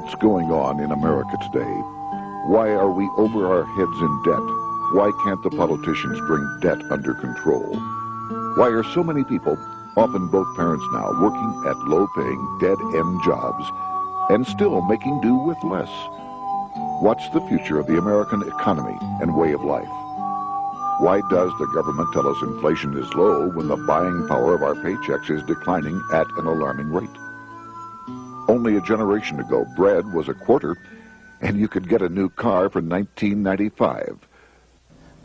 What's going on in America today? Why are we over our heads in debt? Why can't the politicians bring debt under control? Why are so many people, often both parents now, working at low-paying, dead-end jobs and still making do with less? What's the future of the American economy and way of life? Why does the government tell us inflation is low when the buying power of our paychecks is declining at an alarming rate? Only a generation ago, bread was a quarter, and you could get a new car for $19.95.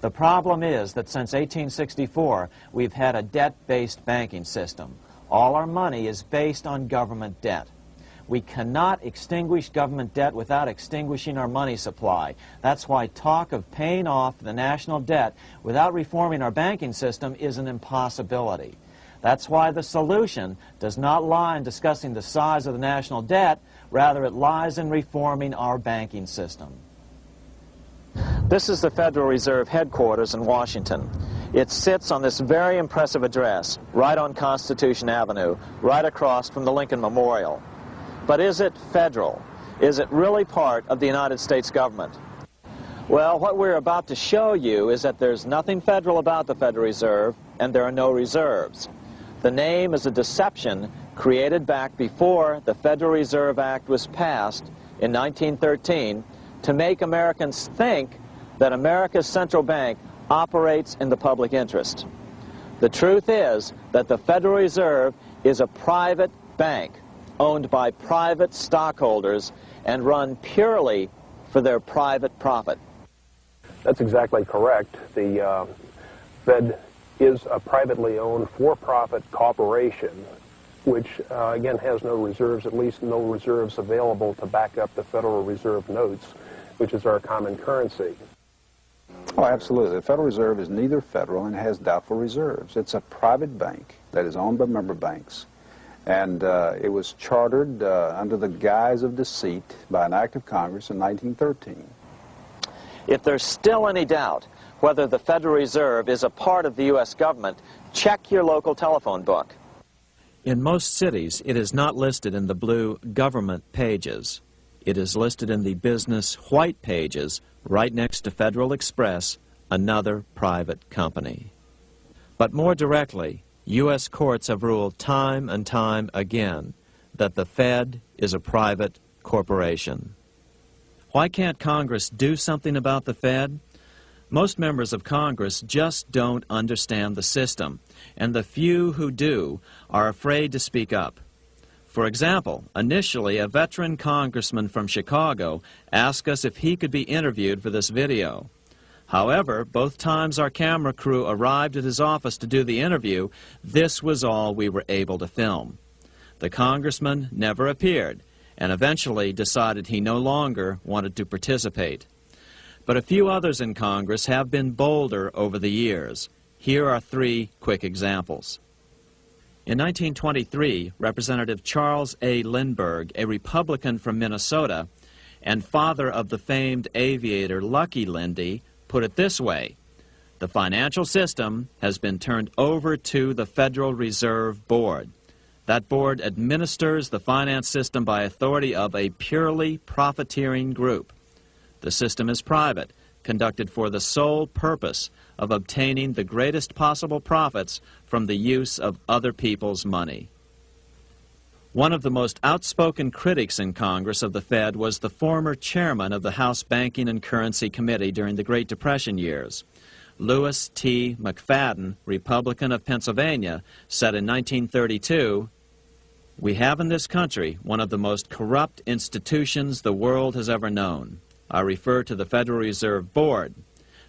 The problem is that since 1864, we've had a debt-based banking system. All our money is based on government debt. We cannot extinguish government debt without extinguishing our money supply. That's why talk of paying off the national debt without reforming our banking system is an impossibility. That's why the solution does not lie in discussing the size of the national debt, rather it lies in reforming our banking system. This is the Federal Reserve headquarters in Washington. It sits on this very impressive address, right on Constitution Avenue, right across from the Lincoln Memorial. But is it federal? Is it really part of the United States government? Well, what we're about to show you is that there's nothing federal about the Federal Reserve, and there are no reserves. The name is a deception created back before the Federal Reserve Act was passed in 1913 to make Americans think that America's central bank operates in the public interest. The truth is that the Federal Reserve is a private bank owned by private stockholders and run purely for their private profit. That's exactly correct. The Fed is a privately owned for-profit corporation which, again, has no reserves, at least no reserves available to back up the Federal Reserve notes, which is our common currency. Oh, absolutely. The Federal Reserve is neither federal and has doubtful reserves. It's a private bank that is owned by member banks. And it was chartered under the guise of deceit by an act of Congress in 1913. If there's still any doubt whether the Federal Reserve is a part of the U.S. government, check your local telephone book. In most cities, it is not listed in the blue government pages. It is listed in the business white pages right next to Federal Express, another private company. But more directly, U.S. courts have ruled time and time again that the Fed is a private corporation. Why can't Congress do something about the Fed? Most members of Congress just don't understand the system, and the few who do are afraid to speak up. For example, initially a veteran congressman from Chicago asked us if he could be interviewed for this video. However, both times our camera crew arrived at his office to do the interview, this was all we were able to film. The congressman never appeared, and eventually decided he no longer wanted to participate. But a few others in Congress have been bolder over the years. Here are three quick examples. In 1923, Representative Charles A. Lindbergh, a Republican from Minnesota, and father of the famed aviator Lucky Lindy, put it this way: the financial system has been turned over to the Federal Reserve Board. That board administers the finance system by authority of a purely profiteering group. The system is private, conducted for the sole purpose of obtaining the greatest possible profits from the use of other people's money. One of the most outspoken critics in Congress of the Fed was the former chairman of the House Banking and Currency Committee during the Great Depression years. Lewis T. McFadden, Republican of Pennsylvania, said in 1932, "We have in this country one of the most corrupt institutions the world has ever known. I refer to the Federal Reserve Board.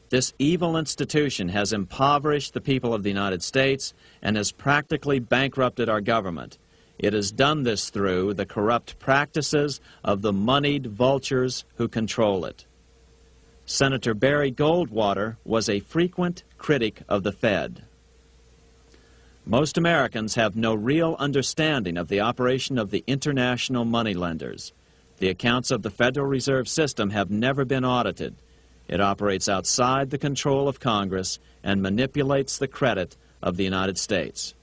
This evil institution has impoverished the people of the United States and has practically bankrupted our government. It has done this through the corrupt practices of the moneyed vultures who control it." Senator Barry Goldwater was a frequent critic of the Fed. Most Americans have no real understanding of the operation of the international moneylenders. The accounts of the Federal Reserve System have never been audited. It operates outside the control of Congress and manipulates the credit of the United States.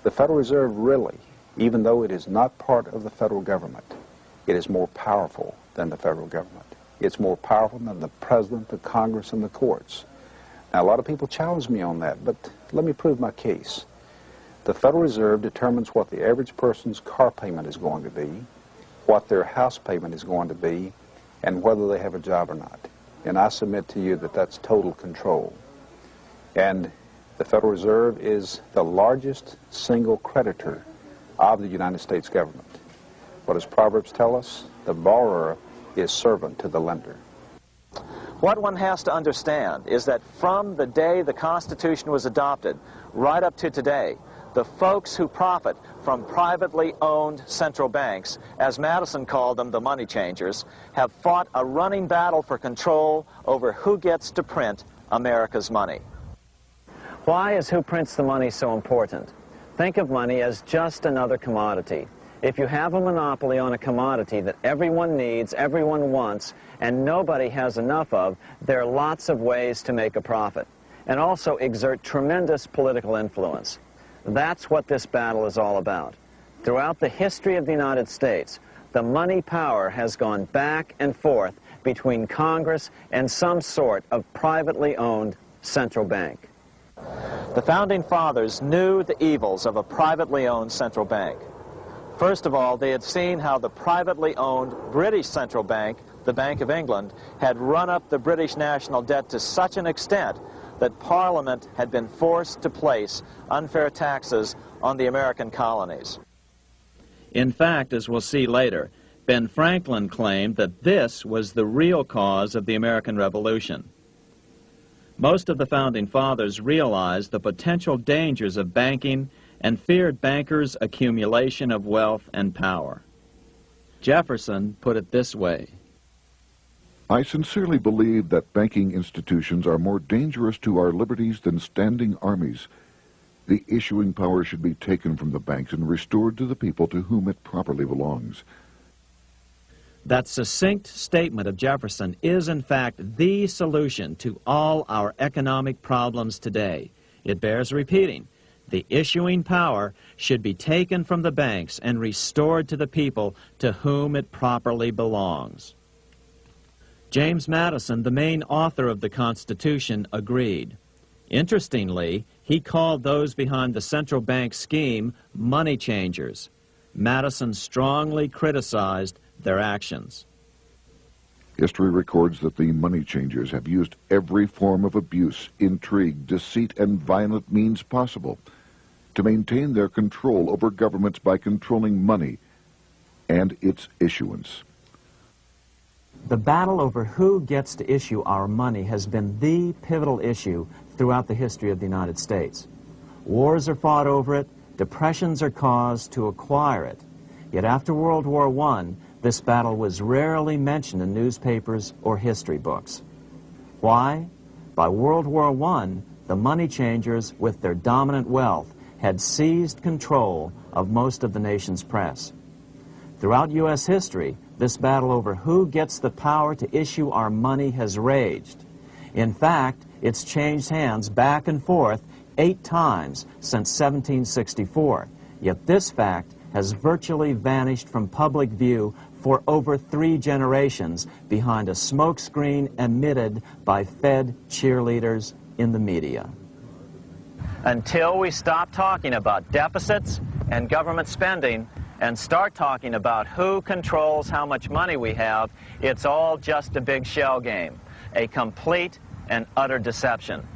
The Federal Reserve really, even though it is not part of the federal government, It is more powerful than the federal government. It's more powerful than the president, the Congress, and the courts. Now, a lot of people challenge me on that, but let me prove my case. The Federal Reserve determines what the average person's car payment is going to be, what their house payment is going to be, and whether they have a job or not. And I submit to you that that's total control. And the Federal Reserve is the largest single creditor of the United States government. What does Proverbs tell us? The borrower is servant to the lender. What one has to understand is that from the day the Constitution was adopted right up to today, the folks who profit from privately owned central banks, as Madison called them, the money changers, have fought a running battle for control over who gets to print America's money. Why is who prints the money so important? Think of money as just another commodity. If you have a monopoly on a commodity that everyone needs, everyone wants, and nobody has enough of, there are lots of ways to make a profit, and also exert tremendous political influence. That's what this battle is all about. Throughout the history of the United States, the money power has gone back and forth between Congress and some sort of privately owned central bank. The Founding Fathers knew the evils of a privately owned central bank. First of all, they had seen how the privately owned British central bank, the Bank of England, had run up the British national debt to such an extent that Parliament had been forced to place unfair taxes on the American colonies. In fact, as we'll see later, Ben Franklin claimed that this was the real cause of the American Revolution. Most of the Founding Fathers realized the potential dangers of banking and feared bankers' accumulation of wealth and power. Jefferson put it this way: I sincerely believe that banking institutions are more dangerous to our liberties than standing armies. The issuing power should be taken from the banks and restored to the people to whom it properly belongs. That succinct statement of Jefferson is, in fact, the solution to all our economic problems today. It bears repeating. The issuing power should be taken from the banks and restored to the people to whom it properly belongs. James Madison, the main author of the Constitution, agreed. Interestingly, he called those behind the central bank scheme money changers. Madison strongly criticized their actions. History records that the money changers have used every form of abuse, intrigue, deceit, and violent means possible to maintain their control over governments by controlling money and its issuance. The battle over who gets to issue our money has been the pivotal issue throughout the history of the United States. Wars are fought over it, depressions are caused to acquire it. Yet after World War I, this battle was rarely mentioned in newspapers or history books. Why? By World War I, the money changers, with their dominant wealth, had seized control of most of the nation's press. Throughout U.S. history, this battle over who gets the power to issue our money has raged. In fact, it's changed hands back and forth 8 times since 1764. Yet this fact has virtually vanished from public view for over 3 generations behind a smokescreen emitted by Fed cheerleaders in the media. Until we stop talking about deficits and government spending and start talking about who controls how much money we have, it's all just a big shell game, a complete and utter deception.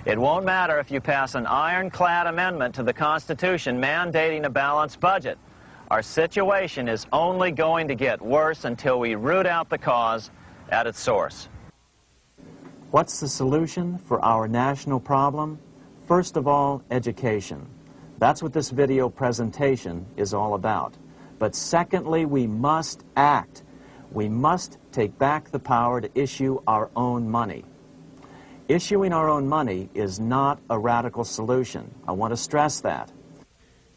It won't matter if you pass an ironclad amendment to the Constitution mandating a balanced budget. Our situation is only going to get worse until we root out the cause at its source. What's the solution for our national problem? First of all, education. That's what this video presentation is all about. But secondly, we must act. We must take back the power to issue our own money. Issuing our own money is not a radical solution. I want to stress that.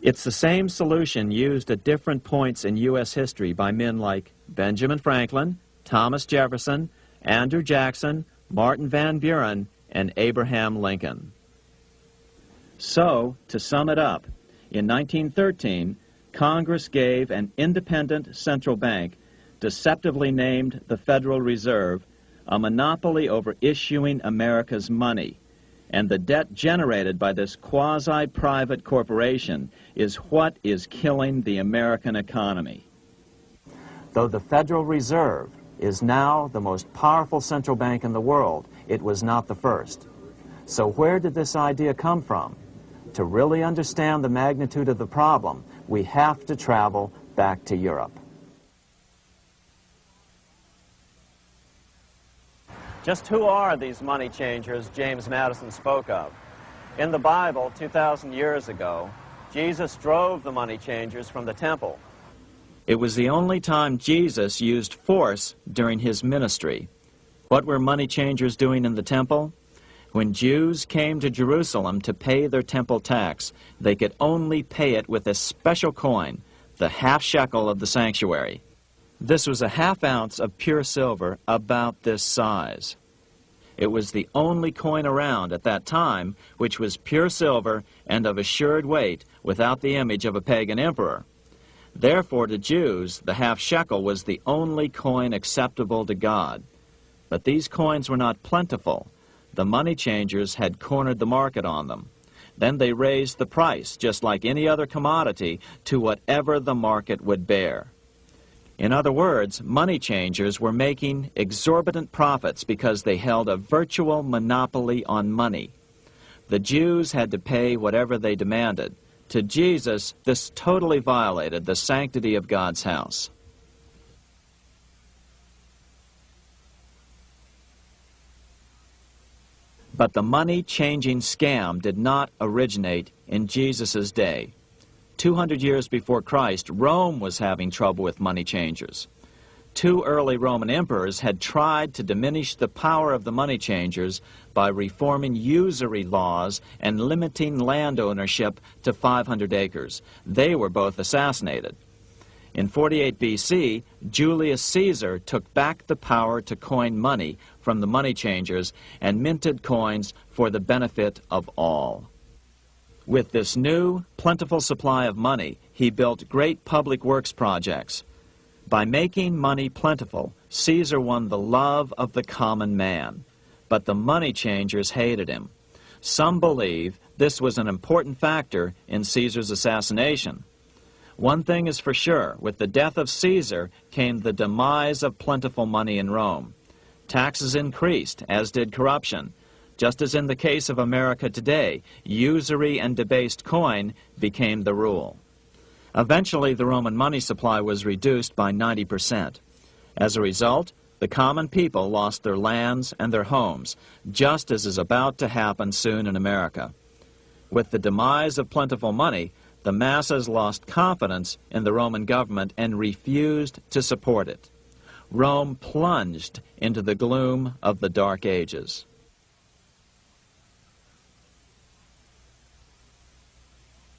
It's the same solution used at different points in U.S. history by men like Benjamin Franklin, Thomas Jefferson, Andrew Jackson, Martin Van Buren, and Abraham Lincoln. So, to sum it up, in 1913, Congress gave an independent central bank deceptively named the Federal Reserve, a monopoly over issuing America's money. And the debt generated by this quasi-private corporation is what is killing the American economy. Though the Federal Reserve is now the most powerful central bank in the world, it was not the first. So where did this idea come from? To really understand the magnitude of the problem, we have to travel back to Europe. Just who are these money changers James Madison spoke of? In the Bible, 2,000 years ago, Jesus drove the money changers from the temple. It was the only time Jesus used force during his ministry. What were money changers doing in the temple? When Jews came to Jerusalem to pay their temple tax, they could only pay it with a special coin, the half shekel of the sanctuary. This was a half ounce of pure silver about this size. It was the only coin around at that time which was pure silver and of assured weight without the image of a pagan emperor. Therefore, to Jews, the half shekel was the only coin acceptable to God. But these coins were not plentiful. The money changers had cornered the market on them. Then they raised the price, just like any other commodity, to whatever the market would bear. In other words, money changers were making exorbitant profits because they held a virtual monopoly on money. The Jews had to pay whatever they demanded. To Jesus, this totally violated the sanctity of God's house. But the money-changing scam did not originate in Jesus' day. 200 years before Christ, Rome was having trouble with money changers. 2 early Roman emperors had tried to diminish the power of the money changers by reforming usury laws and limiting land ownership to 500 acres. They were both assassinated. In 48 BC, Julius Caesar took back the power to coin money from the money changers and minted coins for the benefit of all. With this new, plentiful supply of money, he built great public works projects. By making money plentiful, Caesar won the love of the common man. But the money changers hated him. Some believe this was an important factor in Caesar's assassination. One thing is for sure, with the death of Caesar came the demise of plentiful money in Rome. Taxes increased, as did corruption. Just as in the case of America today, usury and debased coin became the rule. Eventually, the Roman money supply was reduced by 90%. As a result, the common people lost their lands and their homes, just as is about to happen soon in America. With the demise of plentiful money, the masses lost confidence in the Roman government and refused to support it. Rome plunged into the gloom of the Dark Ages.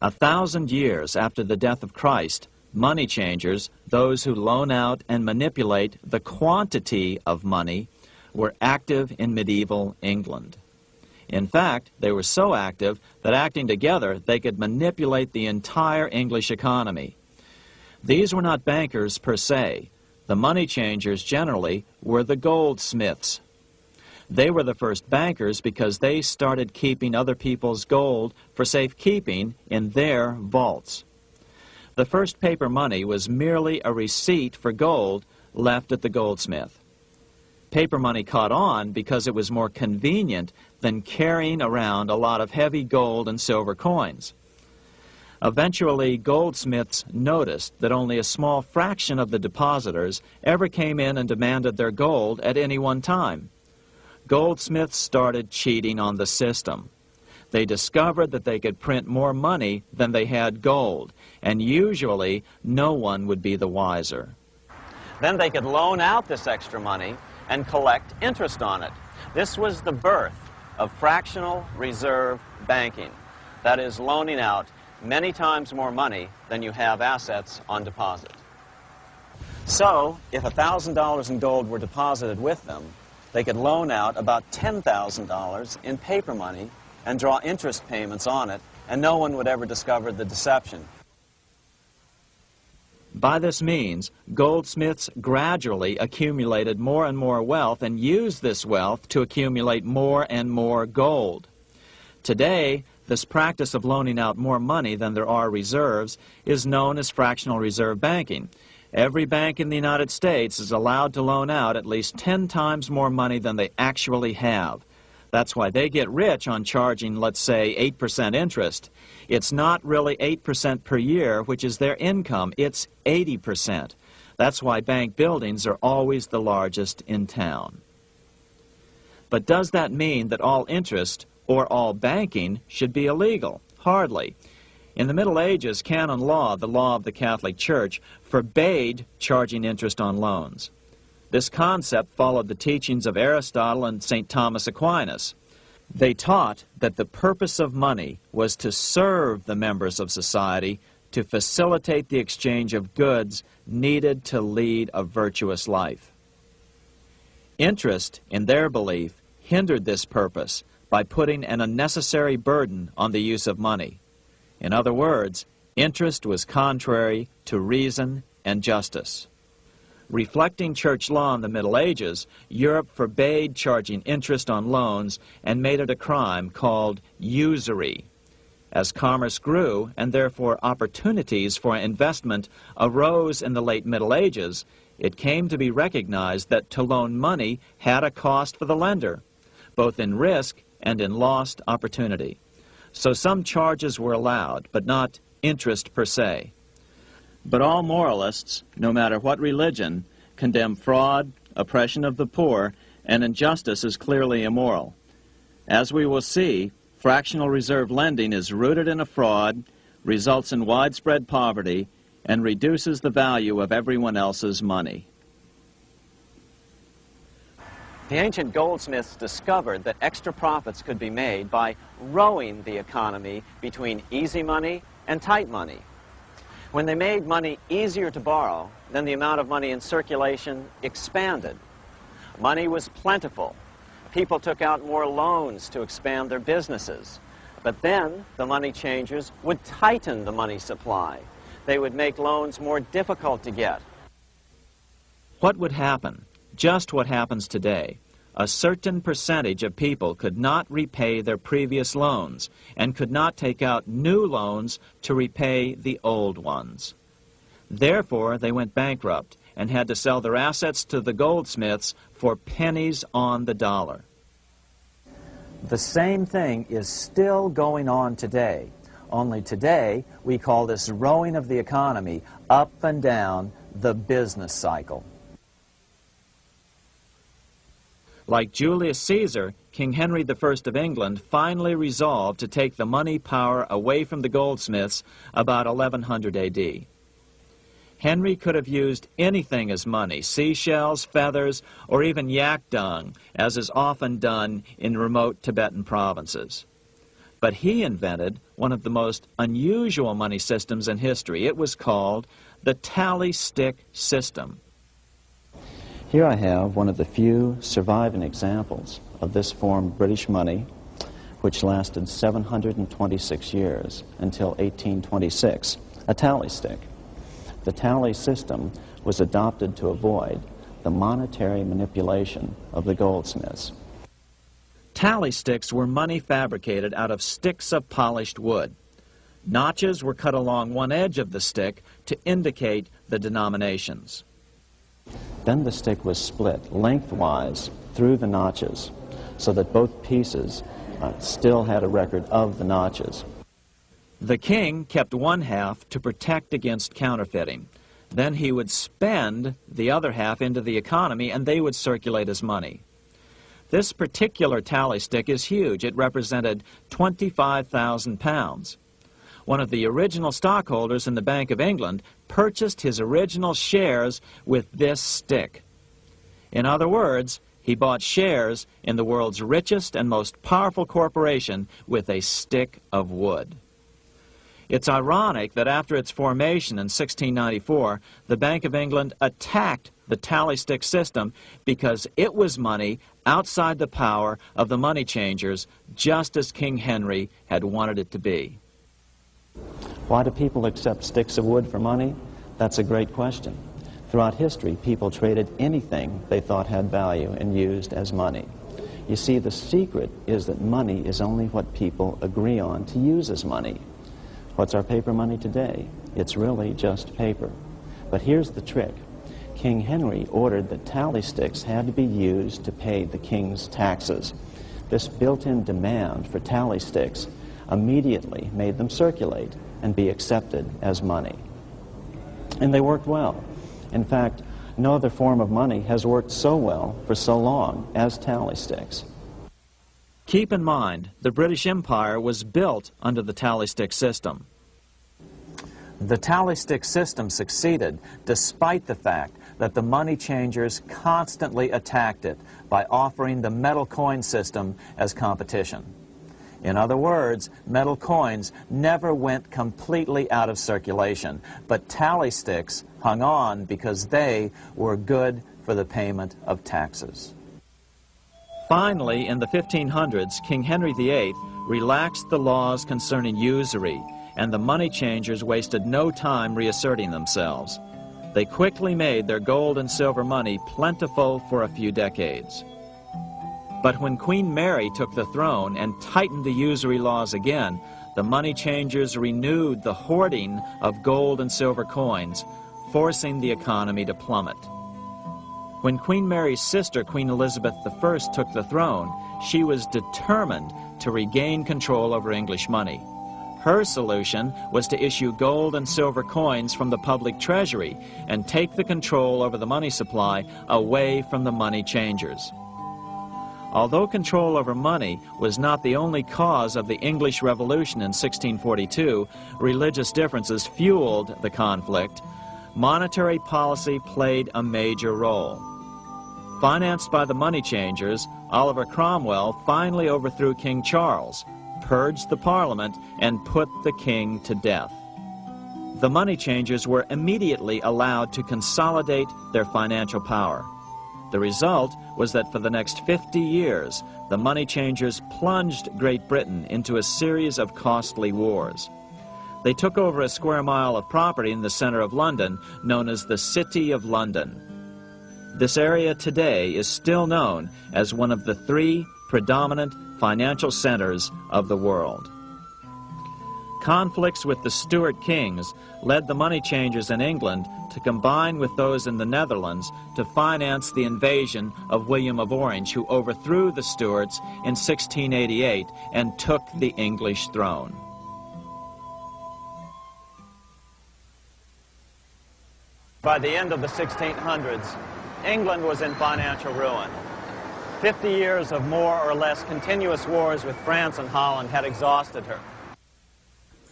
A 1,000 years after the death of Christ, money changers, those who loan out and manipulate the quantity of money, were active in medieval England. In fact, they were so active that acting together, they could manipulate the entire English economy. These were not bankers per se. The money changers generally were the goldsmiths. They were the first bankers because they started keeping other people's gold for safekeeping in their vaults. The first paper money was merely a receipt for gold left at the goldsmith. Paper money caught on because it was more convenient than carrying around a lot of heavy gold and silver coins. Eventually, goldsmiths noticed that only a small fraction of the depositors ever came in and demanded their gold at any one time. Goldsmiths started cheating on the system. They discovered that they could print more money than they had gold, and usually no one would be the wiser. Then they could loan out this extra money and collect interest on it. This was the birth of fractional reserve banking. That is, loaning out many times more money than you have assets on deposit. So, if $1,000 in gold were deposited with them, they could loan out about $10,000 in paper money and draw interest payments on it, and no one would ever discover the deception. By this means, goldsmiths gradually accumulated more and more wealth and used this wealth to accumulate more and more gold. Today, this practice of loaning out more money than there are reserves is known as fractional reserve banking. Every bank in the United States is allowed to loan out at least 10 times more money than they actually have. That's why they get rich on charging, let's say, 8% interest. It's not really 8% per year, which is their income. It's 80%. That's why bank buildings are always the largest in town. But does that mean that all interest or all banking should be illegal? Hardly. In the Middle Ages, canon law, the law of the Catholic Church, forbade charging interest on loans. This concept followed the teachings of Aristotle and St. Thomas Aquinas. They taught that the purpose of money was to serve the members of society, to facilitate the exchange of goods needed to lead a virtuous life. Interest, in their belief, hindered this purpose by putting an unnecessary burden on the use of money. In other words, interest was contrary to reason and justice. Reflecting church law in the Middle Ages, Europe forbade charging interest on loans and made it a crime called usury. As commerce grew, and therefore opportunities for investment arose in the late Middle Ages, it came to be recognized that to loan money had a cost for the lender, both in risk and in lost opportunity. So some charges were allowed, but not interest per se. But all moralists, no matter what religion, condemn fraud, oppression of the poor, and injustice as clearly immoral. As we will see, fractional reserve lending is rooted in a fraud, results in widespread poverty, and reduces the value of everyone else's money. The ancient goldsmiths discovered that extra profits could be made by rowing the economy between easy money and tight money. When they made money easier to borrow, then the amount of money in circulation expanded. Money was plentiful. People took out more loans to expand their businesses. But then the money changers would tighten the money supply. They would make loans more difficult to get. What would happen? Just what happens today. A certain percentage of people could not repay their previous loans and could not take out new loans to repay the old ones. Therefore, they went bankrupt and had to sell their assets to the goldsmiths for pennies on the dollar. The same thing is still going on today. Only today, we call this rowing of the economy up and down the business cycle. Like Julius Caesar, King Henry I of England finally resolved to take the money power away from the goldsmiths about 1100 AD. Henry could have used anything as money, seashells, feathers, or even yak dung, as is often done in remote Tibetan provinces. But he invented one of the most unusual money systems in history. It was called the tally stick system. Here I have one of the few surviving examples of this form of British money, which lasted 726 years until 1826, a tally stick. The tally system was adopted to avoid the monetary manipulation of the goldsmiths. Tally sticks were money fabricated out of sticks of polished wood. Notches were cut along one edge of the stick to indicate the denominations. Then the stick was split lengthwise through the notches so that both pieces still had a record of the notches. The king kept one half to protect against counterfeiting. Then he would spend the other half into the economy and they would circulate as money. This particular tally stick is huge. It represented 25,000 pounds. One of the original stockholders in the Bank of England purchased his original shares with this stick. In other words, he bought shares in the world's richest and most powerful corporation with a stick of wood. It's ironic that after its formation in 1694, the Bank of England attacked the tally stick system because it was money outside the power of the money changers, just as King Henry had wanted it to be. Why do people accept sticks of wood for money? That's a great question. Throughout history, people traded anything they thought had value and used as money. You see, the secret is that money is only what people agree on to use as money. What's our paper money today? It's really just paper. But here's the trick. King Henry ordered that tally sticks had to be used to pay the king's taxes. This built-in demand for tally sticks immediately made them circulate and be accepted as money. And they worked well. In fact, no other form of money has worked so well for so long as tally sticks. Keep in mind, the British Empire was built under the tally stick system. The tally stick system succeeded despite the fact that the money changers constantly attacked it by offering the metal coin system as competition. In other words, metal coins never went completely out of circulation, but tally sticks hung on because they were good for the payment of taxes. Finally, in the 1500s, King Henry VIII relaxed the laws concerning usury, and the money changers wasted no time reasserting themselves. They quickly made their gold and silver money plentiful for a few decades. But when Queen Mary took the throne and tightened the usury laws again, the money changers renewed the hoarding of gold and silver coins, forcing the economy to plummet. When Queen Mary's sister, Queen Elizabeth I, took the throne, she was determined to regain control over English money. Her solution was to issue gold and silver coins from the public treasury and take the control over the money supply away from the money changers. Although control over money was not the only cause of the English Revolution in 1642, religious differences fueled the conflict. Monetary policy played a major role. Financed by the money changers, Oliver Cromwell finally overthrew King Charles, purged the Parliament, and put the king to death. The money changers were immediately allowed to consolidate their financial power. The result was that for the next 50 years, the money changers plunged Great Britain into a series of costly wars. They took over a square mile of property in the center of London, known as the City of London. This area today is still known as one of the 3 predominant financial centers of the world. Conflicts with the Stuart kings led the money changers in England to combine with those in the Netherlands to finance the invasion of William of Orange, who overthrew the Stuarts in 1688 and took the English throne. By the end of the 1600s, England was in financial ruin. 50 years of more or less continuous wars with France and Holland had exhausted her.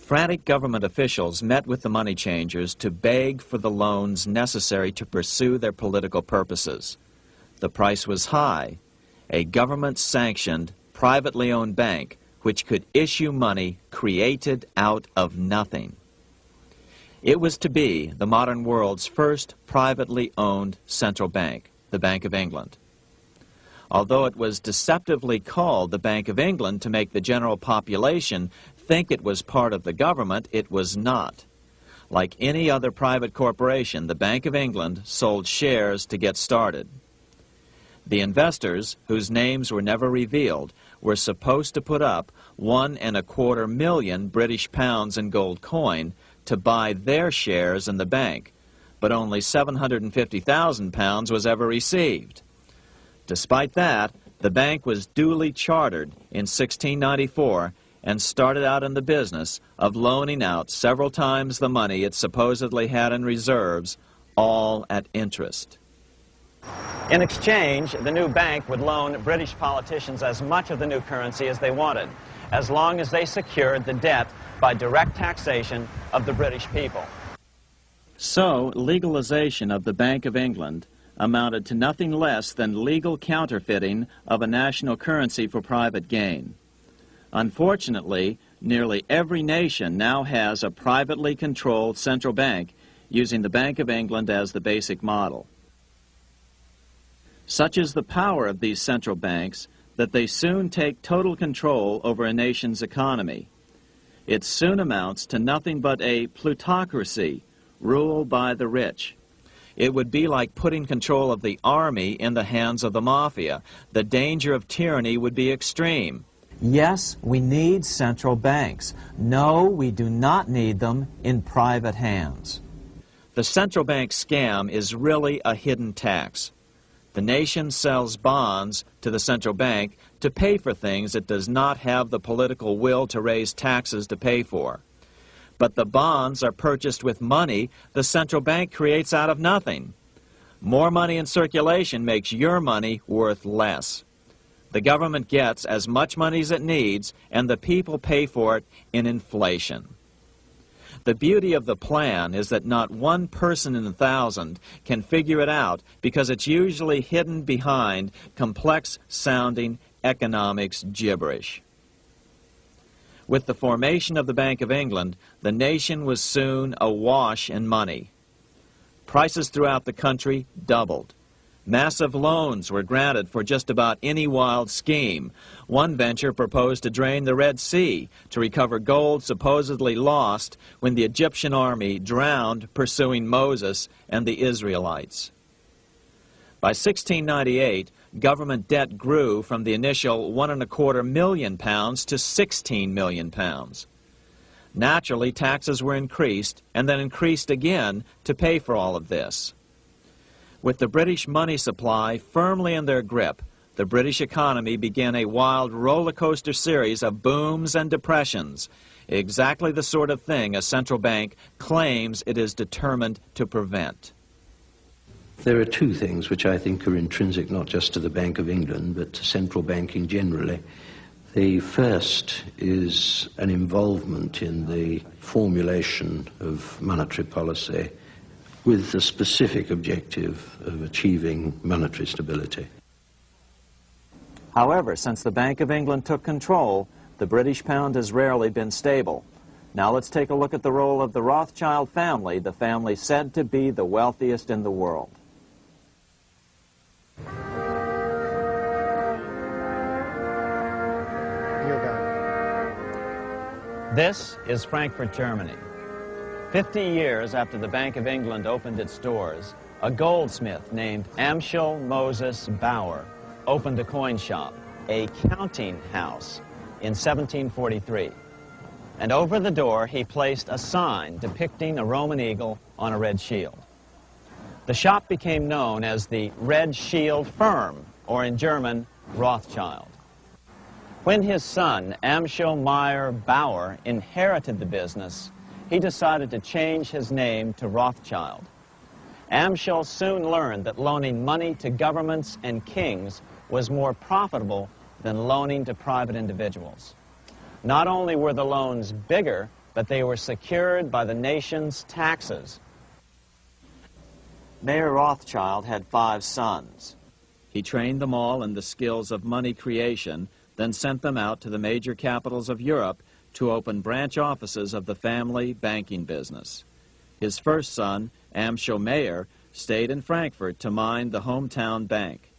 Frantic government officials met with the money changers to beg for the loans necessary to pursue their political purposes. The price was high. A government-sanctioned, privately owned bank which could issue money created out of nothing. It was to be the modern world's first privately owned central bank, the Bank of England. Although it was deceptively called the Bank of England to make the general population think it was part of the government, it was not. Like any other private corporation, the Bank of England sold shares to get started. The investors, whose names were never revealed, were supposed to put up £1.25 million British pounds in gold coin to buy their shares in the bank, but only £750,000 was ever received. Despite that, the bank was duly chartered in 1694 and started out in the business of loaning out several times the money it supposedly had in reserves, all at interest. In exchange, the new bank would loan British politicians as much of the new currency as they wanted, as long as they secured the debt by direct taxation of the British people. So, legalization of the Bank of England amounted to nothing less than legal counterfeiting of a national currency for private gain. Unfortunately, nearly every nation now has a privately controlled central bank using the Bank of England as the basic model. Such is the power of these central banks that they soon take total control over a nation's economy. It soon amounts to nothing but a plutocracy, rule by the rich. It would be like putting control of the army in the hands of the mafia. The danger of tyranny would be extreme. Yes, we need central banks. No, we do not need them in private hands. The central bank scam is really a hidden tax. The nation sells bonds to the central bank to pay for things it does not have the political will to raise taxes to pay for. But the bonds are purchased with money the central bank creates out of nothing. More money in circulation makes your money worth less. The government gets as much money as it needs, and the people pay for it in inflation. The beauty of the plan is that not one person in 1,000 can figure it out because it's usually hidden behind complex-sounding economics gibberish. With the formation of the Bank of England, the nation was soon awash in money. Prices throughout the country doubled. Massive loans were granted for just about any wild scheme. One venture proposed to drain the Red Sea to recover gold supposedly lost when the Egyptian army drowned pursuing Moses and the Israelites. By 1698, government debt grew from the initial £1.25 million to £16 million. Naturally, taxes were increased and then increased again to pay for all of this. With the British money supply firmly in their grip, the British economy began a wild roller coaster series of booms and depressions, exactly the sort of thing a central bank claims it is determined to prevent. There are two things which I think are intrinsic not just to the Bank of England but to central banking generally. The first is an involvement in the formulation of monetary policy with the specific objective of achieving monetary stability. However, since the Bank of England took control, the British pound has rarely been stable. Now let's take a look at the role of the Rothschild family, the family said to be the wealthiest in the world. This is Frankfurt, Germany. 50 years after the Bank of England opened its doors, a goldsmith named Amschel Bauer opened a coin shop, a counting house, in 1743. And over the door he placed a sign depicting a Roman eagle on a red shield. The shop became known as the Red Shield Firm, or in German, Rothschild. When his son, Amschel Bauer, inherited the business, he decided to change his name to Rothschild. Amschel soon learned that loaning money to governments and kings was more profitable than loaning to private individuals. Not only were the loans bigger, but they were secured by the nation's taxes. Mayer Rothschild had 5 sons. He trained them all in the skills of money creation, then sent them out to the major capitals of Europe to open branch offices of the family banking business. His first son, Amschel Mayer, stayed in Frankfurt to mind the hometown bank.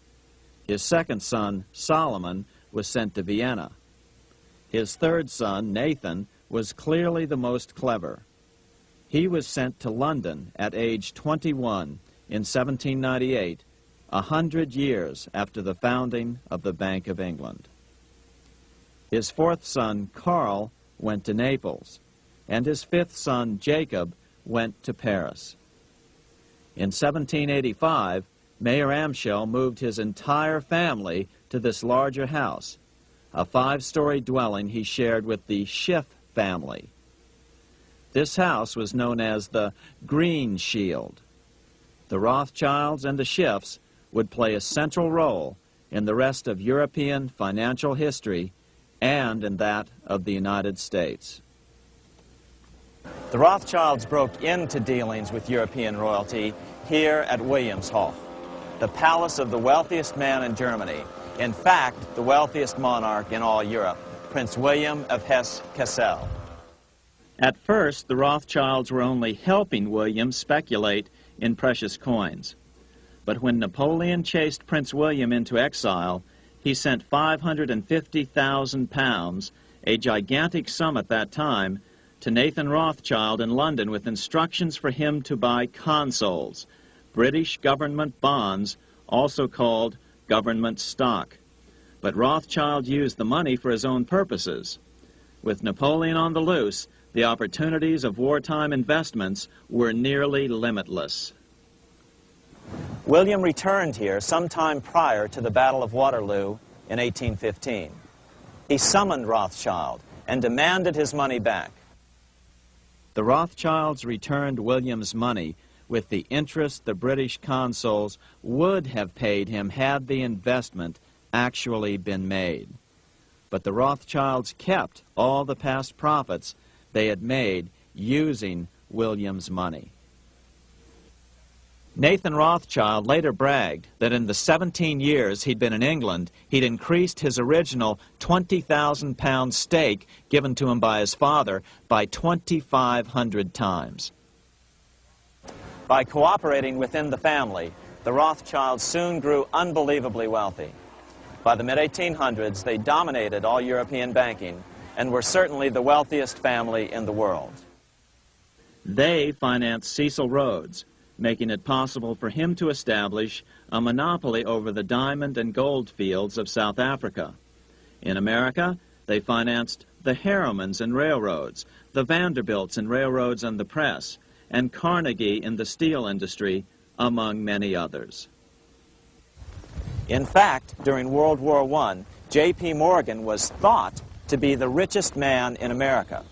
His second son, Solomon, was sent to Vienna. His third son, Nathan, was clearly the most clever. He was sent to London at age 21 in 1798, 100 years after the founding of the Bank of England. His fourth son, Karl, went to Naples, and his fifth son, Jacob, went to Paris. In 1785, Mayer Amschel moved his entire family to this larger house, a 5-story dwelling he shared with the Schiff family. This house was known as the Green Shield. The Rothschilds and the Schiffs would play a central role in the rest of European financial history and in that of the United States. The Rothschilds broke into dealings with European royalty here at Wilhelmshof, the palace of the wealthiest man in Germany. In fact, the wealthiest monarch in all Europe, Prince William of Hesse-Kassel. At first, the Rothschilds were only helping William speculate in precious coins. But when Napoleon chased Prince William into exile, he sent £550,000, a gigantic sum at that time, to Nathan Rothschild in London with instructions for him to buy consols, British government bonds, also called government stock. But Rothschild used the money for his own purposes. With Napoleon on the loose, the opportunities of wartime investments were nearly limitless. William returned here sometime prior to the Battle of Waterloo in 1815. He summoned Rothschild and demanded his money back. The Rothschilds returned William's money with the interest the British consuls would have paid him had the investment actually been made. But the Rothschilds kept all the past profits they had made using William's money. Nathan Rothschild later bragged that in the 17 years he'd been in England, he'd increased his original £20,000 stake given to him by his father by 2,500 times. By cooperating within the family, the Rothschilds soon grew unbelievably wealthy. By the mid-1800s, they dominated all European banking and were certainly the wealthiest family in the world. They financed Cecil Rhodes, making it possible for him to establish a monopoly over the diamond and gold fields of South Africa. In America, they financed the Harrimans and railroads, the Vanderbilts in railroads and the press, and Carnegie in the steel industry, among many others. In fact, during World War I, J.P. Morgan was thought to be the richest man in America.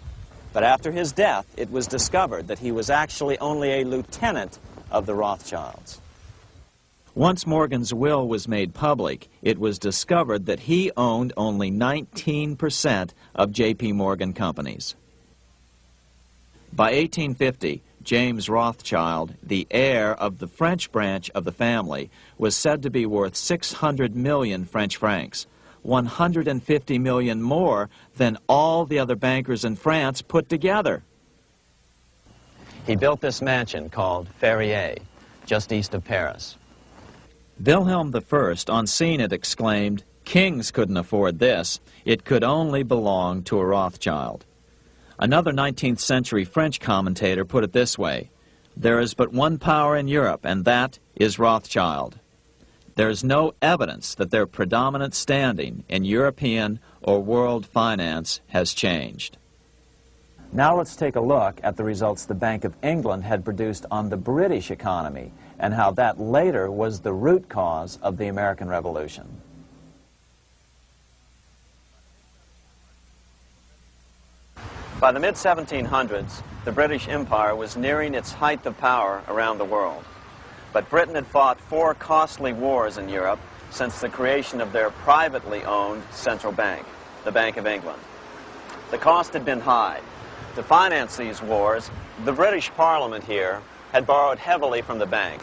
But after his death, it was discovered that he was actually only a lieutenant of the Rothschilds. Once Morgan's will was made public, it was discovered that he owned only 19% of J.P. Morgan companies. By 1850, James Rothschild, the heir of the French branch of the family, was said to be worth 600 million French francs, 150 million more than all the other bankers in France put together. He built this mansion called Ferrier, just east of Paris. Wilhelm I, on seeing it, exclaimed, "Kings couldn't afford this. It could only belong to a Rothschild." Another 19th century French commentator put it this way: "There is but one power in Europe, and that is Rothschild." There is no evidence that their predominant standing in European or world finance has changed. Now let's take a look at the results the Bank of England had produced on the British economy and how that later was the root cause of the American Revolution. By the mid-1700s, the British Empire was nearing its height of power around the world. But Britain had fought 4 costly wars in Europe since the creation of their privately owned central bank, the Bank of England. The cost had been high. To finance these wars, the British Parliament here had borrowed heavily from the bank.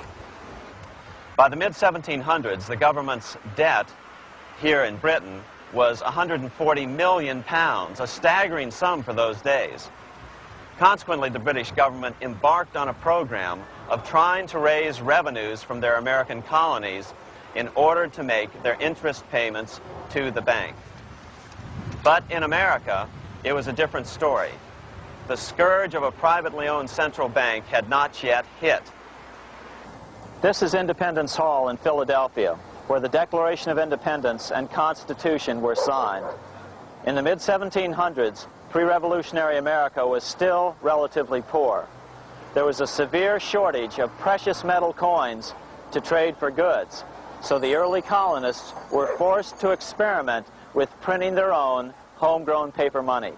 By the mid-1700s, the government's debt here in Britain was £140 million, a staggering sum for those days. Consequently, the British government embarked on a program of trying to raise revenues from their American colonies in order to make their interest payments to the bank. But in America, it was a different story. The scourge of a privately owned central bank had not yet hit. This is Independence Hall in Philadelphia, where the Declaration of Independence and Constitution were signed. In the mid-1700s, pre-revolutionary America was still relatively poor. There was a severe shortage of precious metal coins to trade for goods, so the early colonists were forced to experiment with printing their own homegrown paper money.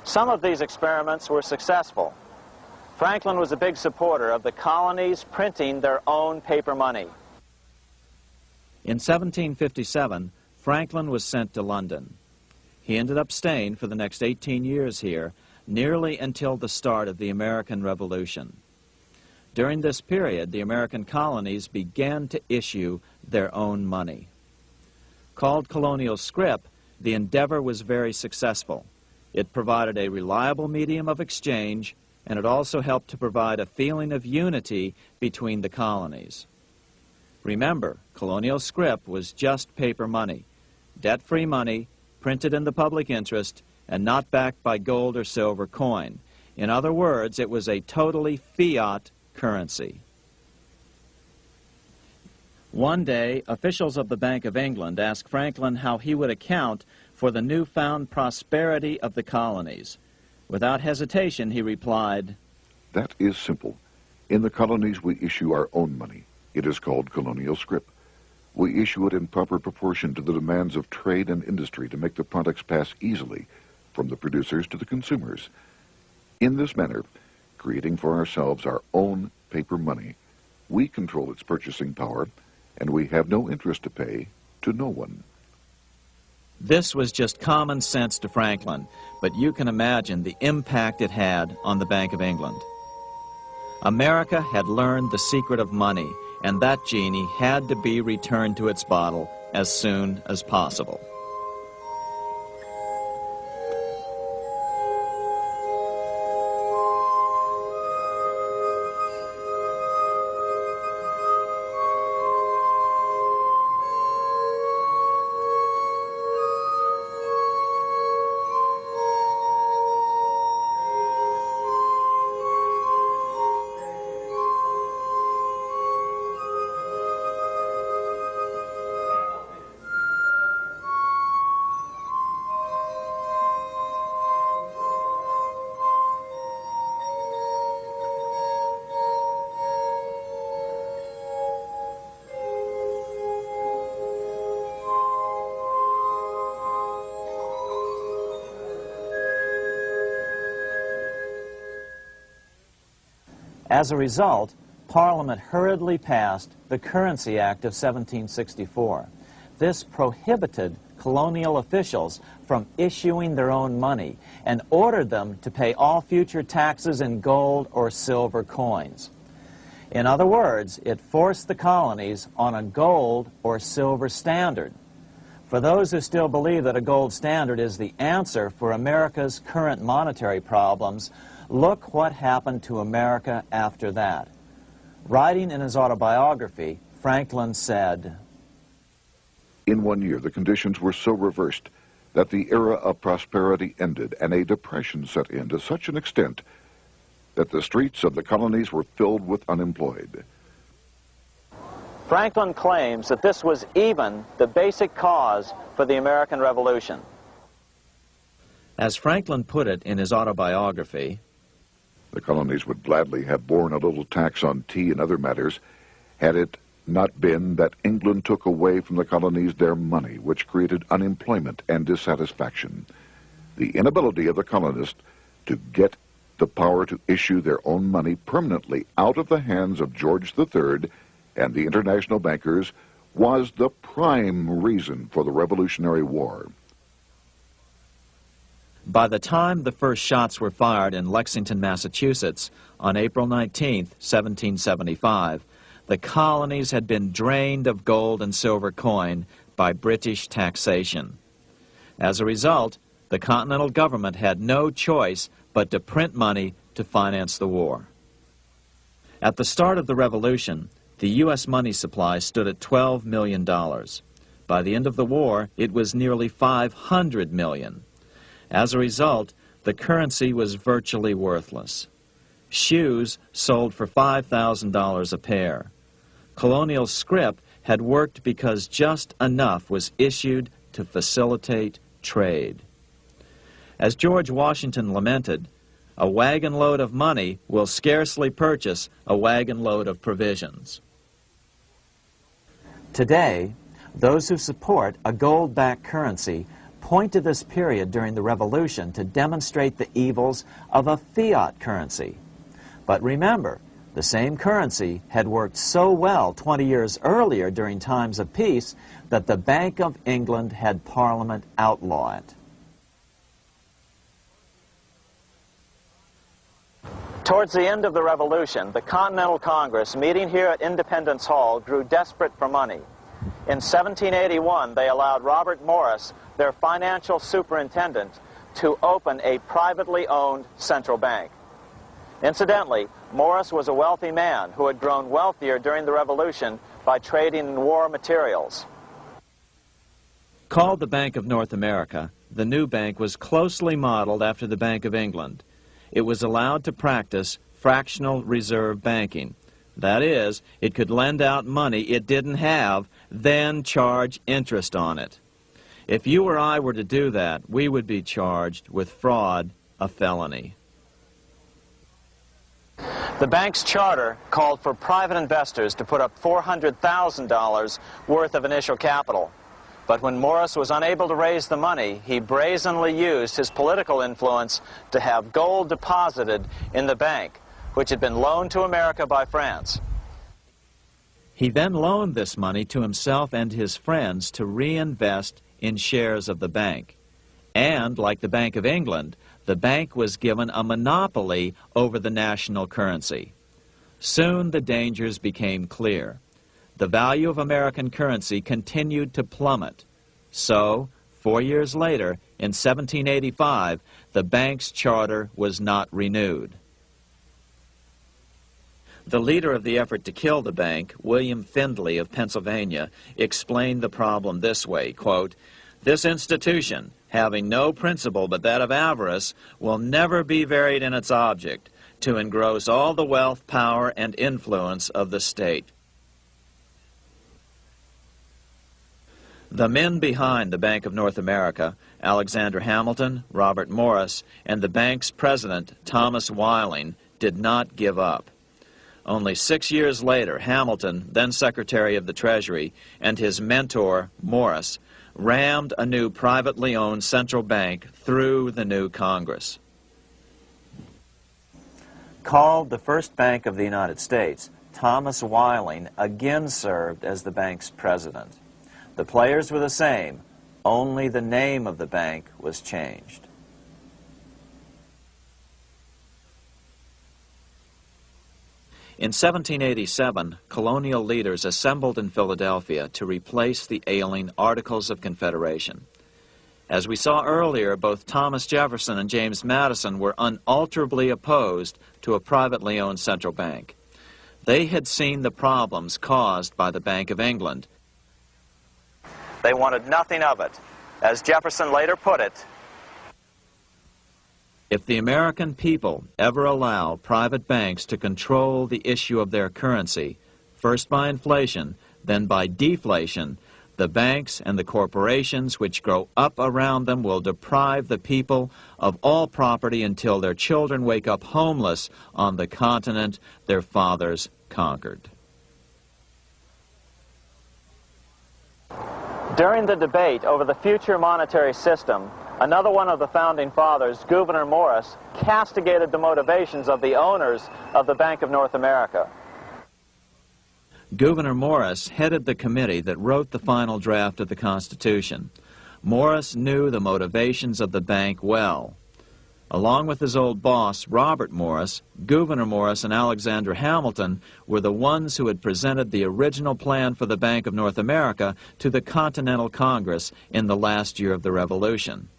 Some of these experiments were successful. Franklin was a big supporter of the colonies printing their own paper money. In 1757, Franklin was sent to London. He ended up staying for the next 18 years here, nearly until the start of the American Revolution. During this period, the American colonies began to issue their own money. Called colonial scrip, the endeavor was very successful. It provided a reliable medium of exchange, and it also helped to provide a feeling of unity between the colonies. Remember, colonial scrip was just paper money, debt-free money, printed in the public interest, and not backed by gold or silver coin. In other words, it was a totally fiat currency. One day, officials of the Bank of England asked Franklin how he would account for the newfound prosperity of the colonies. Without hesitation, he replied, "That is simple. In the colonies, we issue our own money. It is called colonial scrip. We issue it in proper proportion to the demands of trade and industry to make the products pass easily from the producers to the consumers. In this manner, creating for ourselves our own paper money, we control its purchasing power, and we have no interest to pay to no one." This was just common sense to Franklin, but you can imagine the impact it had on the Bank of England. America had learned the secret of money, and that genie had to be returned to its bottle as soon as possible. As a result, Parliament hurriedly passed the Currency Act of 1764. This prohibited colonial officials from issuing their own money and ordered them to pay all future taxes in gold or silver coins. In other words, it forced the colonies on a gold or silver standard. For those who still believe that a gold standard is the answer for America's current monetary problems, look what happened to America after that. Writing in his autobiography, Franklin said, "In 1 year, the conditions were so reversed that the era of prosperity ended and a depression set in to such an extent that the streets of the colonies were filled with unemployed." Franklin claims that this was even the basic cause for the American Revolution. As Franklin put it in his autobiography, "The colonies would gladly have borne a little tax on tea and other matters had it not been that England took away from the colonies their money, which created unemployment and dissatisfaction. The inability of the colonists to get the power to issue their own money permanently out of the hands of George III and the international bankers was the prime reason for the Revolutionary War." By the time the first shots were fired in Lexington, Massachusetts, on April 19, 1775, the colonies had been drained of gold and silver coin by British taxation. As a result, the Continental government had no choice but to print money to finance the war. At the start of the Revolution, the U.S. money supply stood at $12 million. By the end of the war, it was nearly $500 million. As a result, the currency was virtually worthless. Shoes sold for $5,000 a pair. Colonial scrip had worked because just enough was issued to facilitate trade. As George Washington lamented, "A wagon load of money will scarcely purchase a wagon load of provisions." Today, those who support a gold-backed currency point to this period during the Revolution to demonstrate the evils of a fiat currency. But remember, the same currency had worked so well 20 years earlier during times of peace that the Bank of England had Parliament outlaw it. Towards the end of the Revolution, the Continental Congress, meeting here at Independence Hall, grew desperate for money. In 1781, they allowed Robert Morris, their financial superintendent, to open a privately owned central bank. Incidentally, Morris was a wealthy man who had grown wealthier during the Revolution by trading in war materials. Called the Bank of North America, the new bank was closely modeled after the Bank of England. It was allowed to practice fractional reserve banking. That is, it could lend out money it didn't have, then charge interest on it. If you or I were to do that, we would be charged with fraud, a felony. The bank's charter called for private investors to put up $400,000 worth of initial capital. But when Morris was unable to raise the money, he brazenly used his political influence to have gold deposited in the bank, which had been loaned to America by France. He then loaned this money to himself and his friends to reinvest in shares of the bank. And, like the Bank of England, the bank was given a monopoly over the national currency. Soon the dangers became clear. The value of American currency continued to plummet. So, 4 years later, in 1785, the bank's charter was not renewed. The leader of the effort to kill the bank, William Findley of Pennsylvania, explained the problem this way, quote, "This institution, having no principle but that of avarice, will never be varied in its object, to engross all the wealth, power, and influence of the state." The men behind the Bank of North America, Alexander Hamilton, Robert Morris, and the bank's president, Thomas Whiling, did not give up. Only 6 years later, Hamilton, then Secretary of the Treasury, and his mentor, Morris, rammed a new privately owned central bank through the new Congress. Called the first bank of the United States, Thomas Whiling again served as the bank's president. The players were the same, only the name of the bank was changed. In 1787, colonial leaders assembled in Philadelphia to replace the ailing Articles of Confederation. As we saw earlier, both Thomas Jefferson and James Madison were unalterably opposed to a privately owned central bank. They had seen the problems caused by the Bank of England. They wanted nothing of it. As Jefferson later put it, "If the American people ever allow private banks to control the issue of their currency, first by inflation, then by deflation, the banks and the corporations which grow up around them will deprive the people of all property until their children wake up homeless on the continent their fathers conquered." during the debate over the future monetary system, another one of the founding fathers, Gouverneur Morris, castigated the motivations of the owners of the Bank of North America. Gouverneur Morris headed the committee that wrote the final draft of the Constitution. Morris knew the motivations of the bank well. Along with his old boss, Robert Morris, Gouverneur Morris and Alexander Hamilton were the ones who had presented the original plan for the Bank of North America to the Continental Congress in the last year of the Revolution.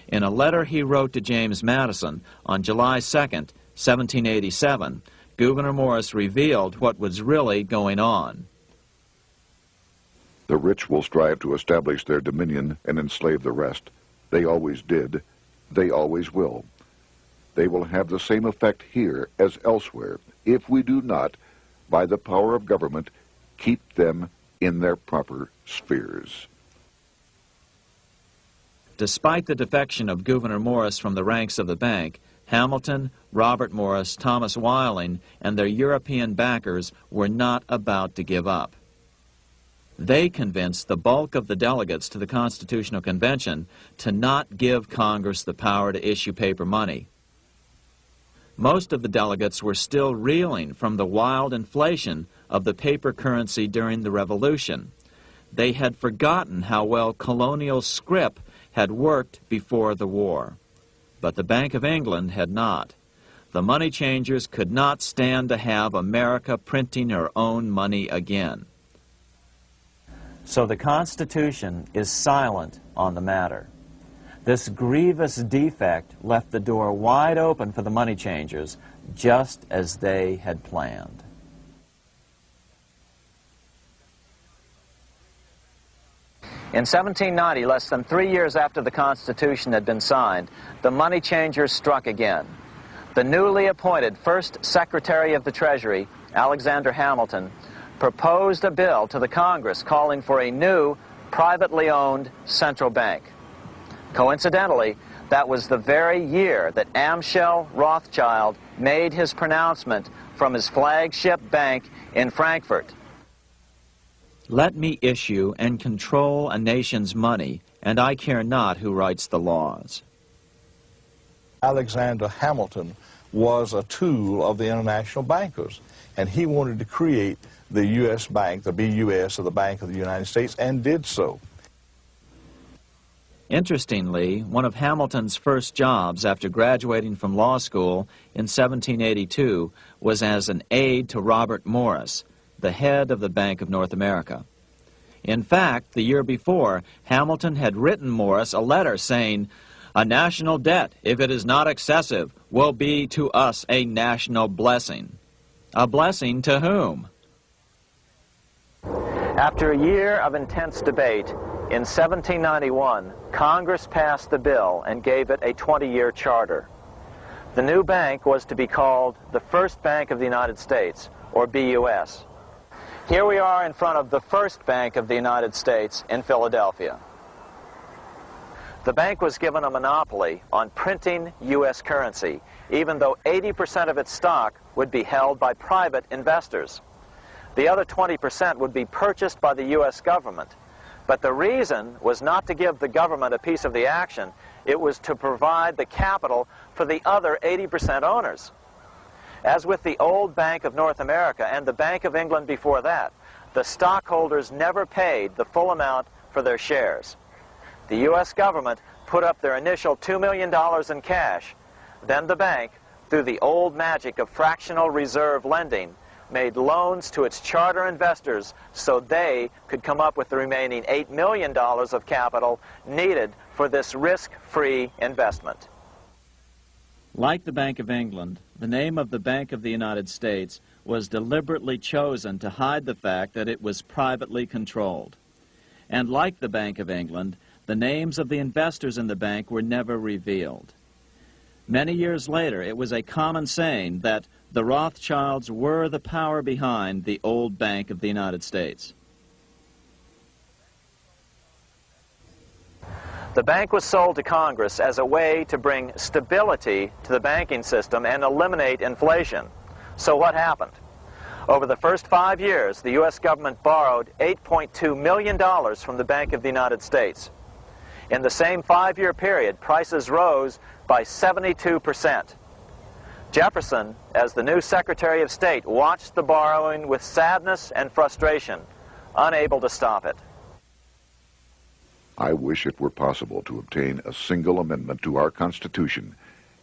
In a letter he wrote to James Madison on July 2nd, 1787, Gouverneur Morris revealed what was really going on. The rich will strive to establish their dominion and enslave the rest. They always did. They always will. They will have the same effect here as elsewhere if we do not, by the power of government, keep them in their proper spheres. Despite the defection of Gouverneur Morris from the ranks of the bank, Hamilton, Robert Morris, Thomas Whiling, and their European backers were not about to give up. They convinced the bulk of the delegates to the Constitutional Convention to not give Congress the power to issue paper money. Most of the delegates were still reeling from the wild inflation of the paper currency during the Revolution. They had forgotten how well colonial scrip had worked before the war. But the Bank of England had not. The money changers could not stand to have America printing her own money again. So the Constitution is silent on the matter. This grievous defect left the door wide open for the money changers, just as they had planned. In 1790, less than 3 years after the Constitution had been signed, the money changers struck again. The newly appointed first Secretary of the Treasury, Alexander Hamilton, proposed a bill to the Congress calling for a new, privately owned central bank. Coincidentally, that was the very year that Amschel Rothschild made his pronouncement from his flagship bank in Frankfurt. Let me issue and control a nation's money, and I care not who writes the laws. Alexander Hamilton was a tool of the international bankers, and he wanted to create the U.S. Bank, the BUS, or the Bank of the United States, and did so. Interestingly, one of Hamilton's first jobs after graduating from law school in 1782 was as an aide to Robert Morris, the head of the Bank of North America. In fact, the year before, Hamilton had written Morris a letter saying, "A national debt, if it is not excessive, will be to us a national blessing." A blessing to whom? After a year of intense debate, in 1791, Congress passed the bill and gave it a 20-year charter. The new bank was to be called the First Bank of the United States, or BUS. Here we are in front of the First Bank of the United States in Philadelphia. The bank was given a monopoly on printing U.S. currency, even though 80% of its stock would be held by private investors. The other 20% would be purchased by the U.S. government. But the reason was not to give the government a piece of the action. It was to provide the capital for the other 80% owners. As with the old Bank of North America and the Bank of England before that, the stockholders never paid the full amount for their shares. The U.S. government put up their initial $2 million in cash. Then the bank, through the old magic of fractional reserve lending, made loans to its charter investors so they could come up with the remaining $8 million of capital needed for this risk-free investment. Like the Bank of England, the name of the Bank of the United States was deliberately chosen to hide the fact that it was privately controlled. And like the Bank of England, the names of the investors in the bank were never revealed. Many years later, it was a common saying that the Rothschilds were the power behind the old Bank of the United States. The bank was sold to Congress as a way to bring stability to the banking system and eliminate inflation. So what happened? Over the first 5 years, the U.S. government borrowed $8.2 million from the Bank of the United States. In the same 5-year period, prices rose by 72%. Jefferson, as the new Secretary of State, watched the borrowing with sadness and frustration, unable to stop it. I wish it were possible to obtain a single amendment to our Constitution,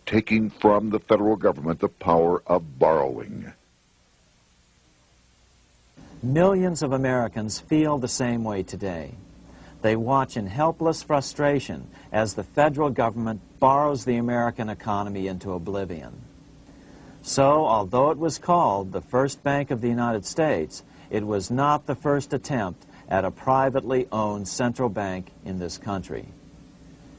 taking from the federal government the power of borrowing. Millions of Americans feel the same way today. They watch in helpless frustration as the federal government borrows the American economy into oblivion. So, although it was called the First Bank of the United States, it was not the first attempt at a privately owned central bank in this country.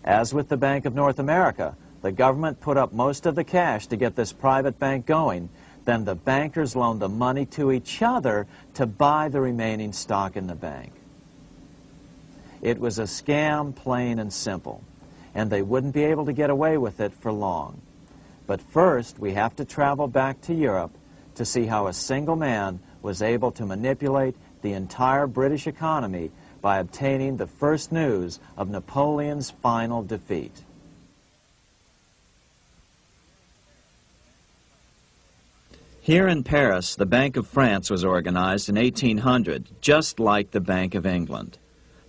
As with the Bank of North America, the government put up most of the cash to get this private bank going, then the bankers loaned the money to each other to buy the remaining stock in the bank. It was a scam, plain and simple, and they wouldn't be able to get away with it for long. But first, we have to travel back to Europe to see how a single man was able to manipulate the entire British economy by obtaining the first news of Napoleon's final defeat. Here in Paris, the Bank of France was organized in 1800, just like the Bank of England.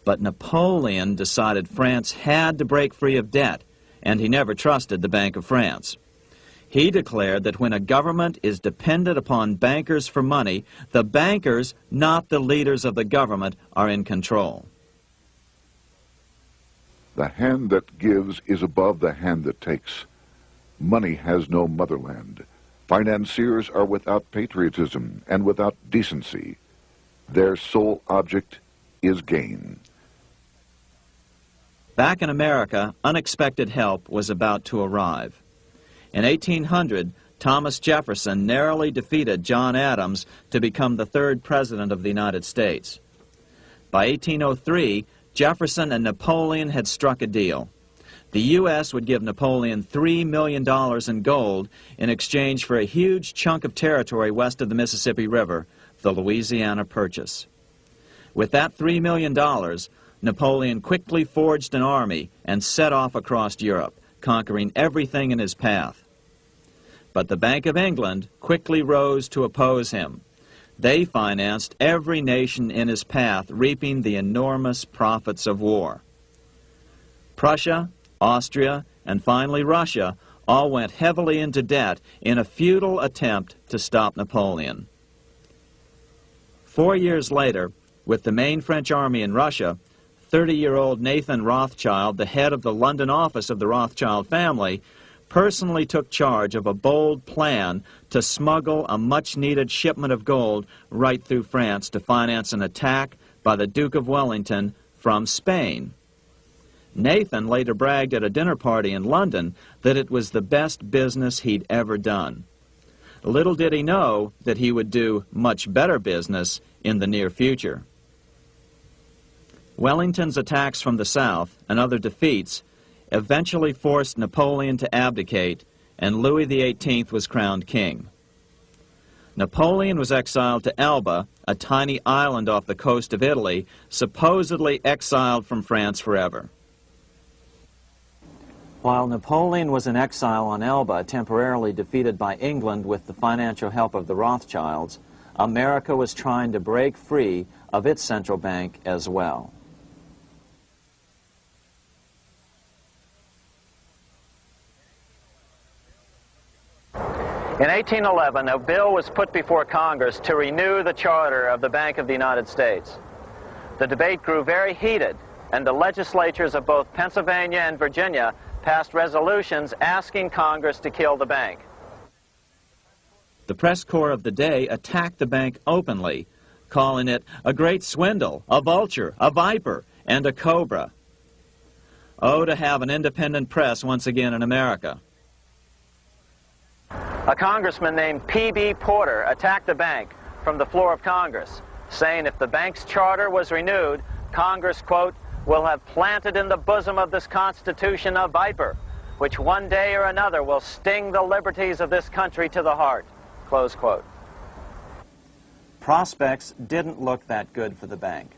But Napoleon decided France had to break free of debt, and he never trusted the Bank of France. He declared that when a government is dependent upon bankers for money, the bankers, not the leaders of the government, are in control. The hand that gives is above the hand that takes. Money has no motherland. Financiers are without patriotism and without decency. Their sole object is gain. Back in America, unexpected help was about to arrive. In 1800, Thomas Jefferson narrowly defeated John Adams to become the third president of the United States. By 1803, Jefferson and Napoleon had struck a deal. The U.S. would give Napoleon $3 million in gold in exchange for a huge chunk of territory west of the Mississippi River, the Louisiana Purchase. With that $3 million, Napoleon quickly forged an army and set off across Europe, conquering everything in his path. But the Bank of England quickly rose to oppose him. They financed every nation in his path, reaping the enormous profits of war. Prussia, Austria, and finally Russia all went heavily into debt in a futile attempt to stop Napoleon. 4 years later, with the main French army in Russia, 30-year-old Nathan Rothschild, the head of the London office of the Rothschild family, personally took charge of a bold plan to smuggle a much-needed shipment of gold right through France to finance an attack by the Duke of Wellington from Spain. Nathan later bragged at a dinner party in London that it was the best business he'd ever done. Little did he know that he would do much better business in the near future. Wellington's attacks from the south and other defeats eventually forced Napoleon to abdicate, and Louis XVIII was crowned king. Napoleon was exiled to Elba, a tiny island off the coast of Italy, supposedly exiled from France forever. While Napoleon was in exile on Elba, temporarily defeated by England with the financial help of the Rothschilds, America was trying to break free of its central bank as well. In 1811, a bill was put before Congress to renew the charter of the Bank of the United States. The debate grew very heated, and the legislatures of both Pennsylvania and Virginia passed resolutions asking Congress to kill the bank. The press corps of the day attacked the bank openly, calling it a great swindle, a vulture, a viper, and a cobra. Oh, to have an independent press once again in America. A congressman named P.B. Porter attacked the bank from the floor of Congress, saying if the bank's charter was renewed, Congress, quote, will have planted in the bosom of this Constitution a viper, which one day or another will sting the liberties of this country to the heart, close quote. Prospects didn't look that good for the bank.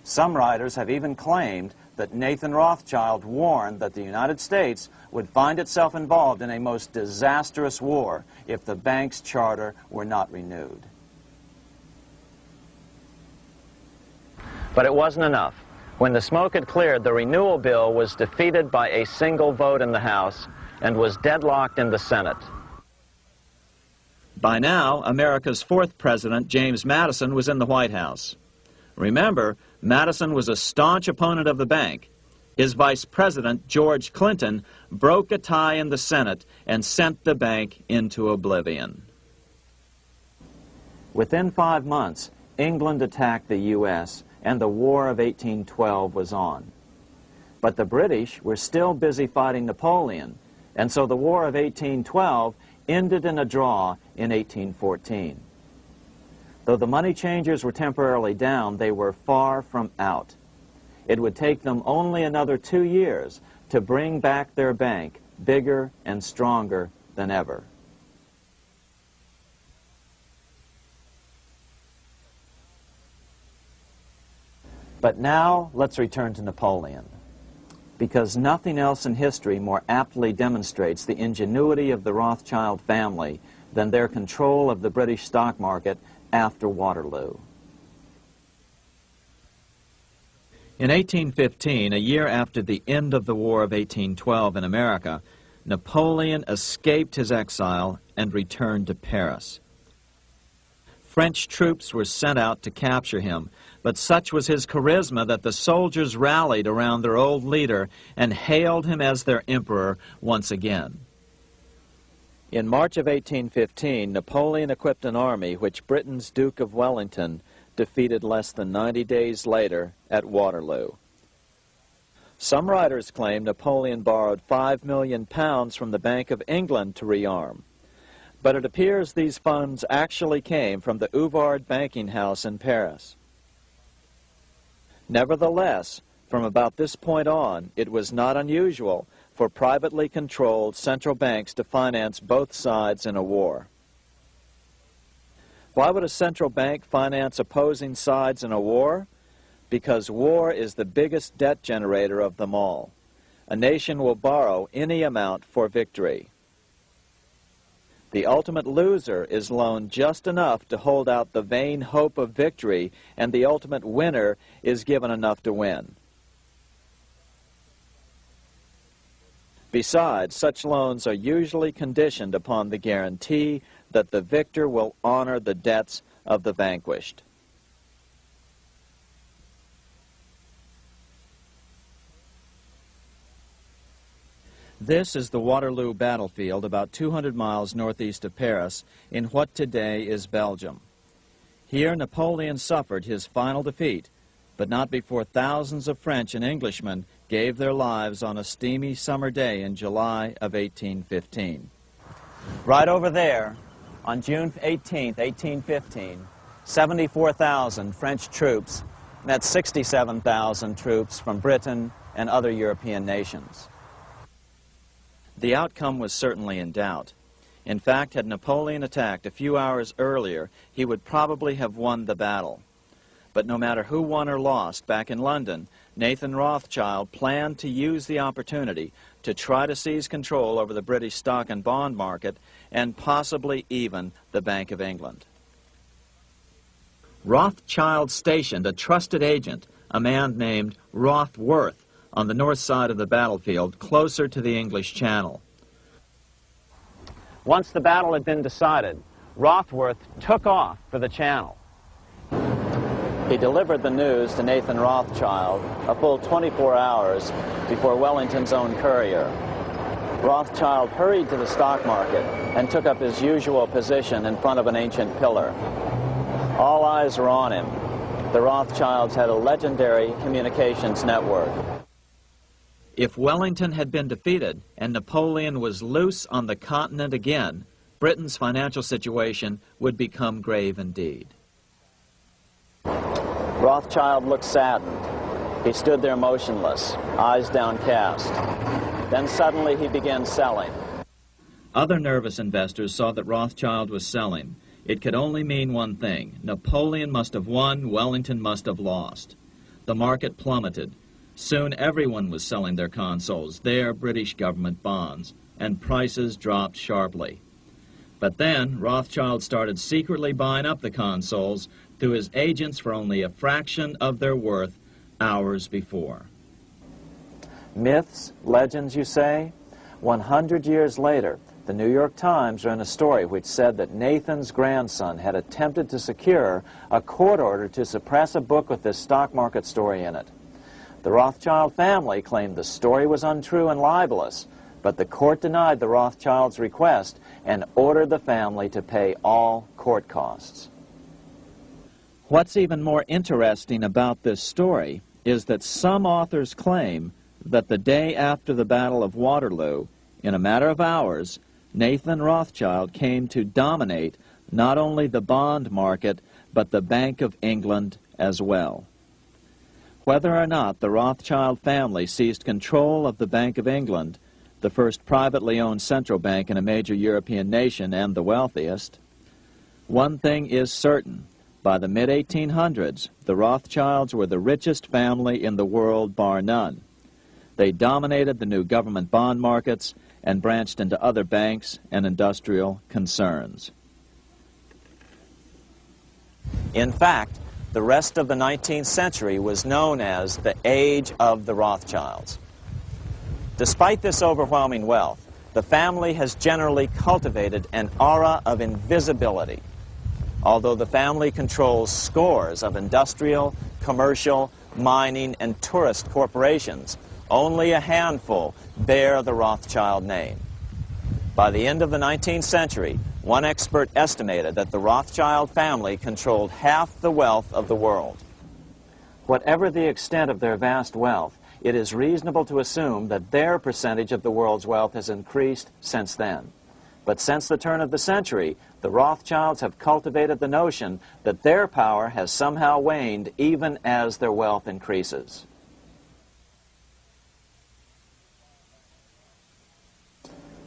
Some writers have even claimed that Nathan Rothschild warned that the United States would find itself involved in a most disastrous war if the bank's charter were not renewed. But it wasn't enough. When the smoke had cleared, the renewal bill was defeated by a single vote in the House and was deadlocked in the Senate. By now, America's fourth president, James Madison, was in the White House. Remember, Madison was a staunch opponent of the bank. His vice president, George Clinton, broke a tie in the Senate and sent the bank into oblivion. Within 5 months, England attacked the U.S., and the War of 1812 was on. But the British were still busy fighting Napoleon, and so the War of 1812 ended in a draw in 1814. Though the money changers were temporarily down, they were far from out. It would take them only another 2 years to bring back their bank bigger and stronger than ever. But now let's return to Napoleon, because nothing else in history more aptly demonstrates the ingenuity of the Rothschild family than their control of the British stock market after Waterloo. In 1815, a year after the end of the War of 1812 in America, Napoleon escaped his exile and returned to Paris. French troops were sent out to capture him, but such was his charisma that the soldiers rallied around their old leader and hailed him as their emperor once again. In March of 1815, Napoleon equipped an army which Britain's Duke of Wellington defeated less than 90 days later at Waterloo. Some writers claim Napoleon borrowed £5 million from the Bank of England to rearm, but it appears these funds actually came from the Ouvard banking house in Paris. Nevertheless, from about this point on, it was not unusual for privately controlled central banks to finance both sides in a war. Why would a central bank finance opposing sides in a war? Because war is the biggest debt generator of them all. A nation will borrow any amount for victory. The ultimate loser is loaned just enough to hold out the vain hope of victory, and the ultimate winner is given enough to win. Besides, such loans are usually conditioned upon the guarantee that the victor will honor the debts of the vanquished. This is the Waterloo battlefield about 200 miles northeast of Paris in what today is Belgium. Here Napoleon suffered his final defeat, but not before thousands of French and Englishmen gave their lives on a steamy summer day in July of 1815. Right over there, on June 18, 1815, 74,000 French troops met 67,000 troops from Britain and other European nations. The outcome was certainly in doubt. In fact, had Napoleon attacked a few hours earlier, he would probably have won the battle. But no matter who won or lost, back in London, Nathan Rothschild planned to use the opportunity to try to seize control over the British stock and bond market and possibly even the Bank of England. Rothschild stationed a trusted agent, a man named Rothworth, on the north side of the battlefield, closer to the English Channel. Once the battle had been decided, Rothworth took off for the Channel. He delivered the news to Nathan Rothschild a full 24 hours before Wellington's own courier. Rothschild hurried to the stock market and took up his usual position in front of an ancient pillar. All eyes were on him. The Rothschilds had a legendary communications network. If Wellington had been defeated and Napoleon was loose on the continent again, Britain's financial situation would become grave indeed. Rothschild looked saddened. He stood there motionless, eyes downcast. Then suddenly he began selling. Other nervous investors saw that Rothschild was selling. It could only mean one thing. Napoleon must have won, Wellington must have lost. The market plummeted. Soon everyone was selling their consols, their British government bonds, and prices dropped sharply. But then Rothschild started secretly buying up the consols through his agents for only a fraction of their worth hours before. Myths, legends, you say? 100 years later, the New York Times ran a story which said that Nathan's grandson had attempted to secure a court order to suppress a book with this stock market story in it. The Rothschild family claimed the story was untrue and libelous, but the court denied the Rothschilds' request and ordered the family to pay all court costs. What's even more interesting about this story is that some authors claim that the day after the Battle of Waterloo, in a matter of hours, Nathan Rothschild came to dominate not only the bond market, but the Bank of England as well. Whether or not the Rothschild family seized control of the Bank of England, the first privately owned central bank in a major European nation and the wealthiest, one thing is certain. By the mid-1800s, the Rothschilds were the richest family in the world, bar none. They dominated the new government bond markets and branched into other banks and industrial concerns. In fact, the rest of the 19th century was known as the Age of the Rothschilds. Despite this overwhelming wealth, the family has generally cultivated an aura of invisibility. Although the family controls scores of industrial, commercial, mining, and tourist corporations, only a handful bear the Rothschild name. By the end of the 19th century, one expert estimated that the Rothschild family controlled half the wealth of the world. Whatever the extent of their vast wealth, it is reasonable to assume that their percentage of the world's wealth has increased since then. But since the turn of the century, the Rothschilds have cultivated the notion that their power has somehow waned even as their wealth increases.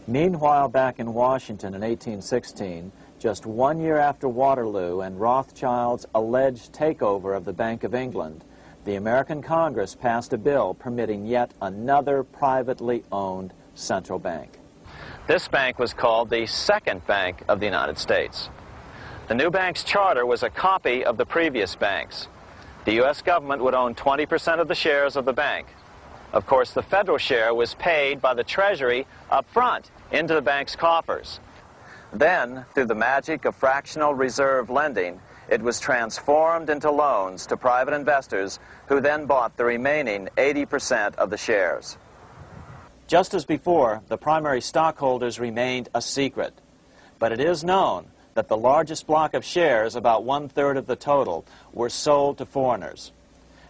Meanwhile, back in Washington in 1816, just 1 year after Waterloo and Rothschild's alleged takeover of the Bank of England, the American Congress passed a bill permitting yet another privately owned central bank. This bank was called the Second Bank of the United States. The new bank's charter was a copy of the previous banks. The U.S. government would own 20% of the shares of the bank. Of course, the federal share was paid by the Treasury up front into the bank's coffers. Then, through the magic of fractional reserve lending, it was transformed into loans to private investors who then bought the remaining 80% of the shares. Just as before, the primary stockholders remained a secret. But it is known that the largest block of shares, about 1/3 of the total, were sold to foreigners.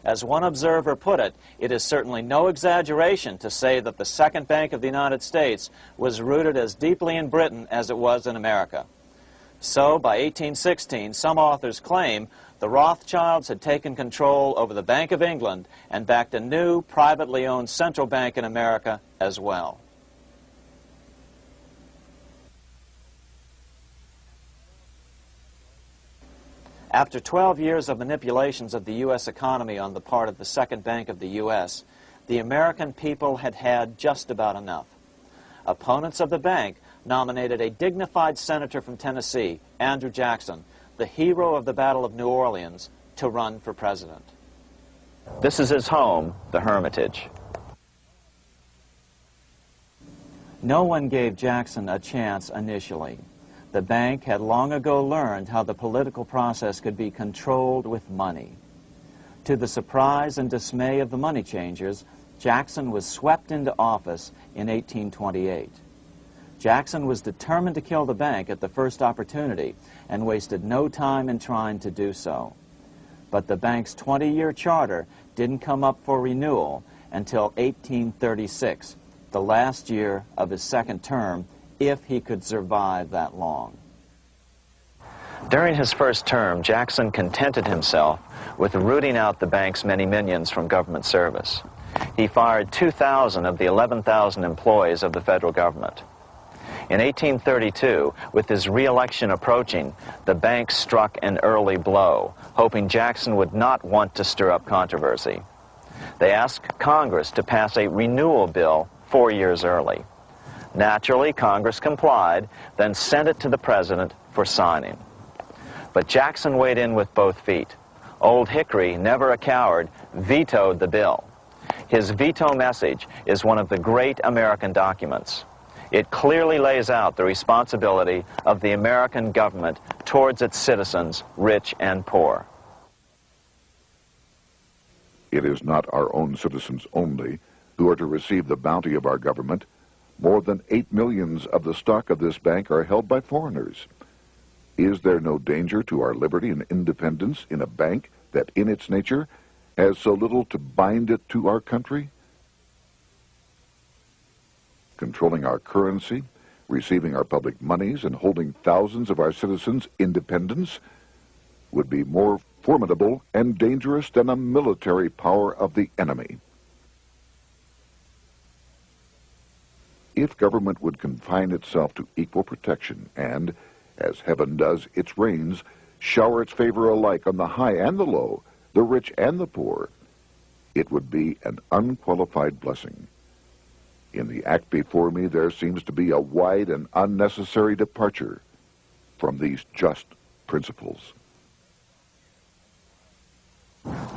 As one observer put it, it is certainly no exaggeration to say that the Second Bank of the United States was rooted as deeply in Britain as it was in America. So, by 1816, some authors claim the Rothschilds had taken control over the Bank of England and backed a new, privately owned central bank in America as well. After 12 years of manipulations of the U.S. economy on the part of the Second Bank of the U.S., the American people had had just about enough. Opponents of the bank nominated a dignified senator from Tennessee, Andrew Jackson, the hero of the Battle of New Orleans, to run for president. This is his home, the Hermitage. No one gave Jackson a chance initially. The bank had long ago learned how the political process could be controlled with money. To the surprise and dismay of the money changers, Jackson was swept into office in 1828. Jackson was determined to kill the bank at the first opportunity and wasted no time in trying to do so. But the bank's 20-year charter didn't come up for renewal until 1836, the last year of his second term, if he could survive that long. During his first term, Jackson contented himself with rooting out the bank's many minions from government service. He fired 2,000 of the 11,000 employees of the federal government. In 1832, with his re-election approaching, the bank struck an early blow, hoping Jackson would not want to stir up controversy. They asked Congress to pass a renewal bill 4 years early. Naturally, Congress complied, then sent it to the president for signing. But Jackson weighed in with both feet. Old Hickory, never a coward, vetoed the bill. His veto message is one of the great American documents. It clearly lays out the responsibility of the American government towards its citizens, rich and poor. It is not our own citizens only who are to receive the bounty of our government. More than 8 million of the stock of this bank are held by foreigners. Is there no danger to our liberty and independence in a bank that in its nature has so little to bind it to our country? Controlling our currency, receiving our public monies, and holding thousands of our citizens' independence would be more formidable and dangerous than a military power of the enemy. If government would confine itself to equal protection and, as heaven does its rains, shower its favor alike on the high and the low, the rich and the poor, it would be an unqualified blessing. In the act before me, there seems to be a wide and unnecessary departure from these just principles.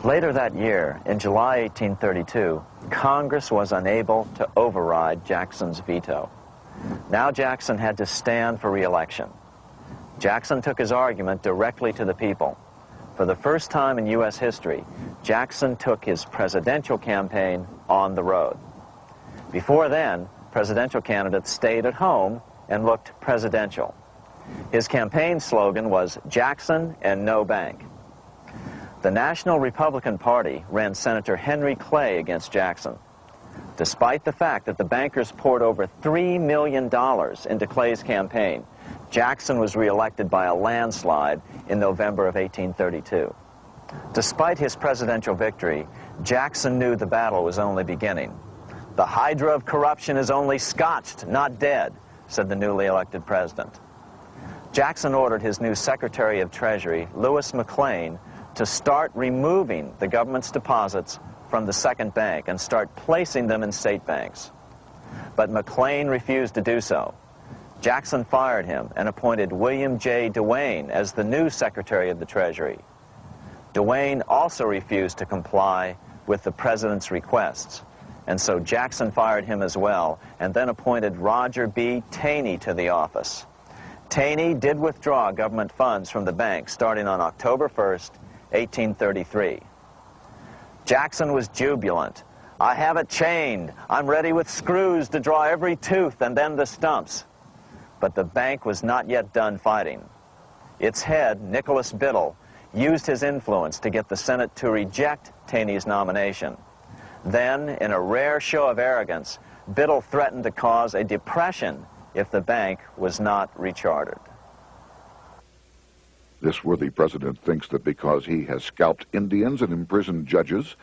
Later that year, in July 1832, Congress was unable to override Jackson's veto. Now Jackson had to stand for re-election. Jackson took his argument directly to the people. For the first time in U.S. history, Jackson took his presidential campaign on the road. Before then, presidential candidates stayed at home and looked presidential. His campaign slogan was "Jackson and no bank." The National Republican Party ran Senator Henry Clay against Jackson. Despite the fact that the bankers poured over $3 million into Clay's campaign, Jackson was reelected by a landslide in November of 1832. Despite his presidential victory, Jackson knew the battle was only beginning. "The hydra of corruption is only scotched, not dead," said the newly elected president. Jackson ordered his new Secretary of Treasury, Lewis McLean, to start removing the government's deposits from the second bank and start placing them in state banks. But McLean refused to do so. Jackson fired him and appointed William J. Duane as the new Secretary of the Treasury. Duane also refused to comply with the president's requests, and so Jackson fired him as well and then appointed Roger B. Taney to the office. Taney did withdraw government funds from the bank starting on October 1st, 1833. Jackson was jubilant. "I have it chained. I'm ready with screws to draw every tooth and then the stumps." But the bank was not yet done fighting. Its head, Nicholas Biddle, used his influence to get the Senate to reject Taney's nomination. Then, in a rare show of arrogance, Biddle threatened to cause a depression if the bank was not rechartered. This worthy president thinks that because he has scalped Indians and imprisoned judges,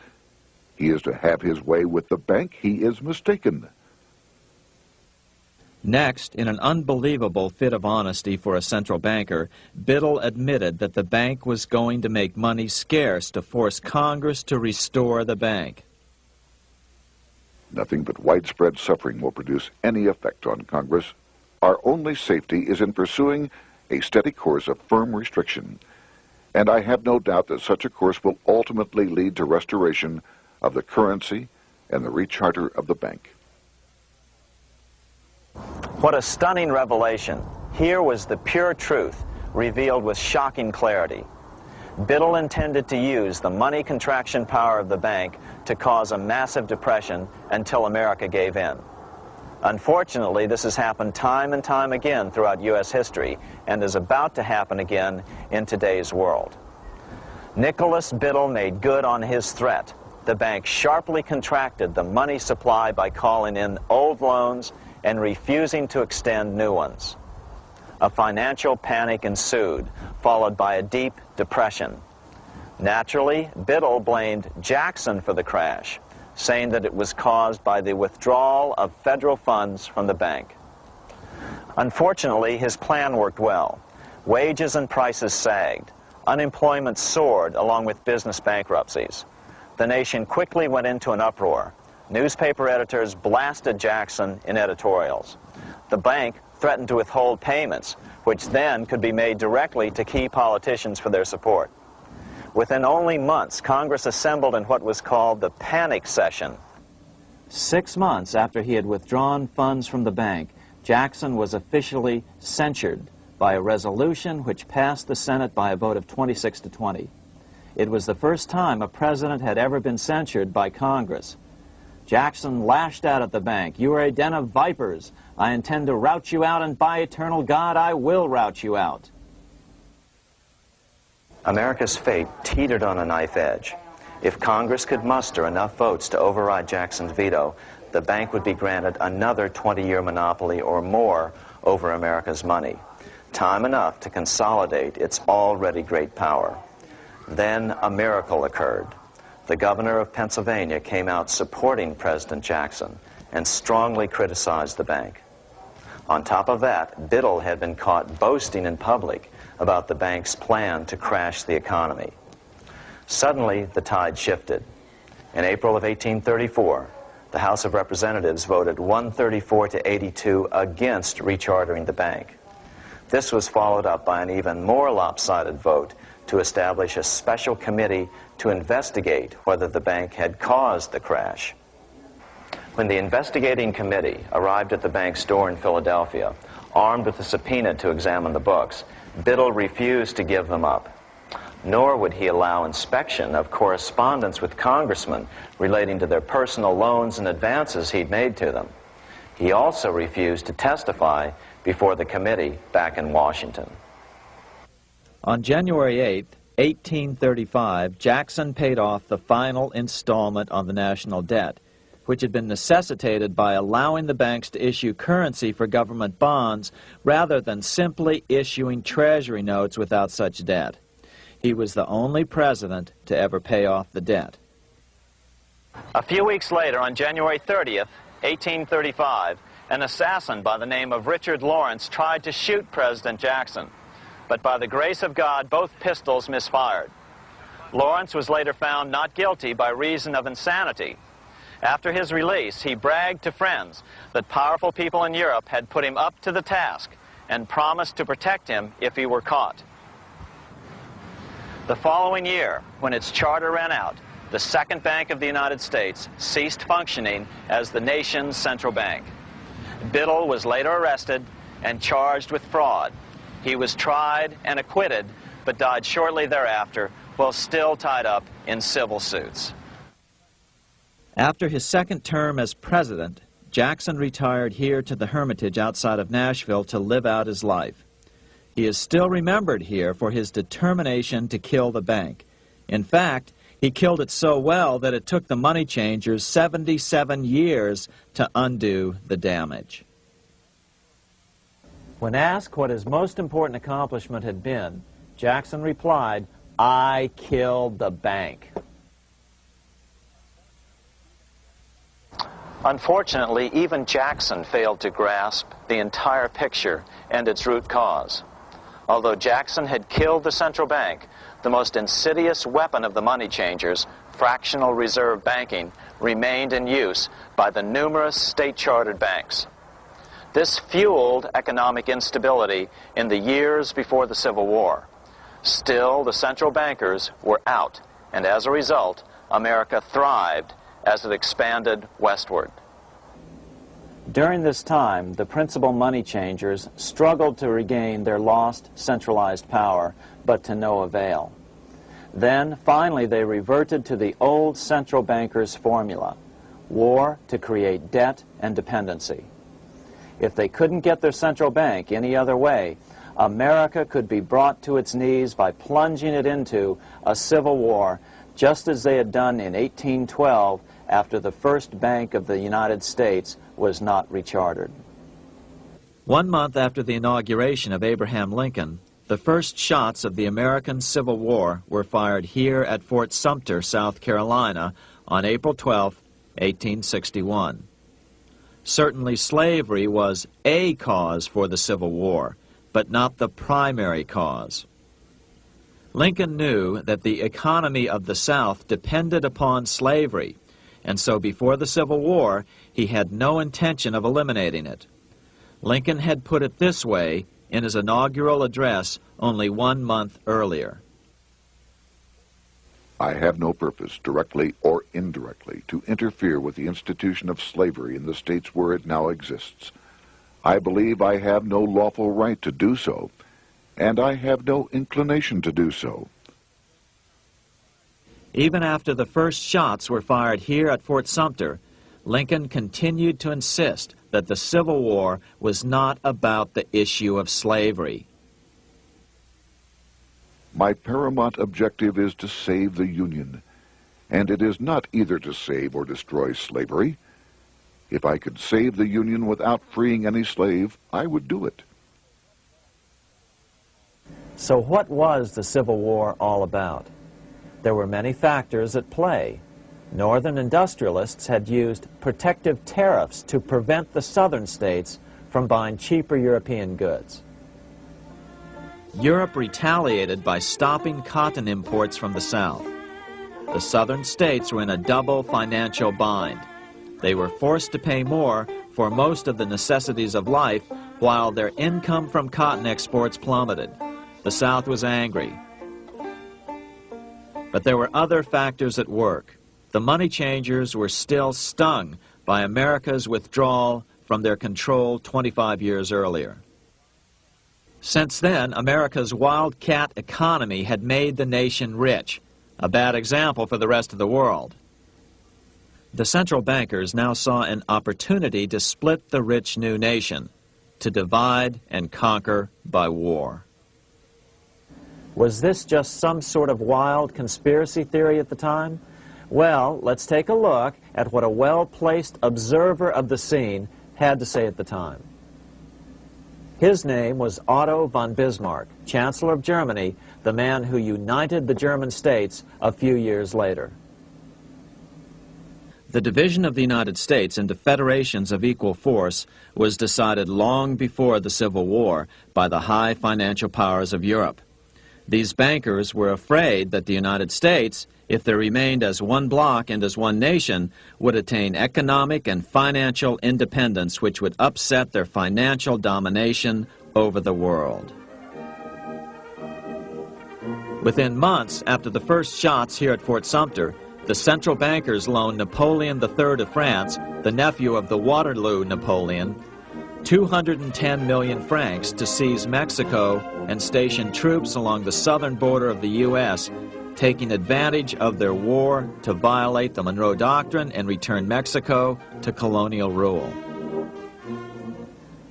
he is to have his way with the bank. He is mistaken. Next, in an unbelievable fit of honesty for a central banker, Biddle admitted that the bank was going to make money scarce to force Congress to restore the bank. Nothing but widespread suffering will produce any effect on Congress. Our only safety is in pursuing a steady course of firm restriction, and I have no doubt that such a course will ultimately lead to restoration of the currency and the recharter of the bank. What a stunning revelation. Here was the pure truth, revealed with shocking clarity. Biddle intended to use the money contraction power of the bank to cause a massive depression until America gave in. Unfortunately, this has happened time and time again throughout U.S. history and is about to happen again in today's world. Nicholas Biddle made good on his threat. The bank sharply contracted the money supply by calling in old loans and refusing to extend new ones. A financial panic ensued, followed by a deep depression. Naturally, Biddle blamed Jackson for the crash, saying that it was caused by the withdrawal of federal funds from the bank. Unfortunately, his plan worked well. Wages and prices sagged. Unemployment soared along with business bankruptcies. The nation quickly went into an uproar. Newspaper editors blasted Jackson in editorials. The bank threatened to withhold payments, which then could be made directly to key politicians for their support. Within only months, Congress assembled in what was called the panic session. 6 months after he had withdrawn funds from the bank, Jackson was officially censured by a resolution which passed the Senate by a vote of 26 to 20. It was the first time a president had ever been censured by Congress. Jackson lashed out at the bank. "You are a den of vipers. I intend to rout you out, and by eternal God, I will rout you out." America's fate teetered on a knife edge. If Congress could muster enough votes to override Jackson's veto, the bank would be granted another 20-year monopoly or more over America's money, time enough to consolidate its already great power. Then a miracle occurred. The governor of Pennsylvania came out supporting President Jackson and strongly criticized the bank. On top of that, Biddle had been caught boasting in public about the bank's plan to crash the economy. Suddenly, the tide shifted. In April of 1834, the House of Representatives voted 134 to 82 against rechartering the bank. This was followed up by an even more lopsided vote to establish a special committee to investigate whether the bank had caused the crash. When the investigating committee arrived at the bank's door in Philadelphia, armed with a subpoena to examine the books, Biddle refused to give them up. Nor would he allow inspection of correspondence with congressmen relating to their personal loans and advances he'd made to them. He also refused to testify before the committee back in Washington. On January 8th, 1835, Jackson paid off the final installment on the national debt, which had been necessitated by allowing the banks to issue currency for government bonds rather than simply issuing treasury notes without such debt. He was the only president to ever pay off the debt. A few weeks later, on January 30th, 1835, an assassin by the name of Richard Lawrence tried to shoot President Jackson, but by the grace of God, both pistols misfired. Lawrence was later found not guilty by reason of insanity. After his release, he bragged to friends that powerful people in Europe had put him up to the task and promised to protect him if he were caught. The following year, when its charter ran out, the Second Bank of the United States ceased functioning as the nation's central bank. Biddle was later arrested and charged with fraud. He was tried and acquitted, but died shortly thereafter while still tied up in civil suits. After his second term as president, Jackson retired here to the Hermitage outside of Nashville to live out his life. He is still remembered here for his determination to kill the bank. In fact, he killed it so well that it took the money changers 77 years to undo the damage. When asked what his most important accomplishment had been, Jackson replied, "I killed the bank." Unfortunately, even Jackson failed to grasp the entire picture and its root cause. Although Jackson had killed the central bank, the most insidious weapon of the money changers, fractional reserve banking, remained in use by the numerous state-chartered banks. This fueled economic instability in the years before the Civil War. Still, the central bankers were out, and as a result, America thrived as it expanded westward. During this time, the principal money changers struggled to regain their lost centralized power, but to no avail. Then, finally, they reverted to the old central bankers' formula: war to create debt and dependency. If they couldn't get their central bank any other way, America could be brought to its knees by plunging it into a civil war, just as they had done in 1812 after the first Bank of the United States was not rechartered. 1 month after the inauguration of Abraham Lincoln, the first shots of the American Civil War were fired here at Fort Sumter, South Carolina, on April 12, 1861. Certainly slavery was a cause for the Civil War, but not the primary cause. Lincoln knew that the economy of the South depended upon slavery, and so before the Civil War, he had no intention of eliminating it. Lincoln had put it this way in his inaugural address only 1 month earlier. I have no purpose, directly or indirectly, to interfere with the institution of slavery in the states where it now exists. I believe I have no lawful right to do so, and I have no inclination to do so. Even after the first shots were fired here at Fort Sumter, Lincoln continued to insist that the Civil War was not about the issue of slavery. My paramount objective is to save the Union, and it is not either to save or destroy slavery. If I could save the Union without freeing any slave, I would do it. So what was the Civil War all about? There were many factors at play. Northern industrialists had used protective tariffs to prevent the southern states from buying cheaper European goods. Europe retaliated by stopping cotton imports from the South. The southern states were in a double financial bind. They were forced to pay more for most of the necessities of life, while their income from cotton exports plummeted. The South was angry. But there were other factors at work. The money changers were still stung by America's withdrawal from their control 25 years earlier. Since then, America's wildcat economy had made the nation rich, a bad example for the rest of the world. The central bankers now saw an opportunity to split the rich new nation, to divide and conquer by war. Was this just some sort of wild conspiracy theory at the time? Well, let's take a look at what a well-placed observer of the scene had to say at the time. His name was Otto von Bismarck, Chancellor of Germany, the man who united the German states a few years later. The division of the United States into federations of equal force was decided long before the Civil War by the high financial powers of Europe. These bankers were afraid that the United States, if they remained as one bloc and as one nation, would attain economic and financial independence which would upset their financial domination over the world. Within months after the first shots here at Fort Sumter, the central bankers loaned Napoleon III of France, the nephew of the Waterloo Napoleon, 210 million francs to seize Mexico and station troops along the southern border of the U.S., taking advantage of their war to violate the Monroe Doctrine and return Mexico to colonial rule.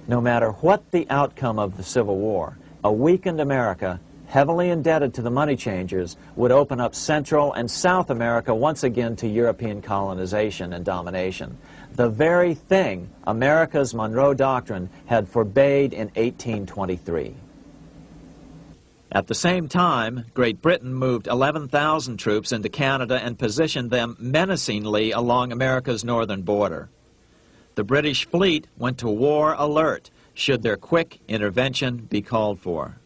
No matter what the outcome of the Civil War, a weakened America, heavily indebted to the money changers, would open up Central and South America once again to European colonization and domination. The very thing America's Monroe Doctrine had forbade in 1823. At the same time, Great Britain moved 11,000 troops into Canada and positioned them menacingly along America's northern border. The British fleet went to war alert should their quick intervention be called for.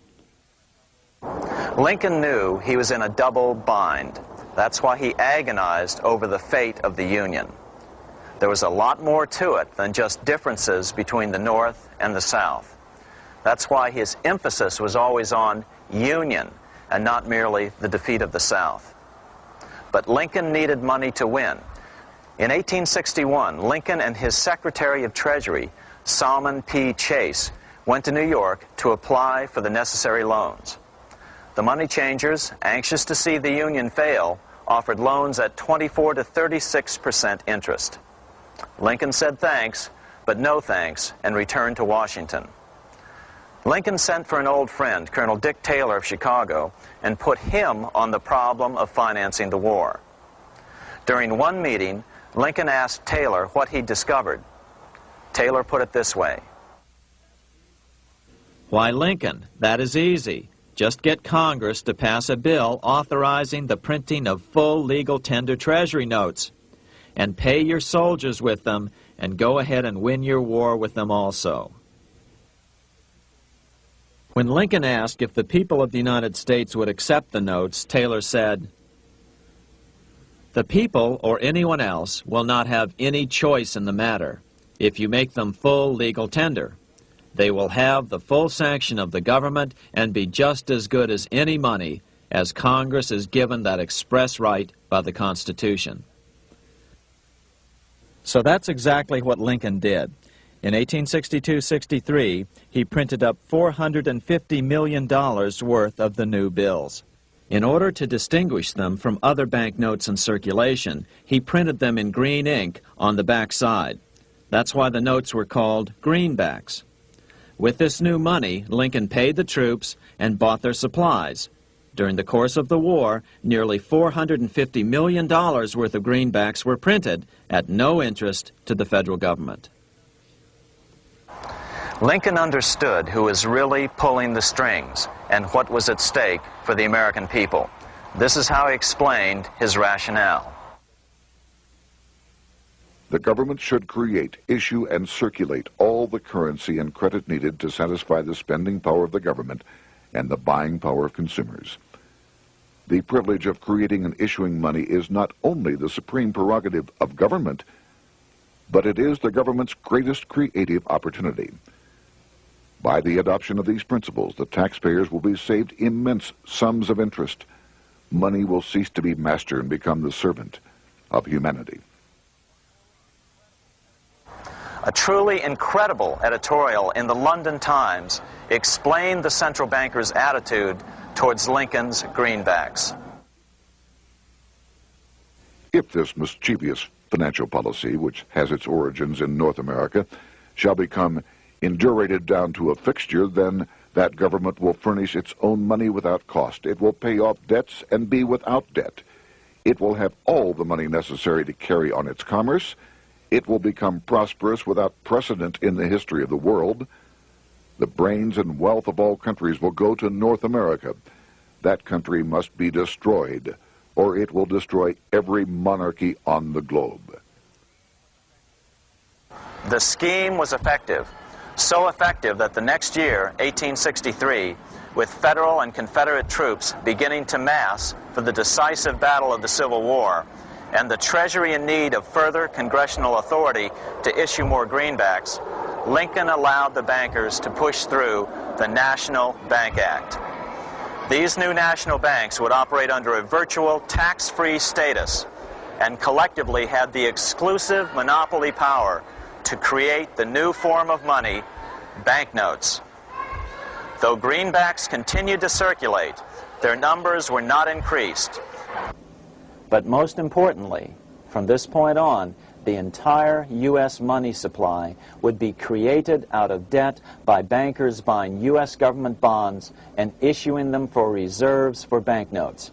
Lincoln knew he was in a double bind. That's why he agonized over the fate of the Union. There was a lot more to it than just differences between the North and the South. That's why his emphasis was always on union and not merely the defeat of the South. But Lincoln needed money to win. In 1861, Lincoln and his Secretary of Treasury, Salmon P. Chase, went to New York to apply for the necessary loans. The money changers, anxious to see the Union fail, offered loans at 24 to 36% interest. Lincoln said thanks, but no thanks, and returned to Washington. Lincoln sent for an old friend, Colonel Dick Taylor of Chicago, and put him on the problem of financing the war. During one meeting, Lincoln asked Taylor what he'd discovered. Taylor put it this way. Why, Lincoln, that is easy. Just get Congress to pass a bill authorizing the printing of full legal tender treasury notes, and pay your soldiers with them, and go ahead and win your war with them also. When Lincoln asked if the people of the United States would accept the notes, Taylor said, "The people, or anyone else, will not have any choice in the matter if you make them full legal tender. They will have the full sanction of the government and be just as good as any money, as Congress is given that express right by the Constitution." So that's exactly what Lincoln did. In 1862-63, he printed up $450 million worth of the new bills. In order to distinguish them from other banknotes in circulation, he printed them in green ink on the back side. That's why the notes were called greenbacks. With this new money, Lincoln paid the troops and bought their supplies. During the course of the war, nearly $450 million worth of greenbacks were printed at no interest to the federal government. Lincoln understood who was really pulling the strings and what was at stake for the American people. This is how he explained his rationale. The government should create, issue, and circulate all the currency and credit needed to satisfy the spending power of the government and the buying power of consumers. The privilege of creating and issuing money is not only the supreme prerogative of government, but it is the government's greatest creative opportunity. By the adoption of these principles, the taxpayers will be saved immense sums of interest. Money will cease to be master and become the servant of humanity. A truly incredible editorial in the London Times explained the central bankers' attitude towards Lincoln's greenbacks. If this mischievous financial policy, which has its origins in North America, shall become indurated down to a fixture, then That government will furnish its own money without cost. It will pay off debts and be without debt. It will have all the money necessary to carry on its commerce. It will become prosperous without precedent in the history of the world. The brains and wealth of all countries will go to North America. That country must be destroyed, or it will destroy every monarchy on the globe. The scheme was effective, so effective that the next year, 1863, with Federal and Confederate troops beginning to mass for the decisive battle of the Civil War, and the Treasury in need of further congressional authority to issue more greenbacks, Lincoln allowed the bankers to push through the National Bank Act. These new national banks would operate under a virtual tax-free status and collectively had the exclusive monopoly power to create the new form of money, banknotes. Though greenbacks continued to circulate, their numbers were not increased. But most importantly, from this point on, the entire U.S. money supply would be created out of debt by bankers buying U.S. government bonds and issuing them for reserves for banknotes.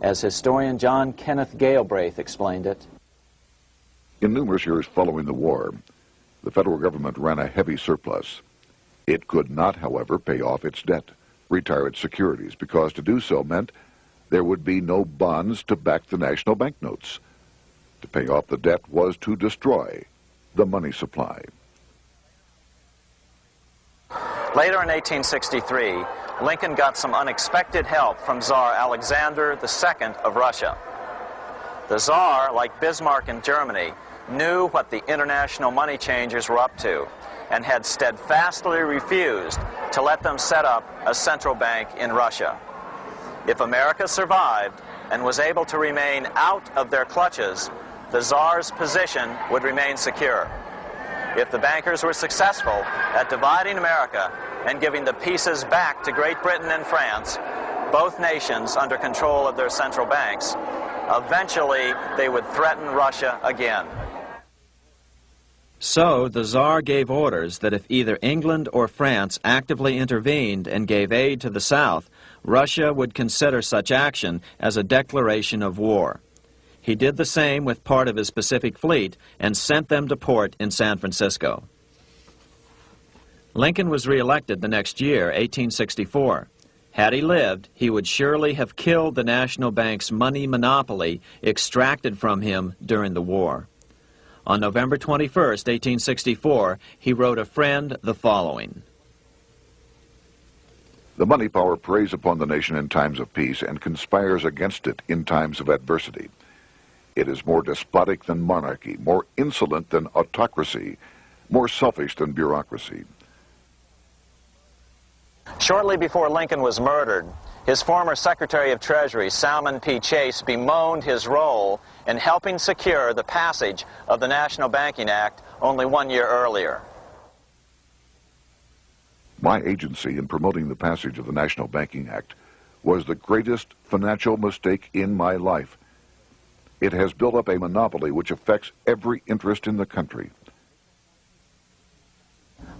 As historian John Kenneth Galbraith explained it, in numerous years following the war, the federal government ran a heavy surplus. It could not, however, pay off its debt, retire its securities, because to do so meant there would be no bonds to back the national banknotes. To pay off the debt was to destroy the money supply. Later in 1863, Lincoln got some unexpected help from Tsar Alexander II of Russia. The Tsar, like Bismarck in Germany, knew what the international money changers were up to and had steadfastly refused to let them set up a central bank in Russia. If America survived and was able to remain out of their clutches, the Tsar's position would remain secure. If the bankers were successful at dividing America and giving the pieces back to Great Britain and France, both nations under control of their central banks, eventually they would threaten Russia again. So the Tsar gave orders that if either England or France actively intervened and gave aid to the South, Russia would consider such action as a declaration of war. He did the same with part of his Pacific Fleet and sent them to port in San Francisco. Lincoln was reelected the next year, 1864. Had he lived, he would surely have killed the national bank's money monopoly extracted from him during the war. On November 21st, 1864, he wrote a friend the following. The money power preys upon the nation in times of peace and conspires against it in times of adversity. It is more despotic than monarchy, more insolent than autocracy, more selfish than bureaucracy. Shortly before Lincoln was murdered, his former Secretary of Treasury, Salmon P. Chase, bemoaned his role in helping secure the passage of the National Banking Act only 1 year earlier. My agency in promoting the passage of the National Banking Act was the greatest financial mistake in my life. It has built up a monopoly which affects every interest in the country.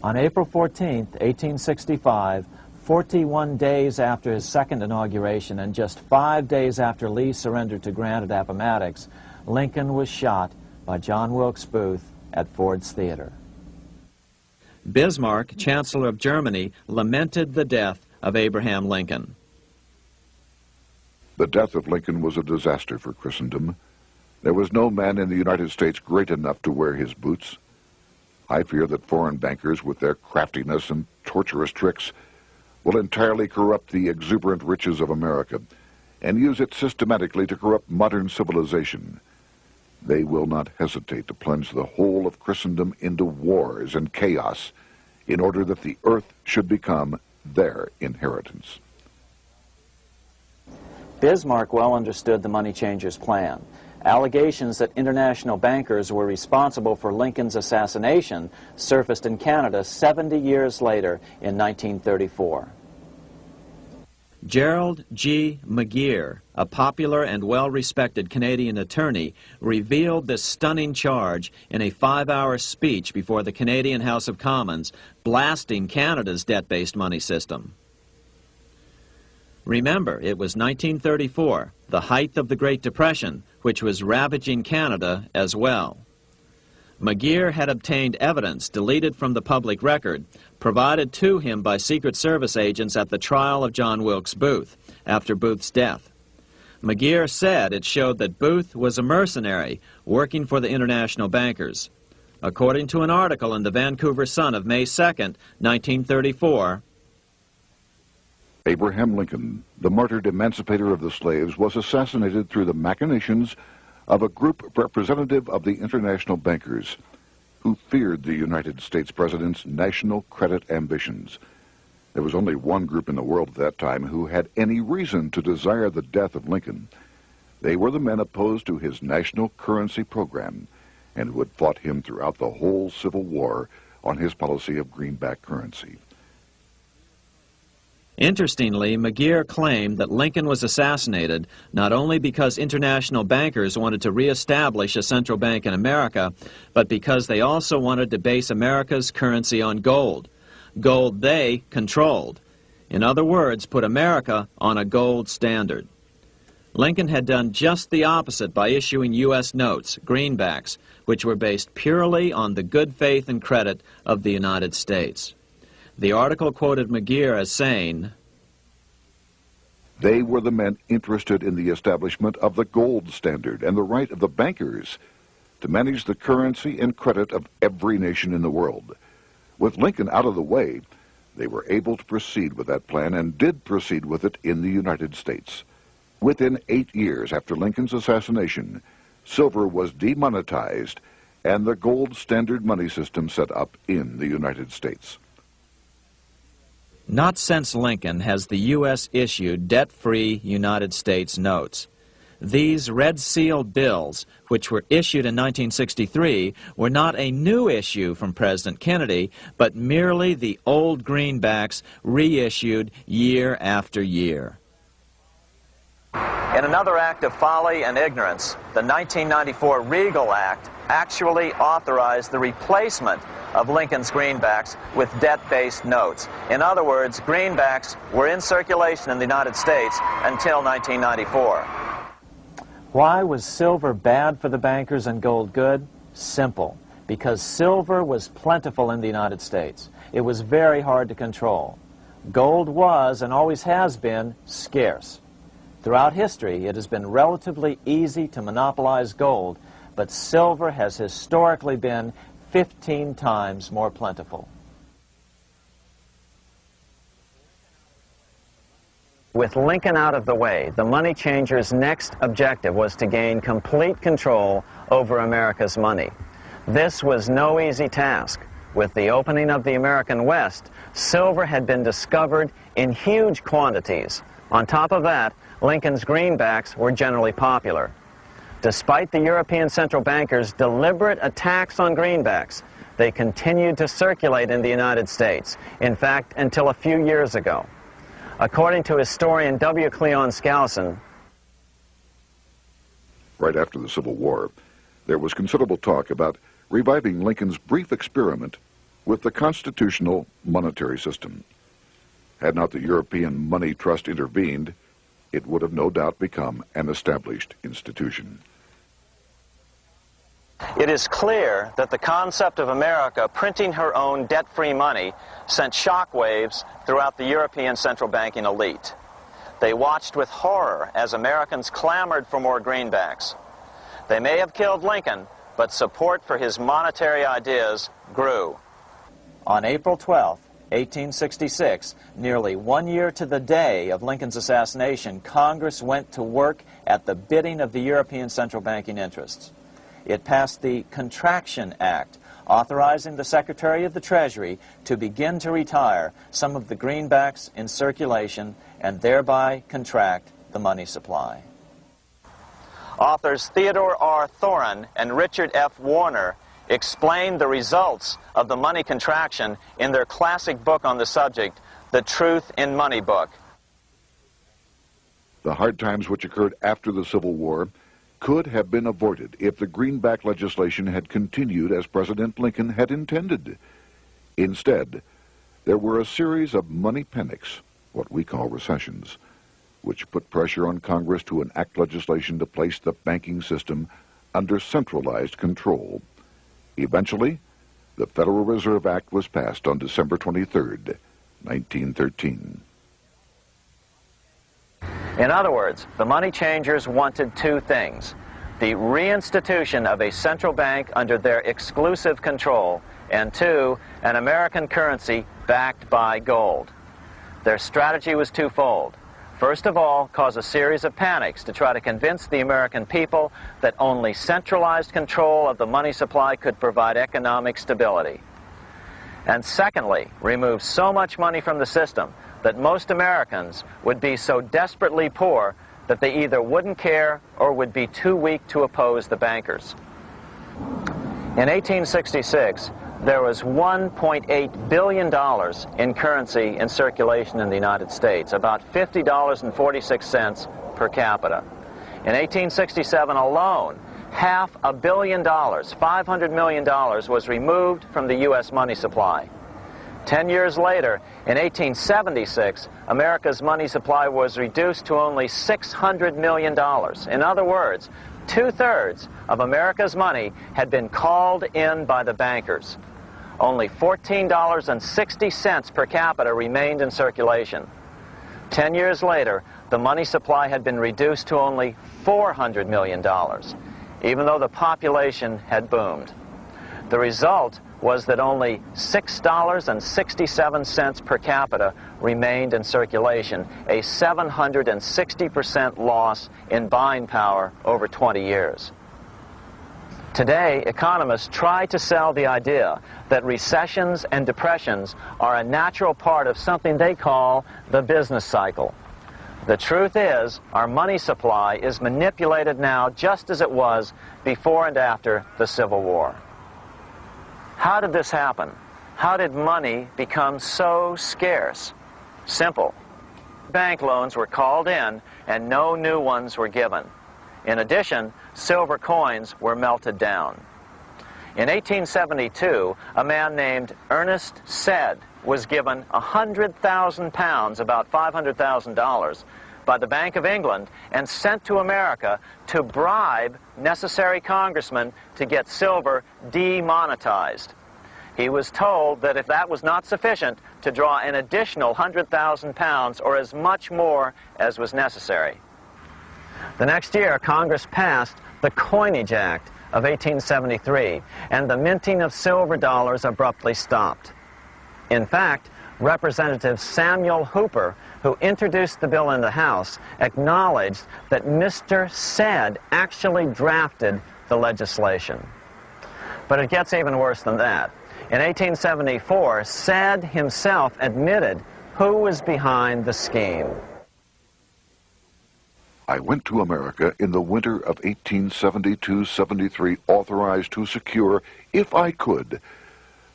On April 14, 1865, 41 days after his second inauguration and just 5 days after Lee surrendered to Grant at Appomattox, Lincoln was shot by John Wilkes Booth at Ford's Theater. Bismarck, Chancellor of Germany, lamented the death of Abraham Lincoln. The death of Lincoln was a disaster for Christendom. There was no man in the United States great enough to wear his boots. I fear that foreign bankers, with their craftiness and tortuous tricks, will entirely corrupt the exuberant riches of America and use it systematically to corrupt modern civilization. They will not hesitate to plunge the whole of Christendom into wars and chaos in order that the earth should become their inheritance. Bismarck well understood the money changers' plan. Allegations that international bankers were responsible for Lincoln's assassination surfaced in Canada 70 years later in 1934. Gerald G. McGeer, a popular and well-respected Canadian attorney, revealed this stunning charge in a 5-hour speech before the Canadian House of Commons, blasting Canada's debt-based money system. Remember, it was 1934, the height of the Great Depression, which was ravaging Canada as well. McGeer had obtained evidence deleted from the public record, provided to him by Secret Service agents at the trial of John Wilkes Booth, after Booth's death. McGeer said it showed that Booth was a mercenary working for the international bankers. According to an article in the Vancouver Sun of May 2nd, 1934, Abraham Lincoln, the martyred emancipator of the slaves, was assassinated through the machinations of a group representative of the international bankers who feared the United States president's national credit ambitions. There was only one group in the world at that time who had any reason to desire the death of Lincoln. They were the men opposed to his national currency program and who had fought him throughout the whole Civil War on his policy of greenback currency. Interestingly, McGeer claimed that Lincoln was assassinated not only because international bankers wanted to reestablish a central bank in America, but because they also wanted to base America's currency on gold. Gold they controlled. In other words, put America on a gold standard. Lincoln had done just the opposite by issuing U.S. notes, greenbacks, which were based purely on the good faith and credit of the United States. The article quoted McGeer as saying, "They were the men interested in the establishment of the gold standard and the right of the bankers to manage the currency and credit of every nation in the world. With Lincoln out of the way, they were able to proceed with that plan and did proceed with it in the United States. Within 8 years after Lincoln's assassination, silver was demonetized and the gold standard money system set up in the United States." Not since Lincoln has the U.S. issued debt-free United States notes. These red-sealed bills, which were issued in 1963, were not a new issue from President Kennedy, but merely the old greenbacks reissued year after year. In another act of folly and ignorance, the 1994 Regal Act actually authorized the replacement of Lincoln's greenbacks with debt-based notes. In other words, greenbacks were in circulation in the United States until 1994. Why was silver bad for the bankers and gold good? Simple. Because silver was plentiful in the United States. It was very hard to control. Gold was, and always has been, scarce. Throughout history, it has been relatively easy to monopolize gold, but silver has historically been 15 times more plentiful. With Lincoln out of the way, the money changers' next objective was to gain complete control over America's money. This was no easy task. With the opening of the American West, silver had been discovered in huge quantities. On top of that, Lincoln's greenbacks were generally popular. Despite the European central bankers' deliberate attacks on greenbacks, they continued to circulate in the United States, in fact, until a few years ago. According to historian W. Cleon Skousen, right after the Civil War, there was considerable talk about reviving Lincoln's brief experiment with the constitutional monetary system. Had not the European Money Trust intervened, it would have no doubt become an established institution. it is clear that the concept of America printing her own debt-free money sent shockwaves throughout the European central banking elite. They watched with horror as Americans clamored for more greenbacks. They may have killed Lincoln, but support for his monetary ideas grew. On April 12, 1866, nearly 1 year to the day of Lincoln's assassination, Congress went to work at the bidding of the European central banking interests. It passed the Contraction Act, authorizing the Secretary of the Treasury to begin to retire some of the greenbacks in circulation and thereby contract the money supply. Authors Theodore R. Thorin and Richard F. Warner explained the results of the money contraction in their classic book on the subject, The Truth in Money Book. The hard times which occurred after the Civil War could have been avoided if the greenback legislation had continued as President Lincoln had intended. Instead, there were a series of money panics, what we call recessions, which put pressure on Congress to enact legislation to place the banking system under centralized control. Eventually, the Federal Reserve Act was passed on December 23, 1913. In other words, the money changers wanted two things: the reinstitution of a central bank under their exclusive control, and two, an American currency backed by gold. Their strategy was twofold. First of all, cause a series of panics to try to convince the American people that only centralized control of the money supply could provide economic stability. And secondly, remove so much money from the system that most Americans would be so desperately poor that they either wouldn't care or would be too weak to oppose the bankers. In 1866, there was $1.8 billion in currency in circulation in the United States, about $50.46 per capita. In 1867 alone, $500 million, $500 million, was removed from the U.S. money supply. 10 years later, in 1876, America's money supply was reduced to only $600 million. In other words, 2/3 of America's money had been called in by the bankers. Only $14.60 per capita remained in circulation. 10 years later, the money supply had been reduced to only $400 million, even though the population had boomed. The result was that only $6.67 per capita remained in circulation, a 760% loss in buying power over 20 years. Today, economists try to sell the idea that recessions and depressions are a natural part of something they call the business cycle. The truth is, our money supply is manipulated now just as it was before and after the Civil War. How did this happen? How did money become so scarce? Simple. Bank loans were called in and no new ones were given. In addition, silver coins were melted down. In 1872, a man named Ernest Said was given 100,000 pounds, about $500,000, by the Bank of England and sent to America to bribe necessary congressmen to get silver demonetized. He was told that if that was not sufficient, to draw an additional 100,000 pounds or as much more as was necessary. The next year, Congress passed the Coinage Act of 1873, and the minting of silver dollars abruptly stopped. In fact, Representative Samuel Hooper, who introduced the bill in the House, acknowledged that Mr. Said actually drafted the legislation. But it gets even worse than that. In 1874, Said himself admitted who was behind the scheme. I went to America in the winter of 1872-73, authorized to secure, if I could,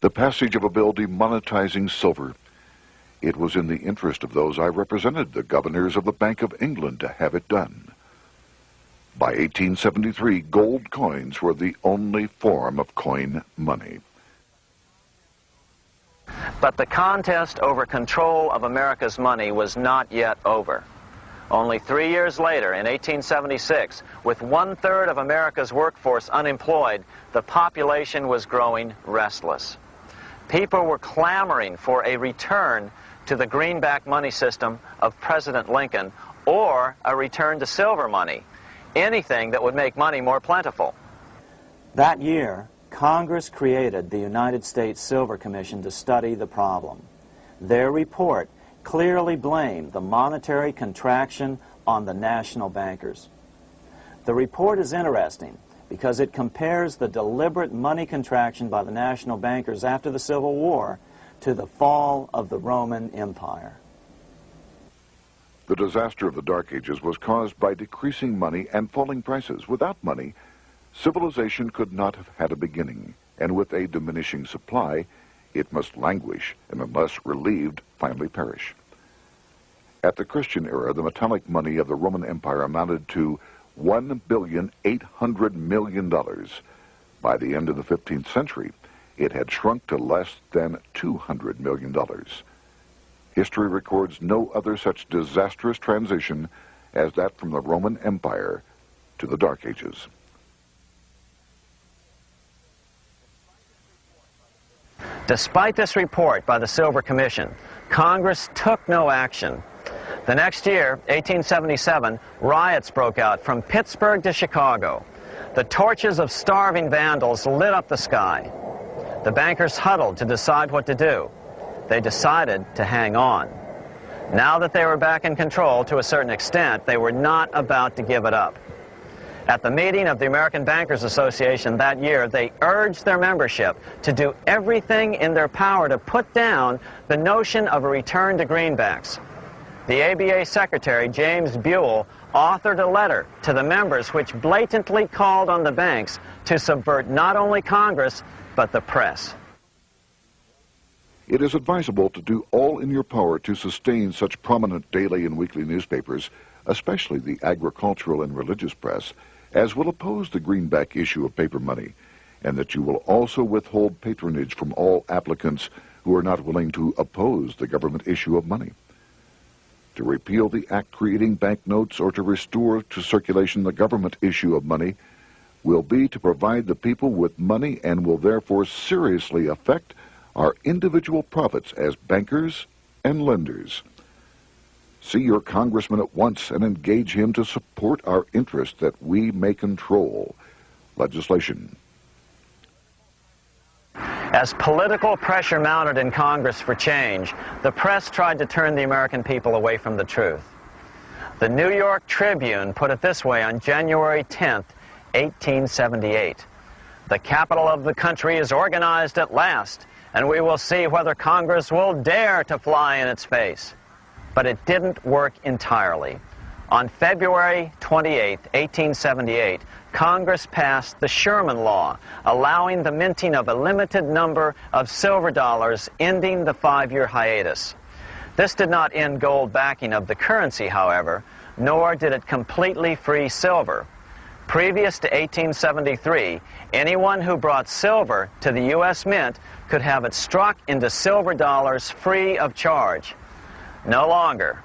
the passage of a bill demonetizing silver. It was in the interest of those I represented, the governors of the Bank of England, to have it done. By 1873, gold coins were the only form of coin money. But the contest over control of America's money was not yet over. Only 3 years later, in 1876, with 1/3 of America's workforce unemployed, the population was growing restless. People were clamoring for a return to the greenback money system of President Lincoln, or a return to silver money, anything that would make money more plentiful. That year, Congress created the United States Silver Commission to study the problem. Their report clearly blamed the monetary contraction on the national bankers. The report is interesting because it compares the deliberate money contraction by the national bankers after the Civil War to the fall of the Roman Empire. The disaster of the Dark Ages was caused by decreasing money and falling prices. Without money, civilization could not have had a beginning, and with a diminishing supply, it must languish and, unless relieved, finally perish. At the Christian era, the metallic money of the Roman Empire amounted to $1,800,000,000. By the end of the 15th century, it had shrunk to less than $200 million. History records no other such disastrous transition as that from the Roman Empire to the Dark Ages. Despite this report by the Silver Commission, Congress took no action. The next year, 1877, riots broke out from Pittsburgh to Chicago. The torches of starving vandals lit up the sky. The bankers huddled to decide what to do. They decided to hang on. Now that they were back in control to a certain extent, they were not about to give it up. At the meeting of the American Bankers Association that year, they urged their membership to do everything in their power to put down the notion of a return to greenbacks. The ABA Secretary, James Buell, authored a letter to the members which blatantly called on the banks to subvert not only Congress, but the press. It is advisable to do all in your power to sustain such prominent daily and weekly newspapers, especially the agricultural and religious press, as will oppose the greenback issue of paper money, and that you will also withhold patronage from all applicants who are not willing to oppose the government issue of money. To repeal the act creating banknotes or to restore to circulation the government issue of money will be to provide the people with money and will therefore seriously affect our individual profits as bankers and lenders. See your congressman at once and engage him to support our interest that we may control legislation. As political pressure mounted in Congress for change, the press tried to turn the American people away from the truth. The New York Tribune put it this way on January 10th, 1878. "The capital of the country is organized at last, and we will see whether Congress will dare to fly in its face." But it didn't work entirely. On February 28, 1878, Congress passed the Sherman Law, allowing the minting of a limited number of silver dollars, ending the 5-year hiatus. This did not end gold backing of the currency, however, nor did it completely free silver. Previous to 1873, anyone who brought silver to the U.S. Mint could have it struck into silver dollars free of charge. No longer.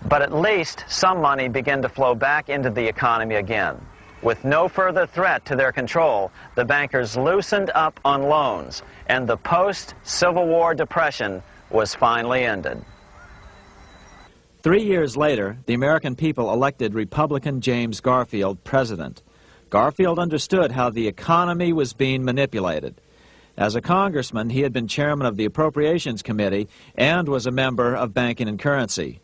But at least some money began to flow back into the economy again. With no further threat to their control, the bankers loosened up on loans, and the post-Civil War depression was finally ended. 3 years later, the American people elected Republican James Garfield president. Garfield understood how the economy was being manipulated. As a congressman, he had been chairman of the Appropriations Committee and was a member of Banking and Currency.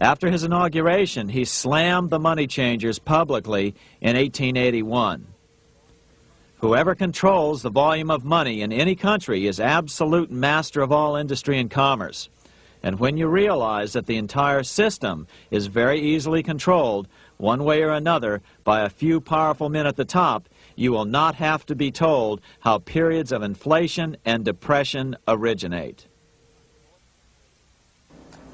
After his inauguration, he slammed the money changers publicly in 1881. Whoever controls the volume of money in any country is absolute master of all industry and commerce. And when you realize that the entire system is very easily controlled, one way or another, by a few powerful men at the top, you will not have to be told how periods of inflation and depression originate.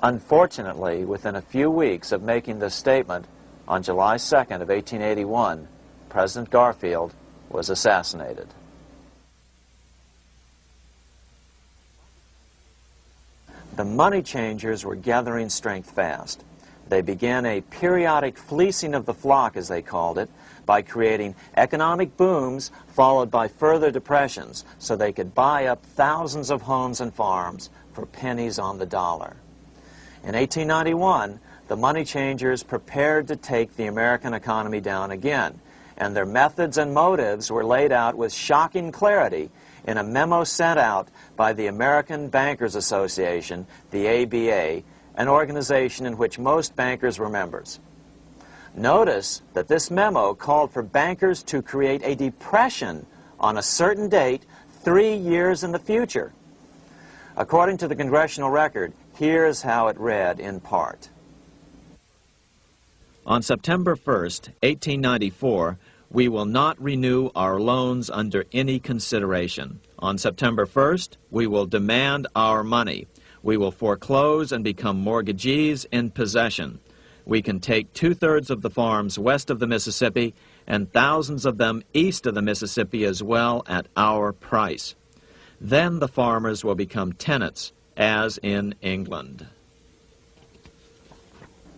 Unfortunately, within a few weeks of making this statement, on July 2nd of 1881, President Garfield was assassinated. The money changers were gathering strength fast. They began a periodic fleecing of the flock, as they called it, by creating economic booms followed by further depressions so they could buy up thousands of homes and farms for pennies on the dollar. In 1891, the money changers prepared to take the American economy down again, and their methods and motives were laid out with shocking clarity in a memo sent out by the American Bankers Association, the ABA, an organization in which most bankers were members. Notice that this memo called for bankers to create a depression on a certain date 3 years in the future. According to the congressional record, here's how it read in part. On September 1st, 1894, we will not renew our loans under any consideration. On September 1st, we will demand our money. We will foreclose and become mortgagees in possession. We can take 2/3 of the farms west of the Mississippi and thousands of them east of the Mississippi as well at our price. Then the farmers will become tenants, as in England.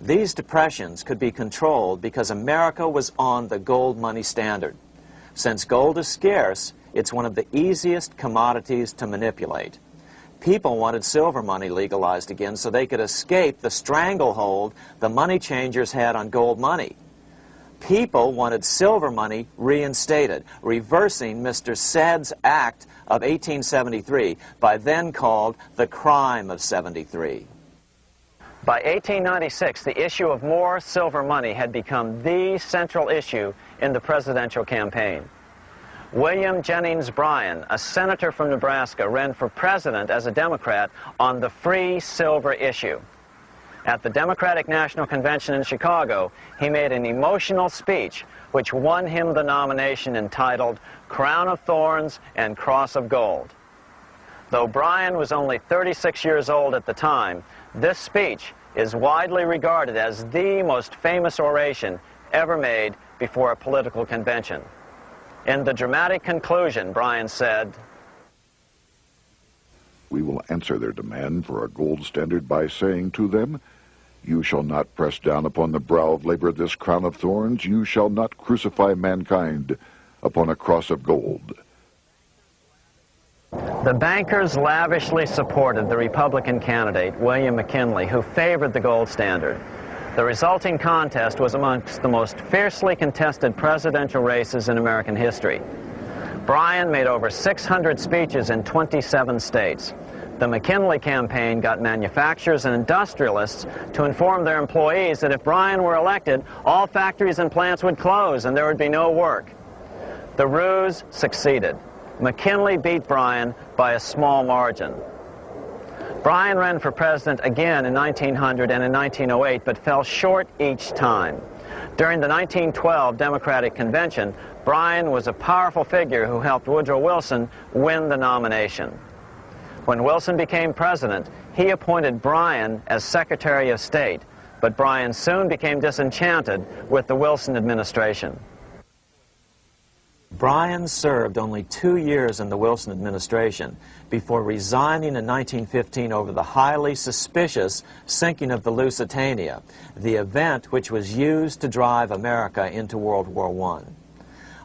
These depressions could be controlled because America was on the gold money standard. Since gold is scarce, it's one of the easiest commodities to manipulate. People wanted silver money legalized again so they could escape the stranglehold the money changers had on gold money. People wanted silver money reinstated, reversing Mr. Said's Act of 1873, by then called the Crime of 73. By 1896, the issue of more silver money had become the central issue in the presidential campaign. William Jennings Bryan, a senator from Nebraska, ran for president as a Democrat on the free silver issue. At the Democratic National Convention in Chicago, he made an emotional speech which won him the nomination entitled Crown of Thorns and Cross of Gold. Though Bryan was only 36 years old at the time, this speech is widely regarded as the most famous oration ever made before a political convention. In the dramatic conclusion, Bryan said, "We will answer their demand for a gold standard by saying to them, you shall not press down upon the brow of labor this crown of thorns, you shall not crucify mankind upon a cross of gold." The bankers lavishly supported the Republican candidate, William McKinley, who favored the gold standard. The resulting contest was amongst the most fiercely contested presidential races in American history. Bryan made over 600 speeches in 27 states. The McKinley campaign got manufacturers and industrialists to inform their employees that if Bryan were elected, all factories and plants would close and there would be no work. The ruse succeeded. McKinley beat Bryan by a small margin. Bryan ran for president again in 1900 and in 1908, but fell short each time. During the 1912 Democratic Convention, Bryan was a powerful figure who helped Woodrow Wilson win the nomination. When Wilson became president, he appointed Bryan as Secretary of State, but Bryan soon became disenchanted with the Wilson administration. Bryan served only 2 years in the Wilson administration before resigning in 1915 over the highly suspicious sinking of the Lusitania, the event which was used to drive America into World War I.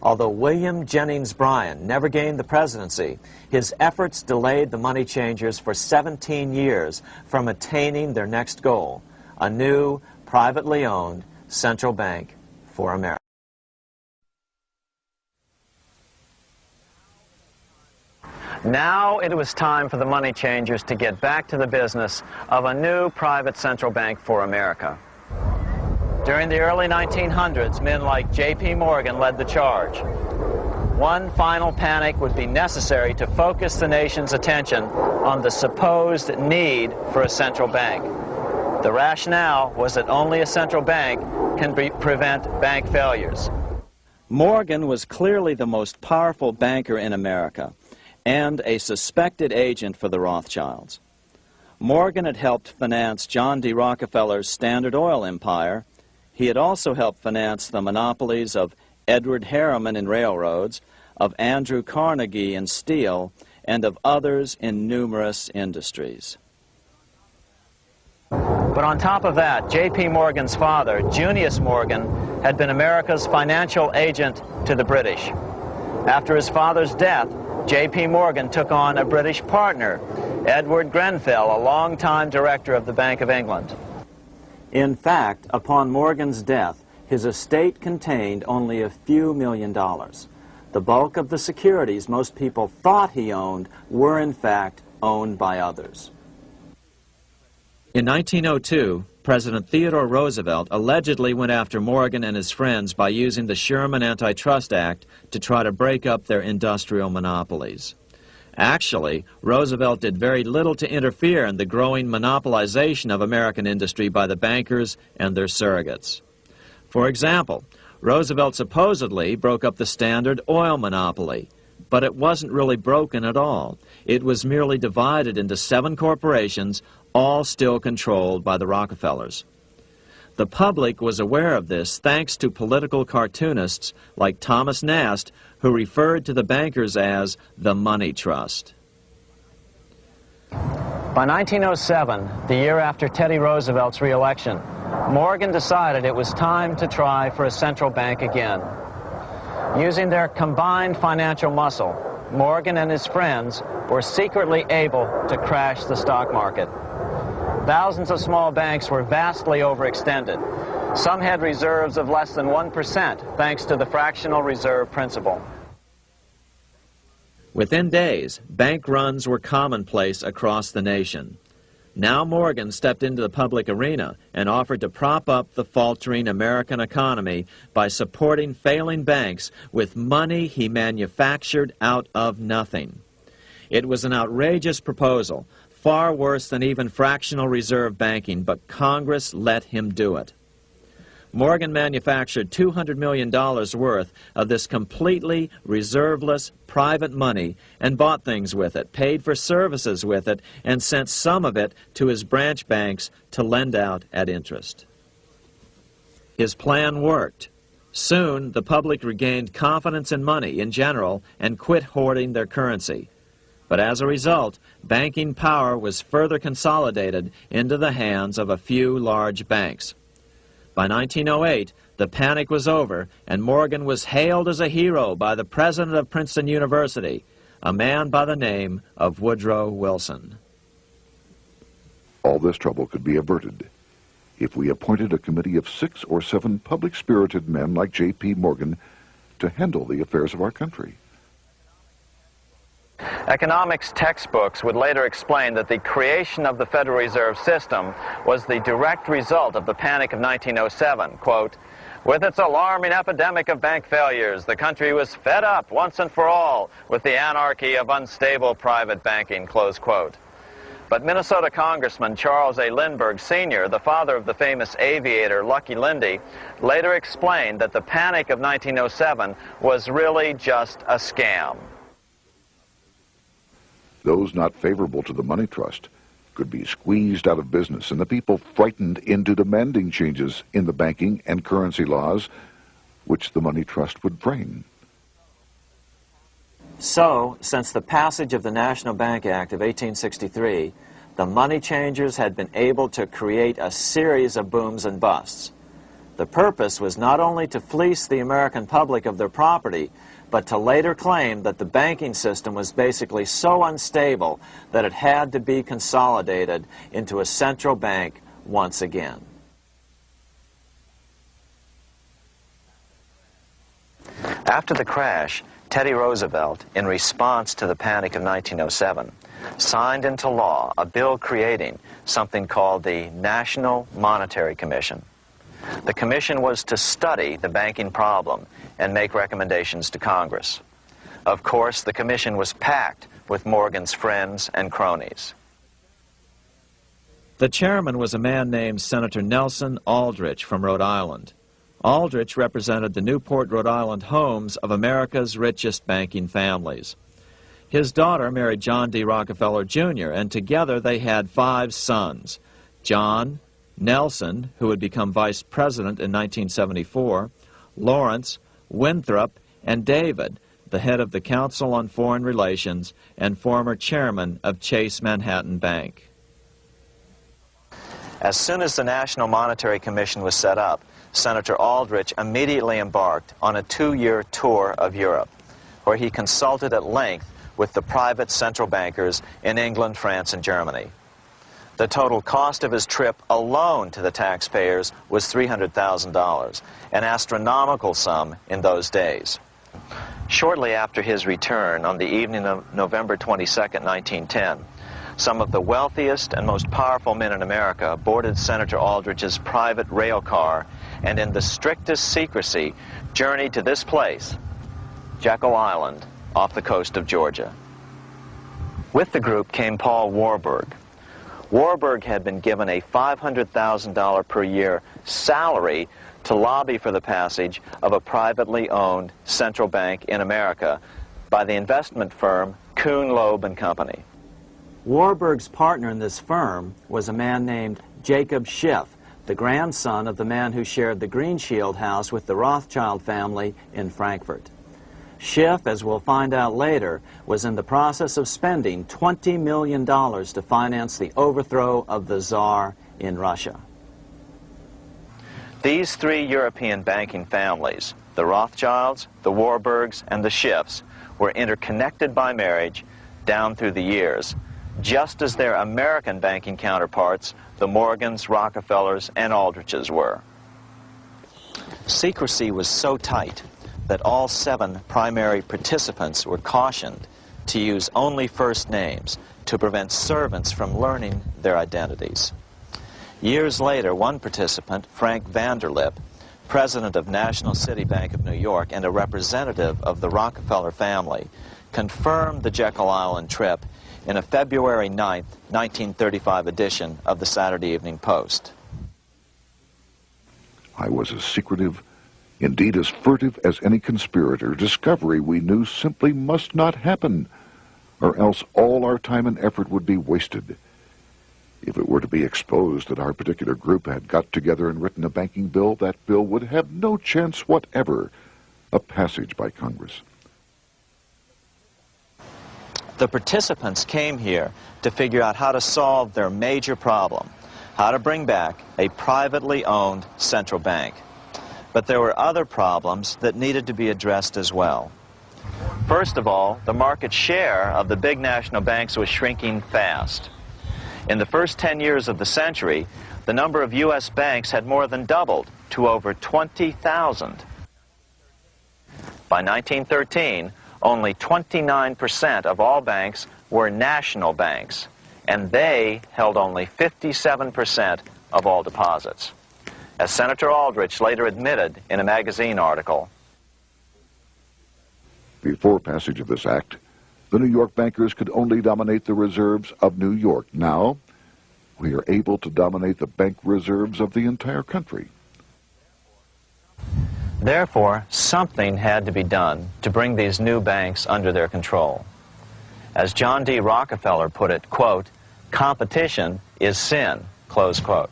Although William Jennings Bryan never gained the presidency, his efforts delayed the money changers for 17 years from attaining their next goal, a new, privately owned central bank for America. Now it was time for the money changers to get back to the business of a new private central bank for America. During the early 1900s, men like J.P. Morgan led the charge. One final panic would be necessary to focus the nation's attention on the supposed need for a central bank. The rationale was that only a central bank can prevent bank failures. Morgan was clearly the most powerful banker in America and a suspected agent for the Rothschilds. Morgan had helped finance John D. Rockefeller's Standard Oil empire. He had also helped finance the monopolies of Edward Harriman in railroads, of Andrew Carnegie in steel, and of others in numerous industries. But on top of that, J.P. Morgan's father, Junius Morgan, had been America's financial agent to the British. After his father's death, J.P. Morgan took on a British partner, Edward Grenfell, a longtime director of the Bank of England. In fact, upon Morgan's death, his estate contained only a few $1 million. The bulk of the securities most people thought he owned were in fact owned by others. In 1902, President Theodore Roosevelt allegedly went after Morgan and his friends by using the Sherman Antitrust Act to try to break up their industrial monopolies. Actually, Roosevelt did very little to interfere in the growing monopolization of American industry by the bankers and their surrogates. For example, Roosevelt supposedly broke up the Standard Oil monopoly, but it wasn't really broken at all. It was merely divided into 7 corporations, all still controlled by the Rockefellers. The public was aware of this thanks to political cartoonists like Thomas Nast, who referred to the bankers as the money trust. By 1907, the year after Teddy Roosevelt's re-election, Morgan decided it was time to try for a central bank again. Using their combined financial muscle, Morgan and his friends were secretly able to crash the stock market. Thousands of small banks were vastly overextended. Some had reserves of less than 1% thanks to the fractional reserve principle. Within days, bank runs were commonplace across the nation. Now Morgan stepped into the public arena and offered to prop up the faltering American economy by supporting failing banks with money he manufactured out of nothing. It was an outrageous proposal, far worse than even fractional reserve banking, but Congress let him do it. Morgan manufactured $200 million worth of this completely reserveless private money and bought things with it, paid for services with it, and sent some of it to his branch banks to lend out at interest. His plan worked. Soon, the public regained confidence in money in general and quit hoarding their currency. But as a result, banking power was further consolidated into the hands of a few large banks. By 1908, the panic was over, and Morgan was hailed as a hero by the president of Princeton University, a man by the name of Woodrow Wilson. All this trouble could be averted if we appointed a committee of 6 or 7 public-spirited men like J.P. Morgan to handle the affairs of our country. Economics textbooks would later explain that the creation of the Federal Reserve System was the direct result of the Panic of 1907. Quote, "With its alarming epidemic of bank failures, the country was fed up once and for all with the anarchy of unstable private banking," close quote. But Minnesota Congressman Charles A. Lindbergh Sr., the father of the famous aviator Lucky Lindy, later explained that the Panic of 1907 was really just a scam. Those not favorable to the money trust could be squeezed out of business, and the people frightened into demanding changes in the banking and currency laws which the money trust would frame. So, since the passage of the National Bank Act of 1863, the money changers had been able to create a series of booms and busts. The purpose was not only to fleece the American public of their property, but to later claim that the banking system was basically so unstable that it had to be consolidated into a central bank once again. After the crash, Teddy Roosevelt, in response to the Panic of 1907, signed into law a bill creating something called the National Monetary Commission. The commission was to study the banking problem and make recommendations to Congress. Of course, the commission was packed with Morgan's friends and cronies. The chairman was a man named Senator Nelson Aldrich from Rhode Island. Aldrich represented the Newport, Rhode Island homes of America's richest banking families. His daughter married John D. Rockefeller, Jr., and together they had 5 sons: John, Nelson, who would become vice president in 1974, Lawrence, Winthrop, and David, the head of the Council on Foreign Relations and former chairman of Chase Manhattan Bank. As soon as the National Monetary Commission was set up, Senator Aldrich immediately embarked on a 2-year tour of Europe, where he consulted at length with the private central bankers in England, France, and Germany. The total cost of his trip alone to the taxpayers was $300,000, an astronomical sum in those days. Shortly after his return, on the evening of November 22, 1910, some of the wealthiest and most powerful men in America boarded Senator Aldrich's private rail car and in the strictest secrecy journeyed to this place, Jekyll Island, off the coast of Georgia. With the group came Paul Warburg. Warburg had been given a $500,000 per year salary to lobby for the passage of a privately owned central bank in America by the investment firm Kuhn, Loeb and Company. Warburg's partner in this firm was a man named Jacob Schiff, the grandson of the man who shared the Greenshield house with the Rothschild family in Frankfurt. Schiff, as we'll find out later, was in the process of spending $20 million to finance the overthrow of the Tsar in Russia. These three European banking families, the Rothschilds, the Warburgs, and the Schiffs, were interconnected by marriage down through the years, just as their American banking counterparts, the Morgans, Rockefellers, and Aldriches were. Secrecy was so tight that all 7 primary participants were cautioned to use only first names to prevent servants from learning their identities. Years later, one participant, Frank Vanderlip, president of National City Bank of New York and a representative of the Rockefeller family, confirmed the Jekyll Island trip in a February 9, 1935 edition of the Saturday Evening Post. I was as secretive, indeed as furtive as any conspirator. Discovery, we knew, simply must not happen, or else all our time and effort would be wasted. If it were to be exposed that our particular group had got together and written a banking bill, that bill would have no chance whatever of passage by Congress. The participants came here to figure out how to solve their major problem, how to bring back a privately owned central bank. But there were other problems that needed to be addressed as well. First of all, the market share of the big national banks was shrinking fast. In the first 10 years of the century, the number of U.S. banks had more than doubled to over 20,000. By 1913, only 29% of all banks were national banks, and they held only 57% of all deposits. As Senator Aldrich later admitted in a magazine article, before passage of this act, the New York bankers could only dominate the reserves of New York. Now, we are able to dominate the bank reserves of the entire country. Therefore, something had to be done to bring these new banks under their control. As John D. Rockefeller put it, quote, "Competition is sin," close quote.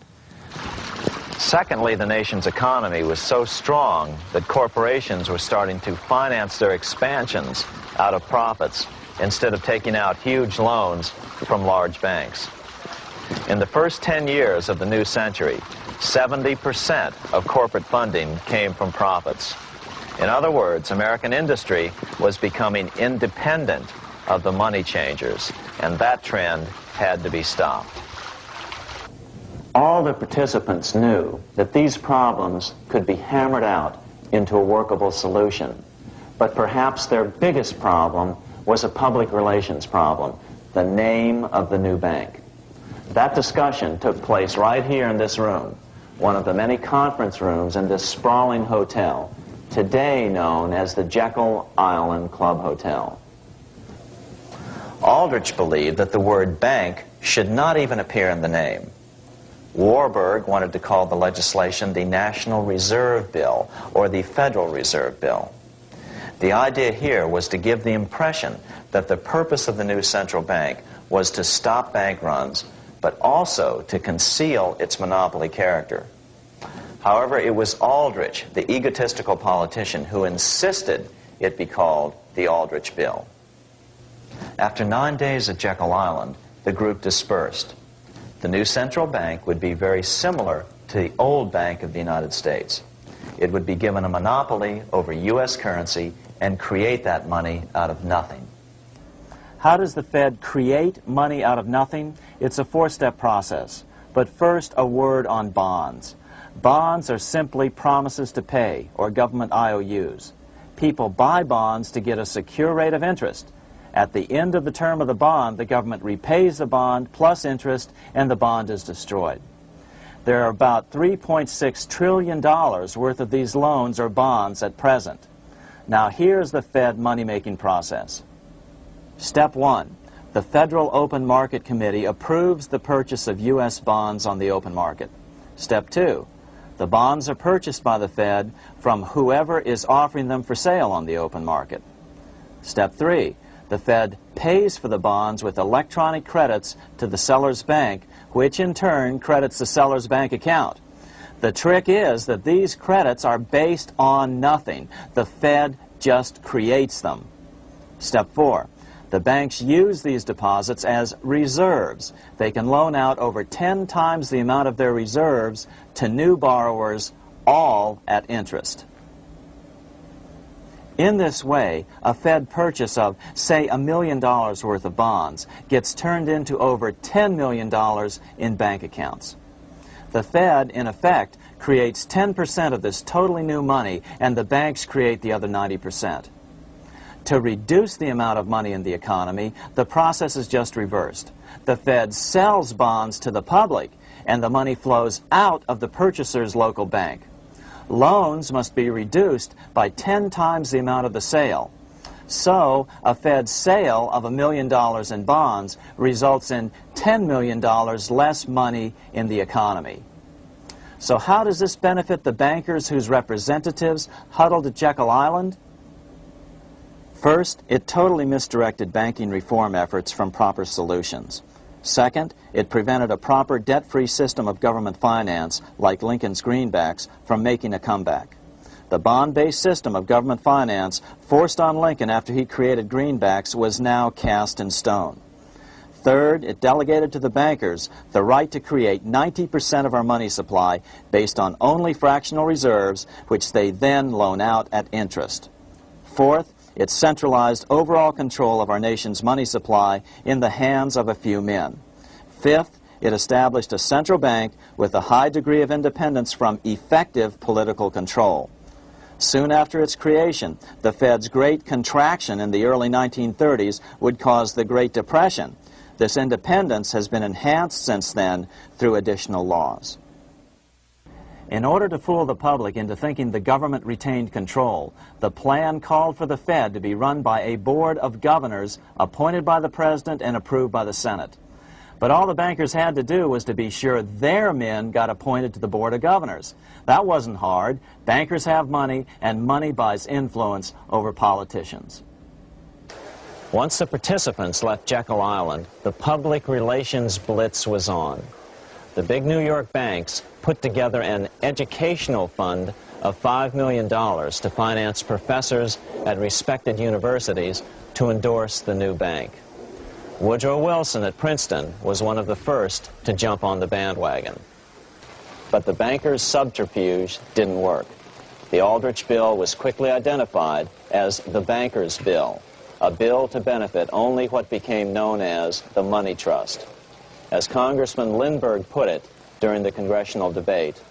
Secondly, the nation's economy was so strong that corporations were starting to finance their expansions out of profits instead of taking out huge loans from large banks. In the first 10 years of the new century, 70% of corporate funding came from profits. In other words, American industry was becoming independent of the money changers, and that trend had to be stopped. All the participants knew that these problems could be hammered out into a workable solution, but perhaps their biggest problem was a public relations problem, the name of the new bank. That discussion took place right here in this room, one of the many conference rooms in this sprawling hotel, today known as the Jekyll Island Club Hotel. Aldrich believed that the word bank should not even appear in the name. Warburg wanted to call the legislation the National Reserve Bill or the Federal Reserve Bill. The idea here was to give the impression that the purpose of the new central bank was to stop bank runs, but also to conceal its monopoly character. However, it was Aldrich, the egotistical politician, who insisted it be called the Aldrich Bill. After 9 days at Jekyll Island, the group dispersed. The new central bank would be very similar to the old Bank of the United States. It would be given a monopoly over U.S. currency and create that money out of nothing. How does the Fed create money out of nothing? It's a four-step process. But first, a word on bonds. Bonds are simply promises to pay, or government IOUs. People buy bonds to get a secure rate of interest. At the end of the term of the bond, the government repays the bond plus interest, and the bond is destroyed. There are about $3.6 trillion worth of these loans or bonds at present. Now here's the Fed money-making process. Step 1. The Federal Open Market Committee approves the purchase of U.S. bonds on the open market. Step 2. The bonds are purchased by the Fed from whoever is offering them for sale on the open market. Step 3. The The Fed pays for the bonds with electronic credits to the seller's bank, which in turn credits the seller's bank account. The trick is that these credits are based on nothing. The Fed just creates them. Step 4. The banks use these deposits as reserves. They can loan out over 10 times the amount of their reserves to new borrowers, all at interest. In this way, a Fed purchase of, say, $1 million worth of bonds gets turned into over $10 million in bank accounts. The Fed, in effect, creates 10% of this totally new money, and the banks create the other 90%. To reduce the amount of money in the economy, the process is just reversed. The Fed sells bonds to the public, and the money flows out of the purchaser's local bank. Loans must be reduced by 10 times the amount of the sale. So, a Fed sale of $1 million in bonds results in $10 million less money in the economy. So how does this benefit the bankers whose representatives huddled at Jekyll Island? First, it totally misdirected banking reform efforts from proper solutions. Second, it prevented a proper debt-free system of government finance, like Lincoln's greenbacks, from making a comeback. The bond-based system of government finance forced on Lincoln after he created greenbacks was now cast in stone. Third, it delegated to the bankers the right to create 90% of our money supply based on only fractional reserves, which they then loan out at interest. Fourth, it centralized overall control of our nation's money supply in the hands of a few men. Fifth, it established a central bank with a high degree of independence from effective political control. Soon after its creation, the Fed's great contraction in the early 1930s would cause the Great Depression. This independence has been enhanced since then through additional laws. In order to fool the public into thinking the government retained control, the plan called for the Fed to be run by a board of governors appointed by the President and approved by the Senate. But all the bankers had to do was to be sure their men got appointed to the board of governors. That wasn't hard. Bankers have money, and money buys influence over politicians. Once the participants left Jekyll Island, the public relations blitz was on. The big New York banks put together an educational fund of $5 million to finance professors at respected universities to endorse the new bank. Woodrow Wilson at Princeton was one of the first to jump on the bandwagon. But the bankers' subterfuge didn't work. The Aldrich Bill was quickly identified as the bankers' bill, a bill to benefit only what became known as the money trust. As Congressman Lindbergh put it during the congressional debate,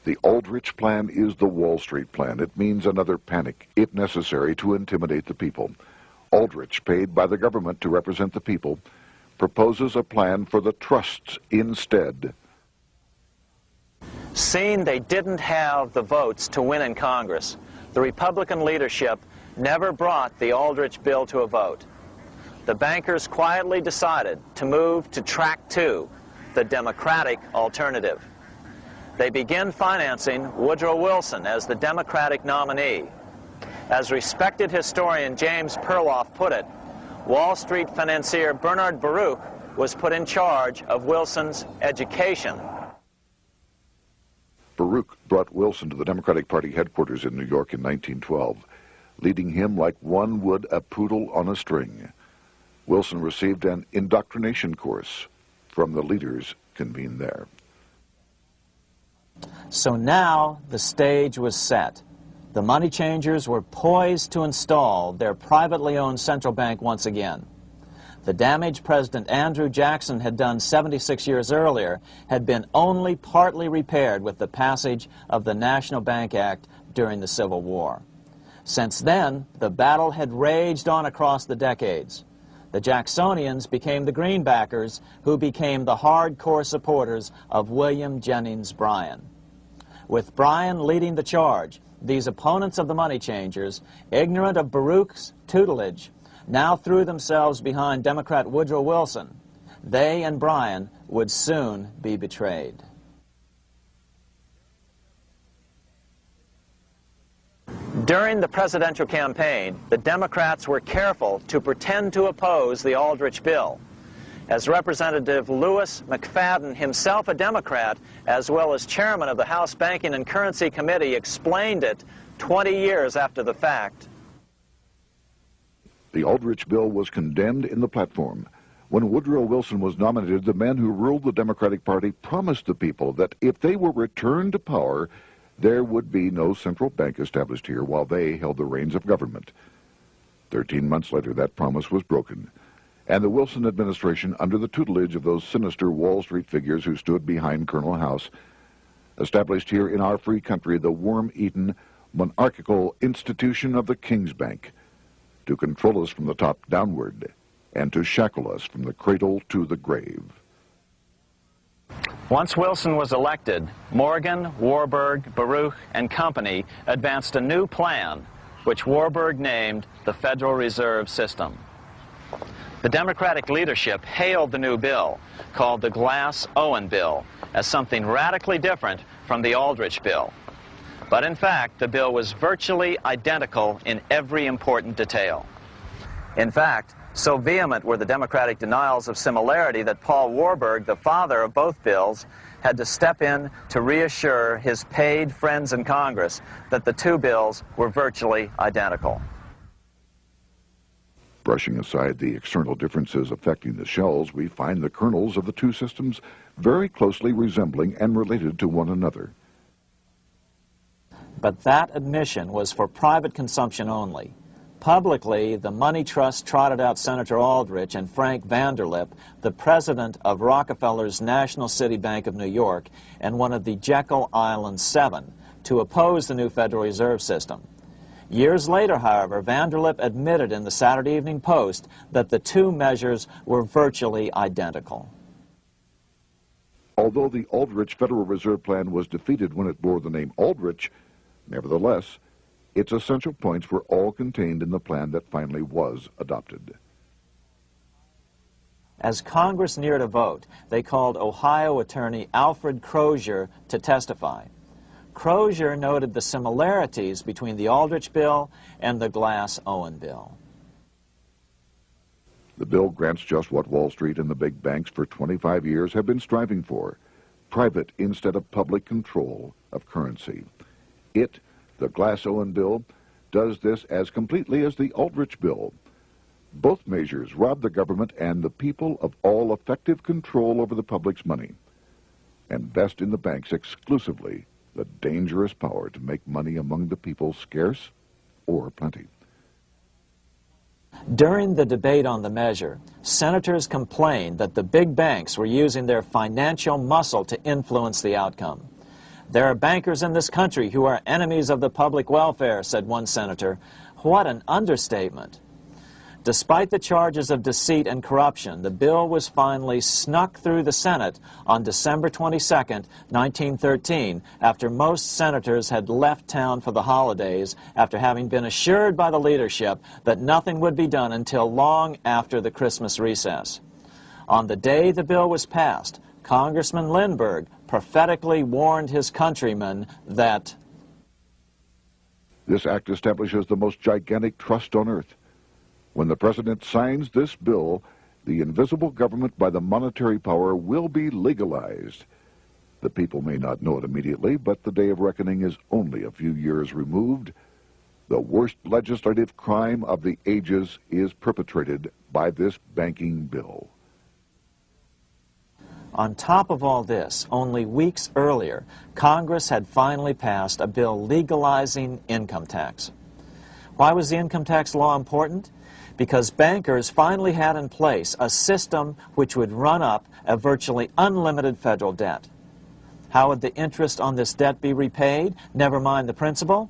the Aldrich Plan is the Wall Street Plan. It means another panic, if necessary, to intimidate the people. Aldrich, paid by the government to represent the people, proposes a plan for the trusts instead. seeing they didn't have the votes to win in Congress, the Republican leadership never brought the Aldrich bill to a vote. The bankers quietly decided to move to track 2, the Democratic alternative. They began financing Woodrow Wilson as the Democratic nominee. As respected historian James Perloff put it, Wall Street financier Bernard Baruch was put in charge of Wilson's education. Baruch brought Wilson to the Democratic Party headquarters in New York in 1912, leading him like one would a poodle on a string. Wilson received an indoctrination course from the leaders convened there. So now the stage was set. The money changers were poised to install their privately owned central bank once again. The damage President Andrew Jackson had done 76 years earlier had been only partly repaired with the passage of the National Bank Act during the Civil War. Since then, the battle had raged on across the decades. The Jacksonians became the greenbackers, who became the hardcore supporters of William Jennings Bryan. With Bryan leading the charge, these opponents of the money changers, ignorant of Baruch's tutelage, now threw themselves behind Democrat Woodrow Wilson. They and Bryan would soon be During the presidential campaign, the Democrats were careful to pretend to oppose the Aldrich bill. As Representative Lewis McFadden, himself a Democrat, as well as chairman of the House Banking and Currency Committee, explained it 20 years after the fact. The Aldrich bill was condemned in the platform. When Woodrow Wilson was nominated, the men who ruled the Democratic Party promised the people that if they were returned to power, there would be no central bank established here while they held the reins of government. 13 months later, that promise was broken, and the Wilson administration, under the tutelage of those sinister Wall Street figures who stood behind Colonel House, established here in our free country the worm-eaten, monarchical institution of the King's Bank, to control us from the top downward and to shackle us from the cradle to the grave. Once Wilson was elected, Morgan, Warburg, Baruch, and company advanced a new plan, which Warburg named the Federal Reserve System. The Democratic leadership hailed the new bill, called the Glass-Owen Bill, as something radically different from the Aldrich Bill. But in fact, the bill was virtually identical in every important detail. In fact, so vehement were the Democratic denials of similarity that Paul Warburg, the father of both bills, had to step in to reassure his paid friends in Congress that the two bills were virtually identical. Brushing aside the external differences affecting the shells, we find the kernels of the two systems very closely resembling and related to one another. But that admission was for private consumption only. Publicly, the money trust trotted out Senator Aldrich and Frank Vanderlip, the president of Rockefeller's National City Bank of New York and one of the Jekyll Island Seven, to oppose the new Federal Reserve System. Years later, however, Vanderlip admitted in the Saturday Evening Post that the two measures were virtually identical. Although the Aldrich Federal Reserve Plan was defeated when it bore the name Aldrich, nevertheless, its essential points were all contained in the plan that finally was adopted. As Congress neared a vote, they called Ohio attorney Alfred Crozier to testify. Crozier noted the similarities between the Aldrich bill and the Glass-Owen bill. The bill grants just what Wall Street and the big banks for 25 years have been striving for: private instead of public control of currency. It, the Glass-Owen bill, does this as completely as the Aldrich bill. Both measures rob the government and the people of all effective control over the public's money, and vest in the banks exclusively the dangerous power to make money among the people scarce or plenty. During the debate on the measure, senators complained that the big banks were using their financial muscle to influence the outcome. "There are bankers in this country who are enemies of the public welfare," said one senator. What an understatement. Despite the charges of deceit and corruption, the bill was finally snuck through the Senate on December 22, 1913, after most senators had left town for the holidays, after having been assured by the leadership that nothing would be done until long after the Christmas recess. On the day the bill was passed, Congressman Lindbergh prophetically warned his countrymen that this act establishes the most gigantic trust on earth. When the president signs this bill, the invisible government by the monetary power will be legalized. The people may not know it immediately, but the day of reckoning is only a few years removed. The worst legislative crime of the ages is perpetrated by this banking bill. On top of all this, only weeks earlier, Congress had finally passed a bill legalizing income tax. Why was the income tax law important? Because bankers finally had in place a system which would run up a virtually unlimited federal debt. How would the interest on this debt be repaid? Never mind the principal.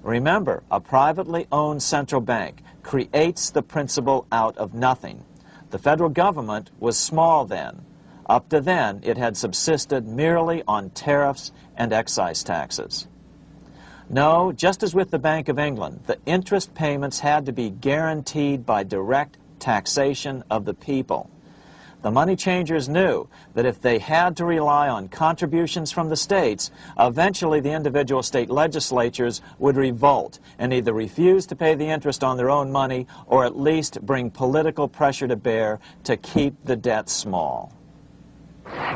Remember, a privately owned central bank creates the principal out of nothing. The federal government was small then. Up to then, it had subsisted merely on tariffs and excise taxes. No, just as with the Bank of England, the interest payments had to be guaranteed by direct taxation of the people. The money changers knew that if they had to rely on contributions from the states, eventually the individual state legislatures would revolt and either refuse to pay the interest on their own money or at least bring political pressure to bear to keep the debt small.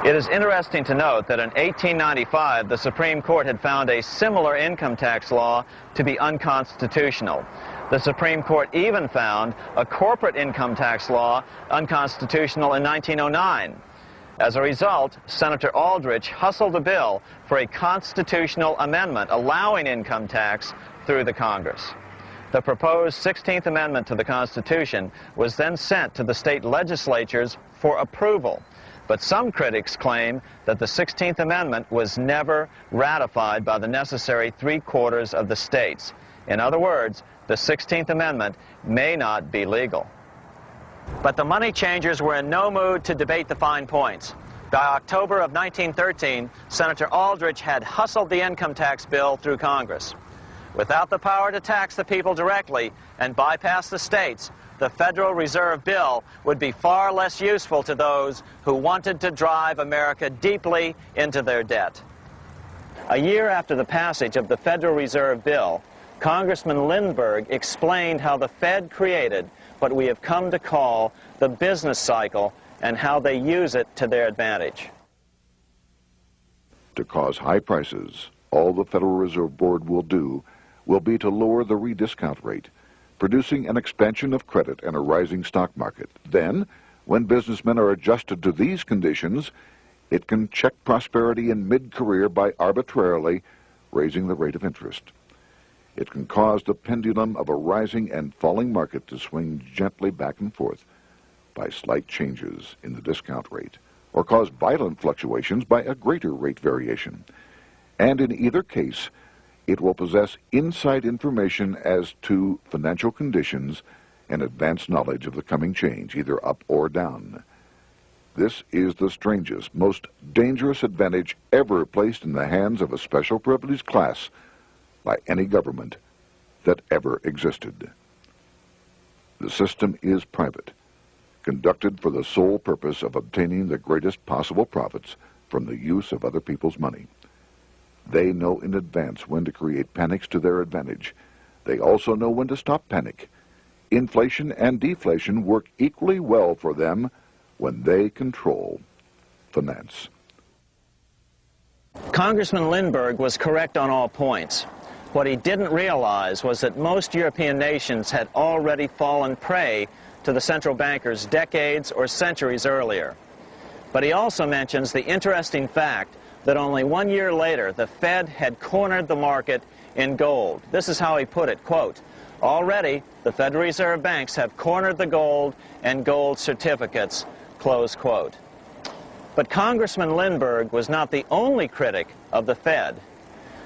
It is interesting to note that in 1895, the Supreme Court had found a similar income tax law to be unconstitutional. The Supreme Court even found a corporate income tax law unconstitutional in 1909. As a result, Senator Aldrich hustled a bill for a constitutional amendment allowing income tax through the Congress. The proposed 16th Amendment to the Constitution was then sent to the state legislatures for approval. But some critics claim that the 16th Amendment was never ratified by the necessary 3/4 of the states. In other words, the 16th Amendment may not be legal. But the money changers were in no mood to debate the fine points. By October of 1913, Senator Aldrich had hustled the income tax bill through Congress. Without the power to tax the people directly and bypass the states, the Federal Reserve Bill would be far less useful to those who wanted to drive America deeply into their debt. A year after the passage of the Federal Reserve Bill, Congressman Lindbergh explained how the Fed created what we have come to call the business cycle and how they use it to their advantage. To cause high prices, all the Federal Reserve Board will do will be to lower the rediscount rate, producing an expansion of credit and a rising stock market. Then, when businessmen are adjusted to these conditions, it can check prosperity in mid-career by arbitrarily raising the rate of interest. It can cause the pendulum of a rising and falling market to swing gently back and forth by slight changes in the discount rate, or cause violent fluctuations by a greater rate variation. And in either case, it will possess inside information as to financial conditions and advanced knowledge of the coming change, either up or down. This is the strangest, most dangerous advantage ever placed in the hands of a special privileged class by any government that ever existed. The system is private, conducted for the sole purpose of obtaining the greatest possible profits from the use of other people's money. They know in advance when to create panics to their advantage. They also know when to stop panic. Inflation and deflation work equally well for them when they control finance. Congressman Lindbergh was correct on all points. What he didn't realize was that most European nations had already fallen prey to the central bankers decades or centuries earlier. But he also mentions the interesting fact that only 1 year later, the Fed had cornered the market in gold. This is how he put it, quote, "Already, the Federal Reserve banks have cornered the gold and gold certificates," close quote. But Congressman Lindbergh was not the only critic of the Fed.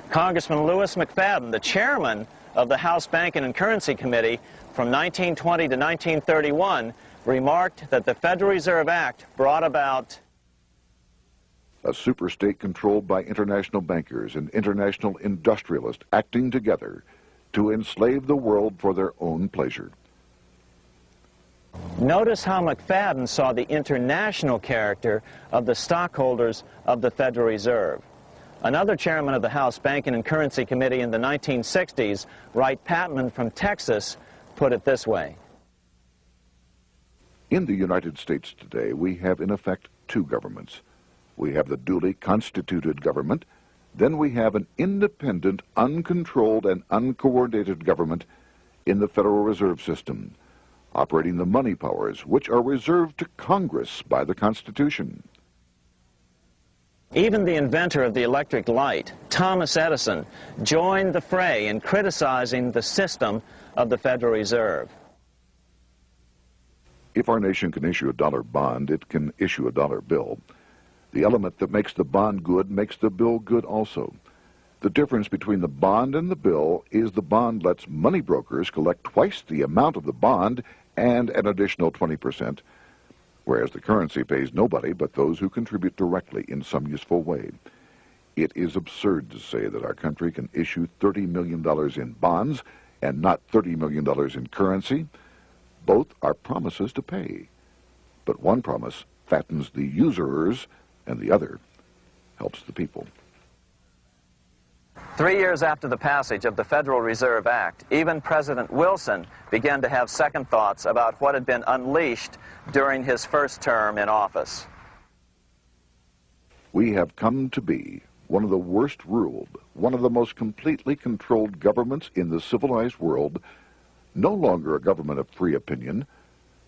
Congressman Lewis McFadden, the chairman of the House Banking and Currency Committee from 1920 to 1931, remarked that the Federal Reserve Act brought about a superstate controlled by international bankers and international industrialists acting together to enslave the world for their own pleasure. Notice how McFadden saw the international character of the stockholders of the Federal Reserve. Another chairman of the House Banking and Currency Committee in the 1960s, Wright Patman from Texas, put it this way. In the United States today, we have in effect two governments. We have the duly constituted government, then we have an independent, uncontrolled, and uncoordinated government in the Federal Reserve System, operating the money powers which are reserved to Congress by the Constitution. Even the inventor of the electric light, Thomas Edison, joined the fray in criticizing the system of the Federal Reserve. If our nation can issue a dollar bond, it can issue a dollar bill. The element that makes the bond good makes the bill good also. The difference between the bond and the bill is the bond lets money brokers collect twice the amount of the bond and an additional 20%, whereas the currency pays nobody but those who contribute directly in some useful way. It is absurd to say that our country can issue $30 million in bonds and not $30 million in currency. Both are promises to pay, but one promise fattens the usurers, and the other helps the people. 3 years after the passage of the Federal Reserve Act, even President Wilson began to have second thoughts about what had been unleashed during his first term in office. We have come to be one of the worst ruled, one of the most completely controlled governments in the civilized world, no longer a government of free opinion,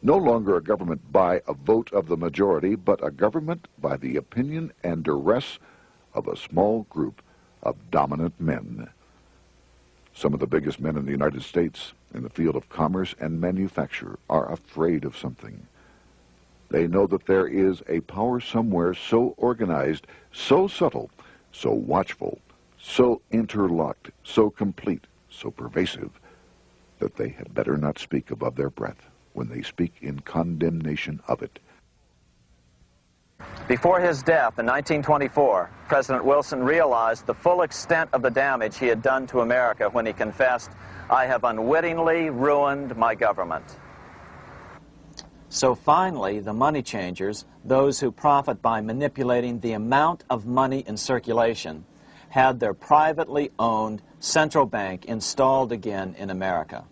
no longer a government by a vote of the majority, but a government by the opinion and duress of a small group of dominant men. Some of the biggest men in the United States in the field of commerce and manufacture are afraid of something. They know that there is a power somewhere so organized, so subtle, so watchful, so interlocked, so complete, so pervasive, that they had better not speak above their breath when they speak in condemnation of it. Before his death in 1924, President Wilson realized the full extent of the damage he had done to America when he confessed, "I have unwittingly ruined my government." So finally, the money changers, those who profit by manipulating the amount of money in circulation, had their privately owned central bank installed again in America.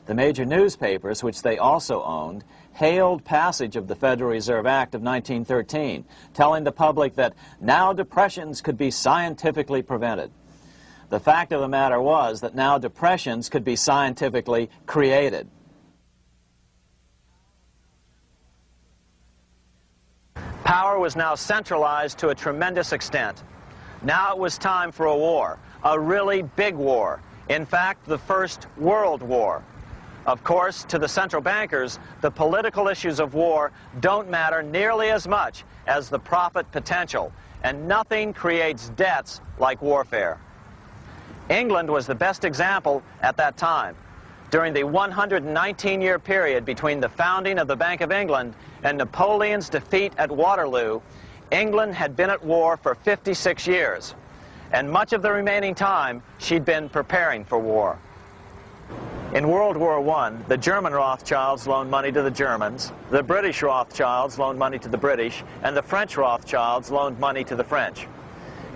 The major newspapers, which they also owned, hailed passage of the Federal Reserve Act of 1913, telling the public that now depressions could be scientifically prevented. The fact of the matter was that now depressions could be scientifically created. Power was now centralized to a tremendous extent. Now it was time for a war, a really big war. In fact, the First World War. Of course, to the central bankers, the political issues of war don't matter nearly as much as the profit potential, and nothing creates debts like warfare. England was the best example at that time. During the 119-year period between the founding of the Bank of England and Napoleon's defeat at Waterloo, England had been at war for 56 years, and much of the remaining time she'd been preparing for war. In World War I, the German Rothschilds loaned money to the Germans, the British Rothschilds loaned money to the British, and the French Rothschilds loaned money to the French.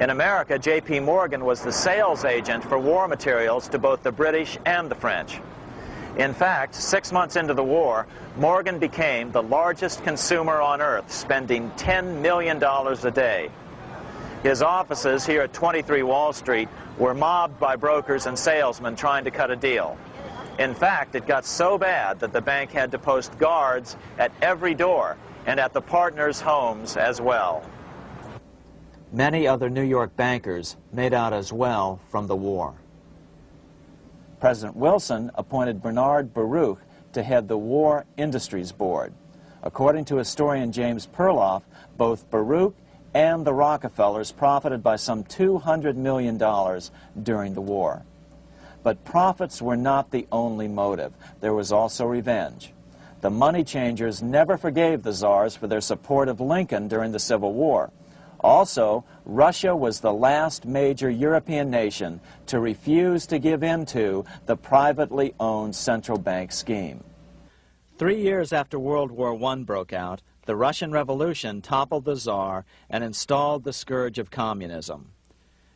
In America, J.P. Morgan was the sales agent for war materials to both the British and the French. In fact, 6 months into the war, Morgan became the largest consumer on earth, spending $10 million a day. His offices here at 23 Wall Street were mobbed by brokers and salesmen trying to cut a deal. In fact, it got so bad that the bank had to post guards at every door and at the partners' homes as well. Many other New York bankers made out as well from the war. President Wilson appointed Bernard Baruch to head the War Industries Board. According to historian James Perloff, both Baruch and the Rockefellers profited by some $200 million during the war. But profits were not the only motive. There was also revenge. The money changers never forgave the czars for their support of Lincoln during the Civil War. Also, Russia was the last major European nation to refuse to give in to the privately owned central bank scheme. 3 years after World War I broke out, the Russian Revolution toppled the Tsar and installed the scourge of communism.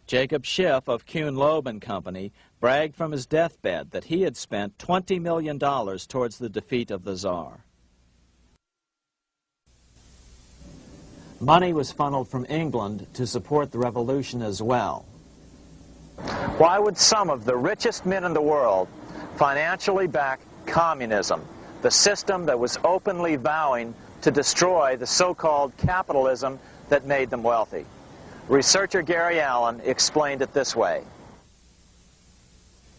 Jacob Schiff of Kuhn Loeb and Company bragged from his deathbed that he had spent $20 million towards the defeat of the Tsar. Money was funneled from England to support the revolution as well. Why would some of the richest men in the world financially back communism, the system that was openly vowing to destroy the so-called capitalism that made them wealthy? Researcher Gary Allen explained it this way.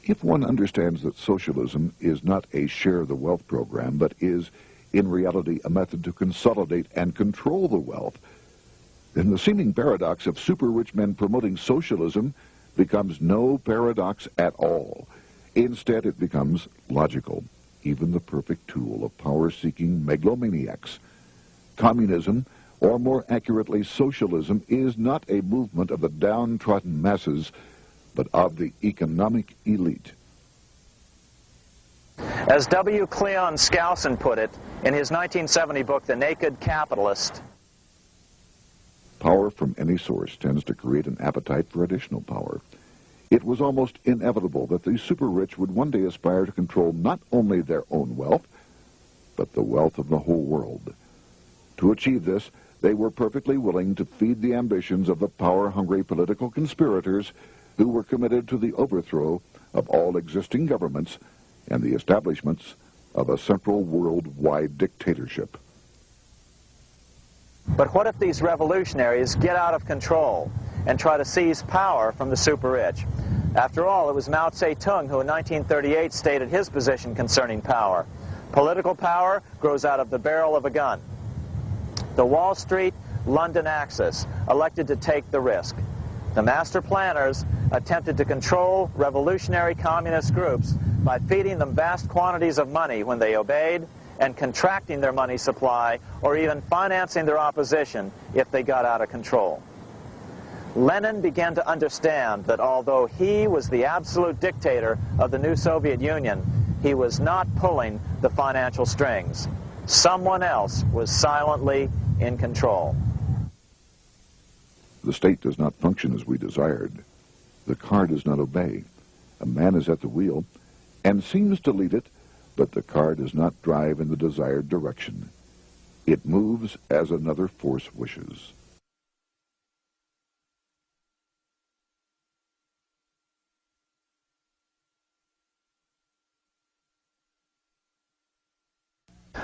If one understands that socialism is not a share the wealth program, but is in reality a method to consolidate and control the wealth, then the seeming paradox of super-rich men promoting socialism becomes no paradox at all. Instead, it becomes logical, even the perfect tool of power-seeking megalomaniacs. Communism, or more accurately socialism, is not a movement of the downtrodden masses, but of the economic elite. As W. Cleon Skousen put it, In his 1970 book, The Naked Capitalist, Power from any source tends to create an appetite for additional power. It was almost inevitable that the super-rich would one day aspire to control not only their own wealth, but the wealth of the whole world. To achieve this, they were perfectly willing to feed the ambitions of the power-hungry political conspirators who were committed to the overthrow of all existing governments and the establishments of a central worldwide dictatorship. but what if these revolutionaries get out of control and try to seize power from the super-rich? After all, it was Mao Zedong who in 1938 stated his position concerning power. Political power grows out of the barrel of a gun. The Wall Street, London axis elected to take the risk. The master planners attempted to control revolutionary communist groups by feeding them vast quantities of money when they obeyed, and contracting their money supply, or even financing their opposition if they got out of control. Lenin began to understand that although he was the absolute dictator of the new Soviet Union, he was not pulling the financial strings. Someone else was silently in control. The state does not function as we desired. The car does not obey. A man is at the wheel and seems to lead it, but the car does not drive in the desired direction. It moves as another force wishes.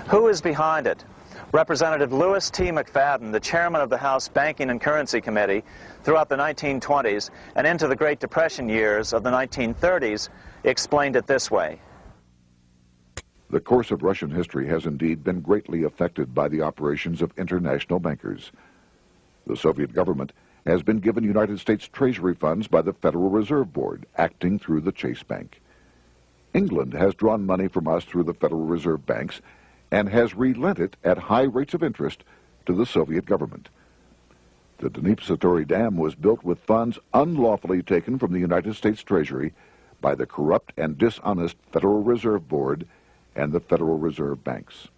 Who is behind it? Representative Louis T. McFadden, the chairman of the House Banking and Currency Committee throughout the 1920s and into the Great Depression years of the 1930s, explained it this way. The course of Russian history has indeed been greatly affected by the operations of international bankers. The Soviet government has been given United States Treasury funds by the Federal Reserve Board, acting through the Chase Bank. England has drawn money from us through the Federal Reserve banks and has relent it at high rates of interest to the Soviet government. The Dnipro Dam was built with funds unlawfully taken from the United States Treasury by the corrupt and dishonest Federal Reserve Board and the Federal Reserve banks.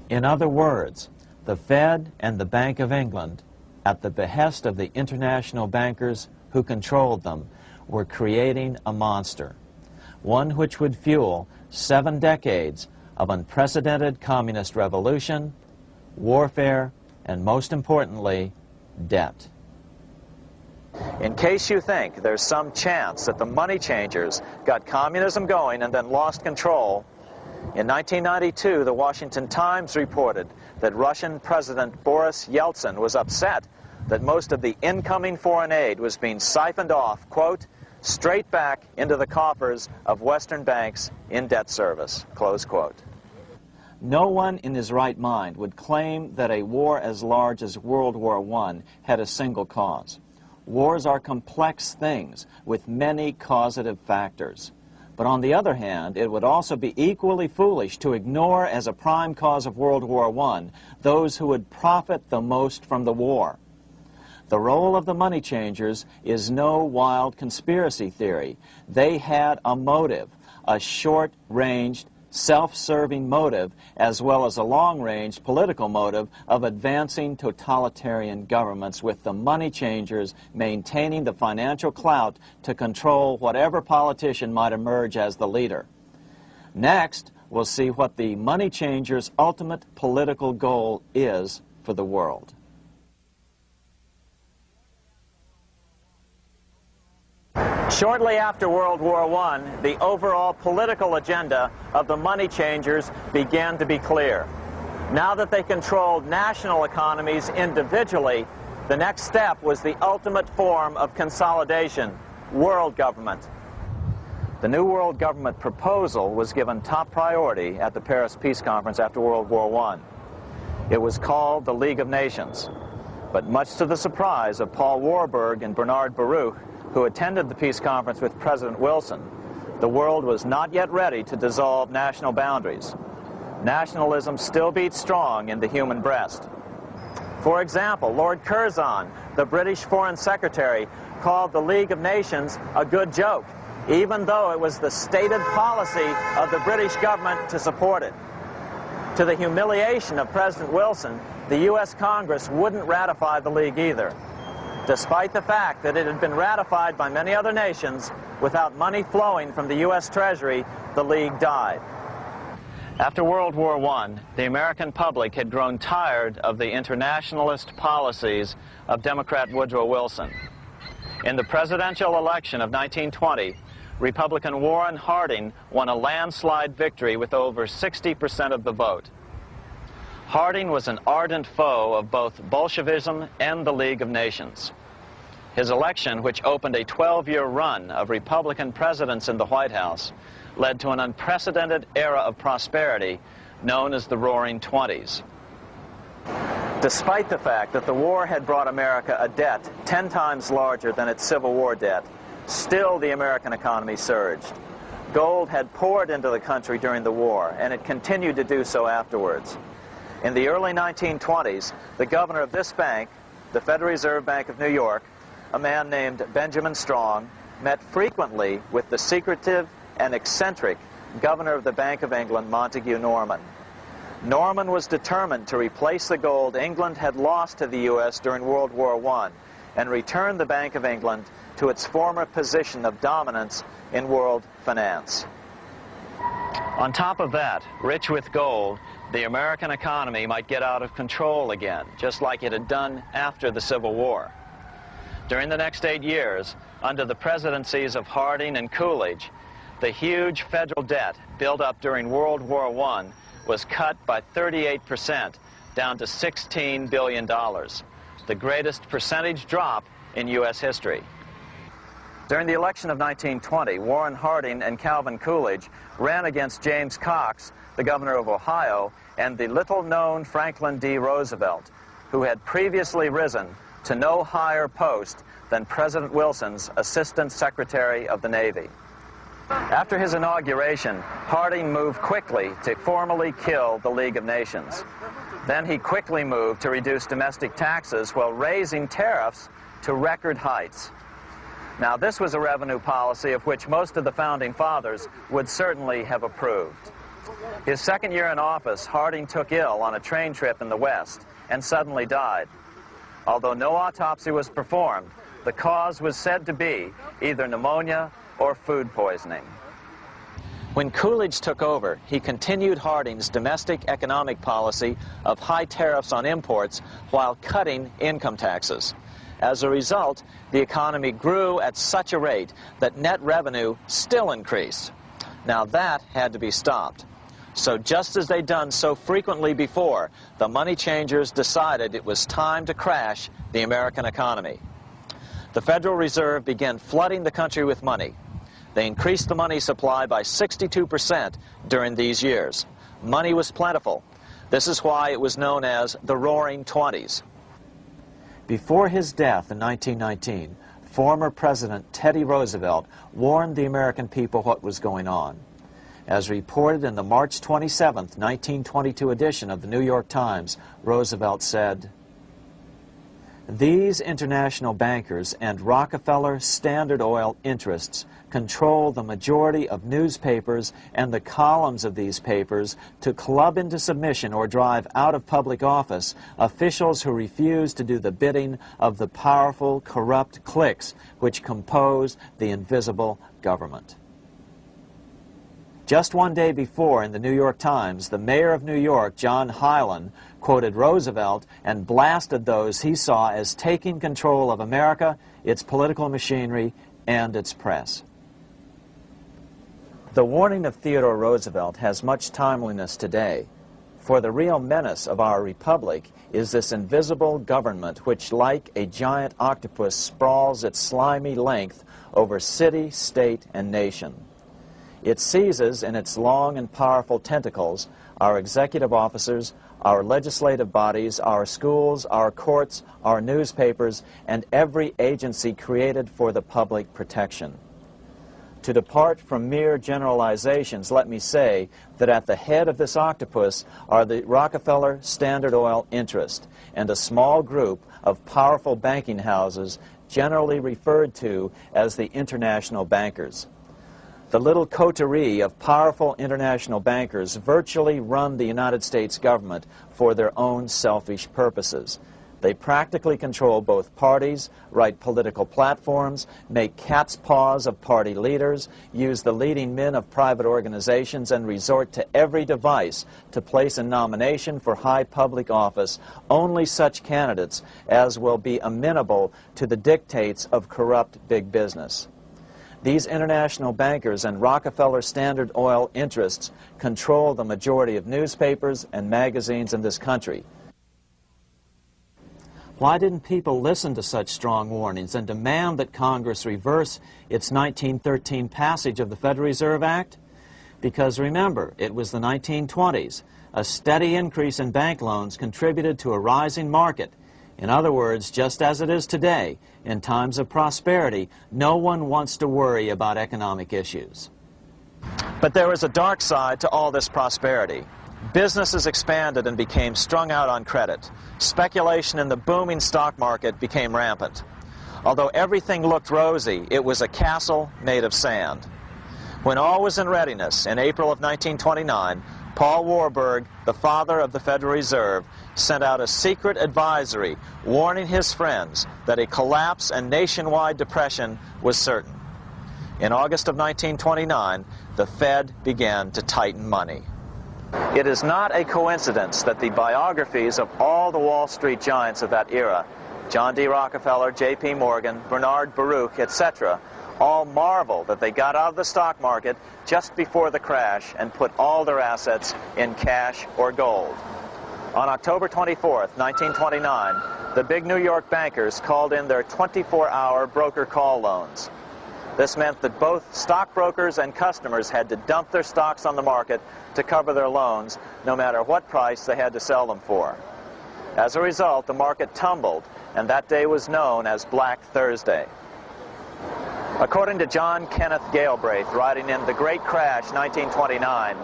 In other words, the Fed and the Bank of England, at the behest of the international bankers who controlled them, were creating a monster, one which would fuel 7 decades of unprecedented communist revolution, warfare, and most importantly, debt. In case you think there's some chance that the money changers got communism going and then lost control, in 1992, the Washington Times reported that Russian President Boris Yeltsin was upset that most of the incoming foreign aid was being siphoned off, quote, straight back into the coffers of Western banks in debt service, close quote. No one in his right mind would claim that a war as large as World War I had a single cause. Wars are complex things with many causative factors. But on the other hand, it would also be equally foolish to ignore as a prime cause of World War I those who would profit the most from the war. The role of the money changers is no wild conspiracy theory. They had a motive, a short-ranged, self-serving motive, as well as a long-range political motive of advancing totalitarian governments, with the money changers maintaining the financial clout to control whatever politician might emerge as the leader. Next, we'll see what the money changers' ultimate political goal is for the world. Shortly after World War I, the overall political agenda of the money changers began to be clear. Now that they controlled national economies individually, the next step was the ultimate form of consolidation, world government. The new world government proposal was given top priority at the Paris Peace Conference after World War I. It was called the League of Nations, but much to the surprise of Paul Warburg and Bernard Baruch, who attended the peace conference with President Wilson, the world was not yet ready to dissolve national boundaries. Nationalism still beats strong in the human breast. For example, Lord Curzon, the British Foreign Secretary, called the League of Nations a good joke, even though it was the stated policy of the British government to support it. To the humiliation of President Wilson, the U.S. Congress wouldn't ratify the League either, despite the fact that it had been ratified by many other nations. Without money flowing from the U.S. Treasury, the League died. After World War I, the American public had grown tired of the internationalist policies of Democrat Woodrow Wilson. In the presidential election of 1920, Republican Warren Harding won a landslide victory with over 60% of the vote. Harding was an ardent foe of both Bolshevism and the League of Nations. His election, which opened a 12-year run of Republican presidents in the White House, led to an unprecedented era of prosperity known as the Roaring Twenties. Despite the fact that the war had brought America a debt 10 times larger than its Civil War debt, still the American economy surged. Gold had poured into the country during the war, and it continued to do so afterwards. In the early 1920s, the governor of this bank, the Federal Reserve Bank of New York, a man named Benjamin Strong, met frequently with the secretive and eccentric governor of the Bank of England, Montague Norman. Norman was determined to replace the gold England had lost to the U.S. during World War I and return the Bank of England to its former position of dominance in world finance. On top of that, rich with gold, the American economy might get out of control again, just like it had done after the Civil War. During the next 8 years, under the presidencies of Harding and Coolidge, the huge federal debt built up during World War I was cut by 38%, down to $16 billion, the greatest percentage drop in U.S. history. During the election of 1920, Warren Harding and Calvin Coolidge ran against James Cox, the governor of Ohio, and the little-known Franklin D. Roosevelt, who had previously risen to no higher post than President Wilson's Assistant Secretary of the Navy. After his inauguration, Harding moved quickly to formally kill the League of Nations. Then he quickly moved to reduce domestic taxes while raising tariffs to record heights. Now, this was a revenue policy of which most of the founding fathers would certainly have approved. His second year in office, Harding took ill on a train trip in the West and suddenly died. Although no autopsy was performed, the cause was said to be either pneumonia or food poisoning. When Coolidge took over, he continued Harding's domestic economic policy of high tariffs on imports while cutting income taxes. As a result, the economy grew at such a rate that net revenue still increased. Now that had to be stopped. So just as they'd done so frequently before, the money changers decided it was time to crash the American economy. The Federal Reserve began flooding the country with money. They increased the money supply by 62% during these years. Money was plentiful. This is why it was known as the Roaring Twenties. Before his death in 1919, former President Teddy Roosevelt warned the American people what was going on. As reported in the March 27, 1922 edition of the New York Times, Roosevelt said, "These international bankers and Rockefeller Standard Oil interests control the majority of newspapers and the columns of these papers to club into submission or drive out of public office officials who refuse to do the bidding of the powerful, corrupt cliques which compose the invisible government." Just one day before, in the New York Times, the mayor of New York, John Hylan, quoted Roosevelt and blasted those he saw as taking control of America, its political machinery, and its press. The warning of Theodore Roosevelt has much timeliness today, for the real menace of our republic is this invisible government which, like a giant octopus, sprawls its slimy length over city, state, and nation. It seizes in its long and powerful tentacles our executive officers, our legislative bodies, our schools, our courts, our newspapers, and every agency created for the public protection. To depart from mere generalizations, let me say that at the head of this octopus are the Rockefeller Standard Oil interest and a small group of powerful banking houses generally referred to as the international bankers. The little coterie of powerful international bankers virtually run the United States government for their own selfish purposes. They practically control both parties, write political platforms, make cat's paws of party leaders, use the leading men of private organizations, and resort to every device to place in nomination for high public office only such candidates as will be amenable to the dictates of corrupt big business. These international bankers and Rockefeller Standard Oil interests control the majority of newspapers and magazines in this country. Why didn't people listen to such strong warnings and demand that Congress reverse its 1913 passage of the Federal Reserve Act? Because remember, it was the 1920s. A steady increase in bank loans contributed to a rising market. In other words, just as it is today, in times of prosperity, no one wants to worry about economic issues. But there was a dark side to all this prosperity. Businesses expanded and became strung out on credit. Speculation in the booming stock market became rampant. Although everything looked rosy, it was a castle made of sand. When all was in readiness, in April of 1929, Paul Warburg, the father of the Federal Reserve, sent out a secret advisory warning his friends that a collapse and nationwide depression was certain. In August of 1929, the Fed began to tighten money. It is not a coincidence that the biographies of all the Wall Street giants of that era, John D. Rockefeller, J.P. Morgan, Bernard Baruch, etc., all marvel that they got out of the stock market just before the crash and put all their assets in cash or gold. On October 24th, 1929, the big New York bankers called in their 24-hour broker call loans. This meant that both stockbrokers and customers had to dump their stocks on the market to cover their loans, no matter what price they had to sell them for. As a result, the market tumbled, and that day was known as Black Thursday. According to John Kenneth Galbraith, writing in The Great Crash, 1929,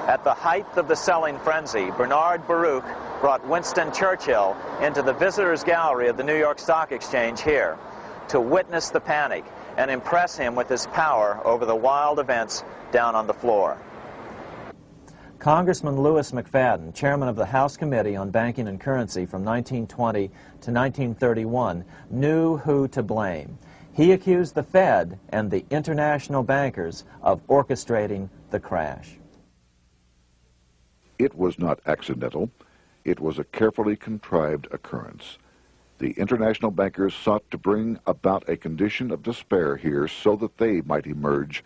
at the height of the selling frenzy, Bernard Baruch brought Winston Churchill into the visitors' gallery of the New York Stock Exchange here to witness the panic and impress him with his power over the wild events down on the floor. Congressman Louis McFadden, chairman of the House Committee on Banking and Currency from 1920 to 1931, knew who to blame. He accused the Fed and the international bankers of orchestrating the crash. It was not accidental. It was a carefully contrived occurrence. The international bankers sought to bring about a condition of despair here so that they might emerge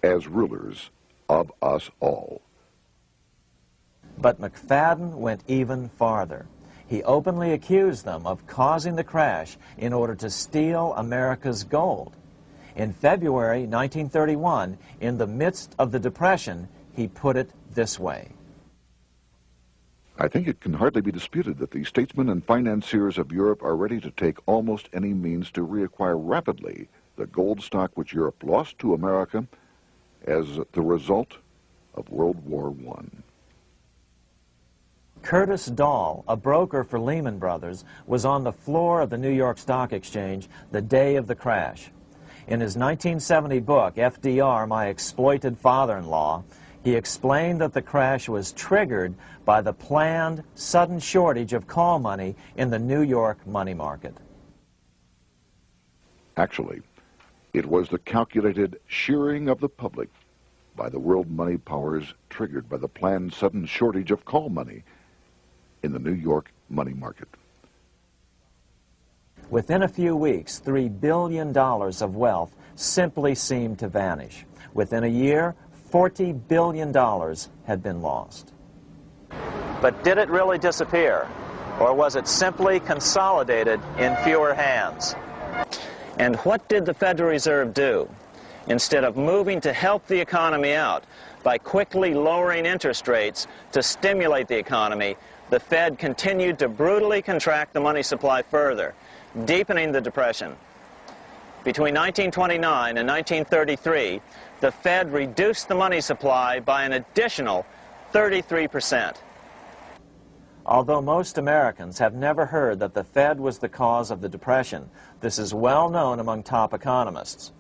as rulers of us all. But McFadden went even farther. He openly accused them of causing the crash in order to steal America's gold. In February 1931, in the midst of the Depression, he put it this way. I think it can hardly be disputed that the statesmen and financiers of Europe are ready to take almost any means to reacquire rapidly the gold stock which Europe lost to America as the result of World War I. Curtis Dahl, a broker for Lehman Brothers, was on the floor of the New York Stock Exchange the day of the crash. In his 1970 book, FDR, My Exploited Father-in-Law, he explained that the crash was triggered by the planned sudden shortage of call money in the New York money market. Actually, it was the calculated shearing of the public by the world money powers triggered by the planned sudden shortage of call money in the New York money market. Within a few weeks, $3 billion of wealth simply seemed to vanish. Within a year, $40 billion had been lost. But did it really disappear? Or was it simply consolidated in fewer hands? And what did the Federal Reserve do? Instead of moving to help the economy out by quickly lowering interest rates to stimulate the economy, the Fed continued to brutally contract the money supply further, deepening the Depression. Between 1929 and 1933, the Fed reduced the money supply by an additional 33%. Although most Americans have never heard that the Fed was the cause of the Depression, this is well known among top economists.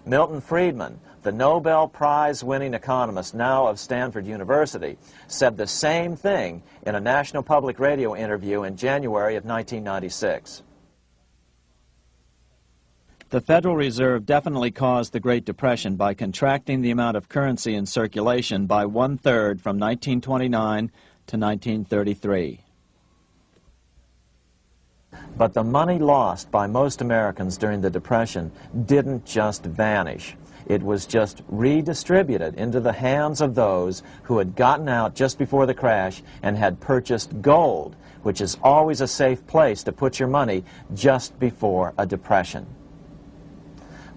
Milton Friedman, the Nobel Prize-winning economist now of Stanford University, said the same thing in a National Public Radio interview in January of 1996. The Federal Reserve definitely caused the Great Depression by contracting the amount of currency in circulation by 1/3 from 1929 to 1933. But the money lost by most Americans during the Depression didn't just vanish. It was just redistributed into the hands of those who had gotten out just before the crash and had purchased gold, which is always a safe place to put your money just before a depression.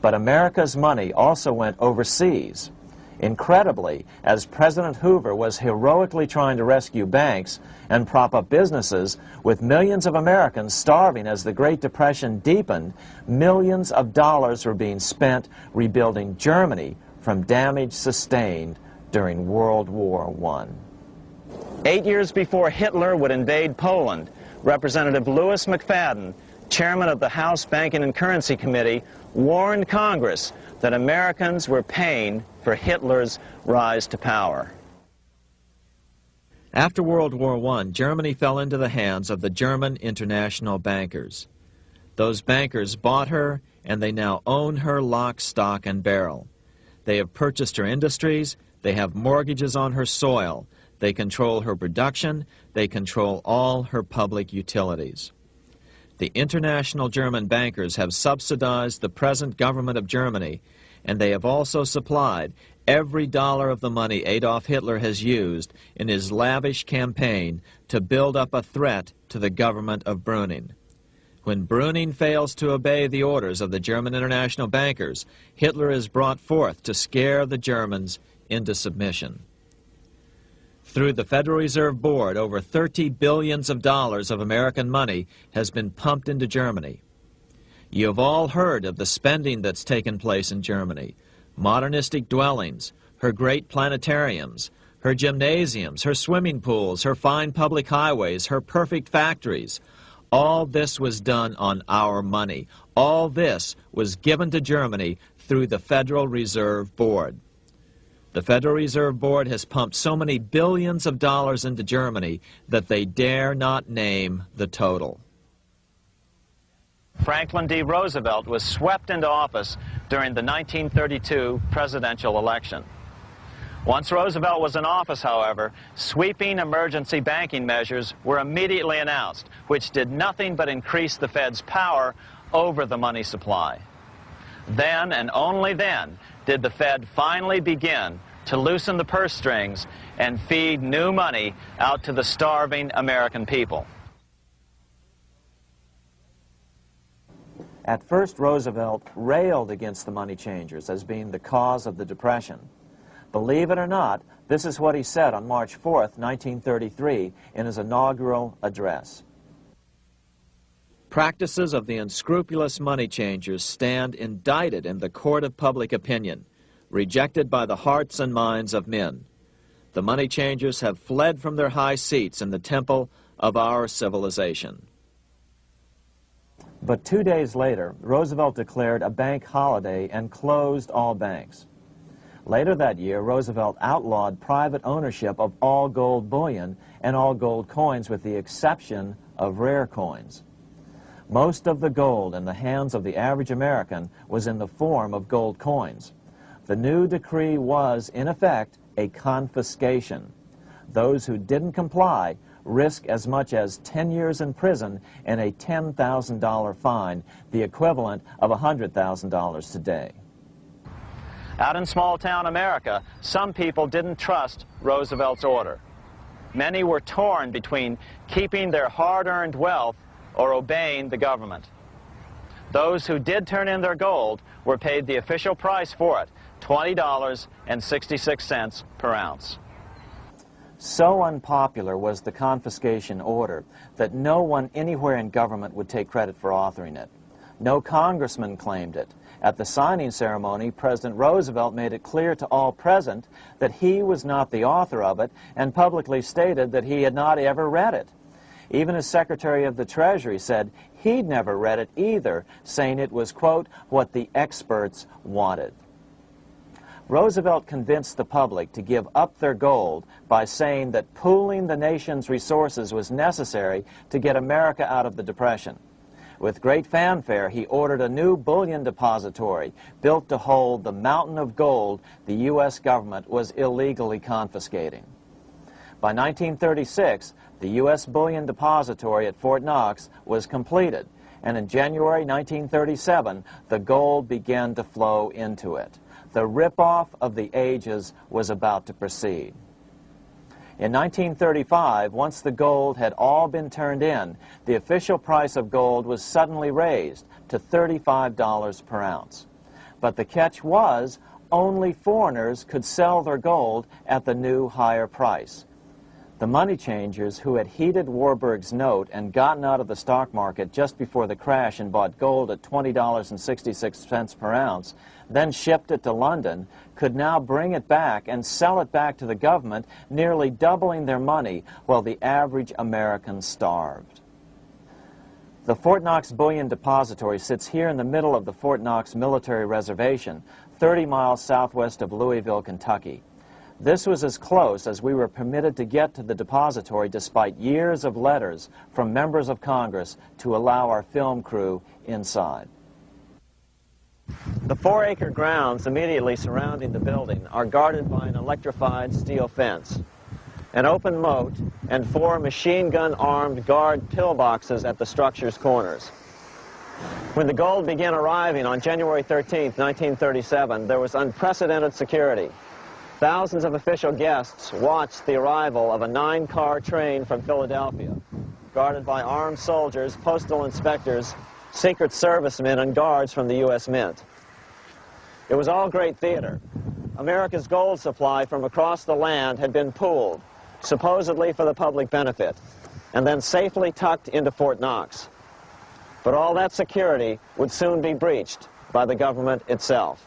But America's money also went overseas. Incredibly, as President Hoover was heroically trying to rescue banks and prop up businesses, with millions of Americans starving as the Great Depression deepened, millions of dollars were being spent rebuilding Germany from damage sustained during World War I. 8 years before Hitler would invade Poland, Representative Louis McFadden, chairman of the House Banking and Currency Committee, warned Congress that Americans were paying for Hitler's rise to power. After World War I, Germany fell into the hands of the German international bankers. Those bankers bought her, and they now own her lock, stock, and barrel. They have purchased her industries, they have mortgages on her soil, they control her production, they control all her public utilities. The international German bankers have subsidized the present government of Germany, and they have also supplied every dollar of the money Adolf Hitler has used in his lavish campaign to build up a threat to the government of Brüning. When Brüning fails to obey the orders of the German international bankers, Hitler is brought forth to scare the Germans into submission. Through the Federal Reserve Board, over $30 billion of American money has been pumped into Germany. You have all heard of the spending that's taken place in Germany. Modernistic dwellings, her great planetariums, her gymnasiums, her swimming pools, her fine public highways, her perfect factories. All this was done on our money. All this was given to Germany through the Federal Reserve Board. The Federal Reserve Board has pumped so many billions of dollars into Germany that they dare not name the total. Franklin D. Roosevelt was swept into office during the 1932 presidential election. Once Roosevelt was in office, however, sweeping emergency banking measures were immediately announced, which did nothing but increase the Fed's power over the money supply. Then, and only then, did the Fed finally begin to loosen the purse strings and feed new money out to the starving American people. At first, Roosevelt railed against the money changers as being the cause of the Depression. Believe it or not, this is what he said on March 4th, 1933, in his inaugural address. Practices of the unscrupulous money changers stand indicted in the court of public opinion, rejected by the hearts and minds of men. The money changers have fled from their high seats in the temple of our civilization. But 2 days later, Roosevelt declared a bank holiday and closed all banks. Later that year, Roosevelt outlawed private ownership of all gold bullion and all gold coins with the exception of rare coins. Most of the gold in the hands of the average American was in the form of gold coins. The new decree was, in effect, a confiscation. Those who didn't comply risk as much as 10 years in prison and a $10,000 fine, the equivalent of $100,000 today. Out in small-town America, some people didn't trust Roosevelt's order. Many were torn between keeping their hard-earned wealth or obeying the government. Those who did turn in their gold were paid the official price for it, $20.66 per ounce. So unpopular was the confiscation order that no one anywhere in government would take credit for authoring it. No congressman claimed it. At the signing ceremony, President Roosevelt made it clear to all present that he was not the author of it and publicly stated that he had not ever read it. Even his Secretary of the Treasury said he'd never read it either, saying it was, quote, what the experts wanted. Roosevelt convinced the public to give up their gold by saying that pooling the nation's resources was necessary to get America out of the Depression. With great fanfare, he ordered a new bullion depository built to hold the mountain of gold the U.S. government was illegally confiscating. By 1936, the U.S. bullion depository at Fort Knox was completed, and in January 1937, the gold began to flow into it. The rip-off of the ages was about to proceed. In 1935, once the gold had all been turned in, the official price of gold was suddenly raised to $35 per ounce. But the catch was, only foreigners could sell their gold at the new higher price. The money changers who had heeded Warburg's note and gotten out of the stock market just before the crash and bought gold at $20.66 per ounce, then shipped it to London, could now bring it back and sell it back to the government, nearly doubling their money while the average American starved. The Fort Knox Bullion Depository sits here in the middle of the Fort Knox Military Reservation, 30 miles southwest of Louisville, Kentucky. This was as close as we were permitted to get to the depository despite years of letters from members of Congress to allow our film crew inside. The 4-acre grounds immediately surrounding the building are guarded by an electrified steel fence, an open moat, and 4 machine gun-armed guard pillboxes at the structure's corners. When the gold began arriving on January 13, 1937, there was unprecedented security. Thousands of official guests watched the arrival of a 9-car train from Philadelphia, guarded by armed soldiers, postal inspectors, Secret Servicemen, and guards from the U.S. Mint. It was all great theater. America's gold supply from across the land had been pooled, supposedly for the public benefit, and then safely tucked into Fort Knox. But all that security would soon be breached by the government itself.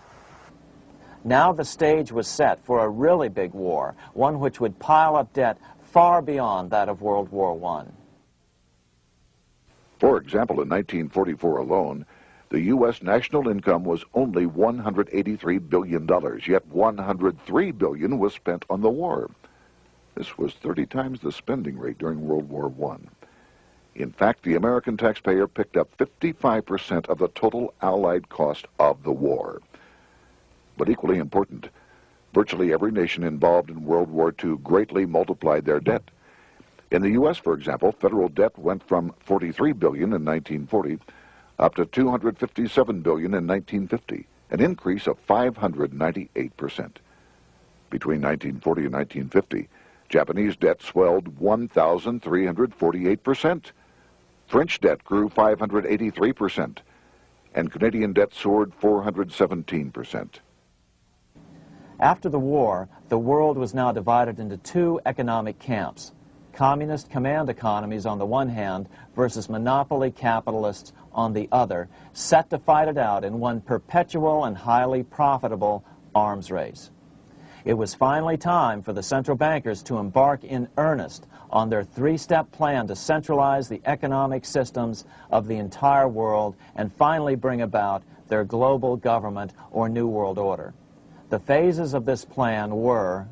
Now the stage was set for a really big war, one which would pile up debt far beyond that of World War I. For example, in 1944 alone, the U.S. national income was only $183 billion, yet $103 billion was spent on the war. This was 30 times the spending rate during World War I. In fact, the American taxpayer picked up 55% of the total Allied cost of the war. But equally important, virtually every nation involved in World War II greatly multiplied their debt. In the U.S., for example, federal debt went from $43 billion in 1940 up to $257 billion in 1950, an increase of 598%. Between 1940 and 1950, Japanese debt swelled 1,348%. French debt grew 583%, and Canadian debt soared 417%. After the war, the world was now divided into 2 economic camps: communist command economies on the one hand versus monopoly capitalists on the other, set to fight it out in one perpetual and highly profitable arms race. It was finally time for the central bankers to embark in earnest on their 3-step plan to centralize the economic systems of the entire world and finally bring about their global government or New World Order. The phases of this plan were: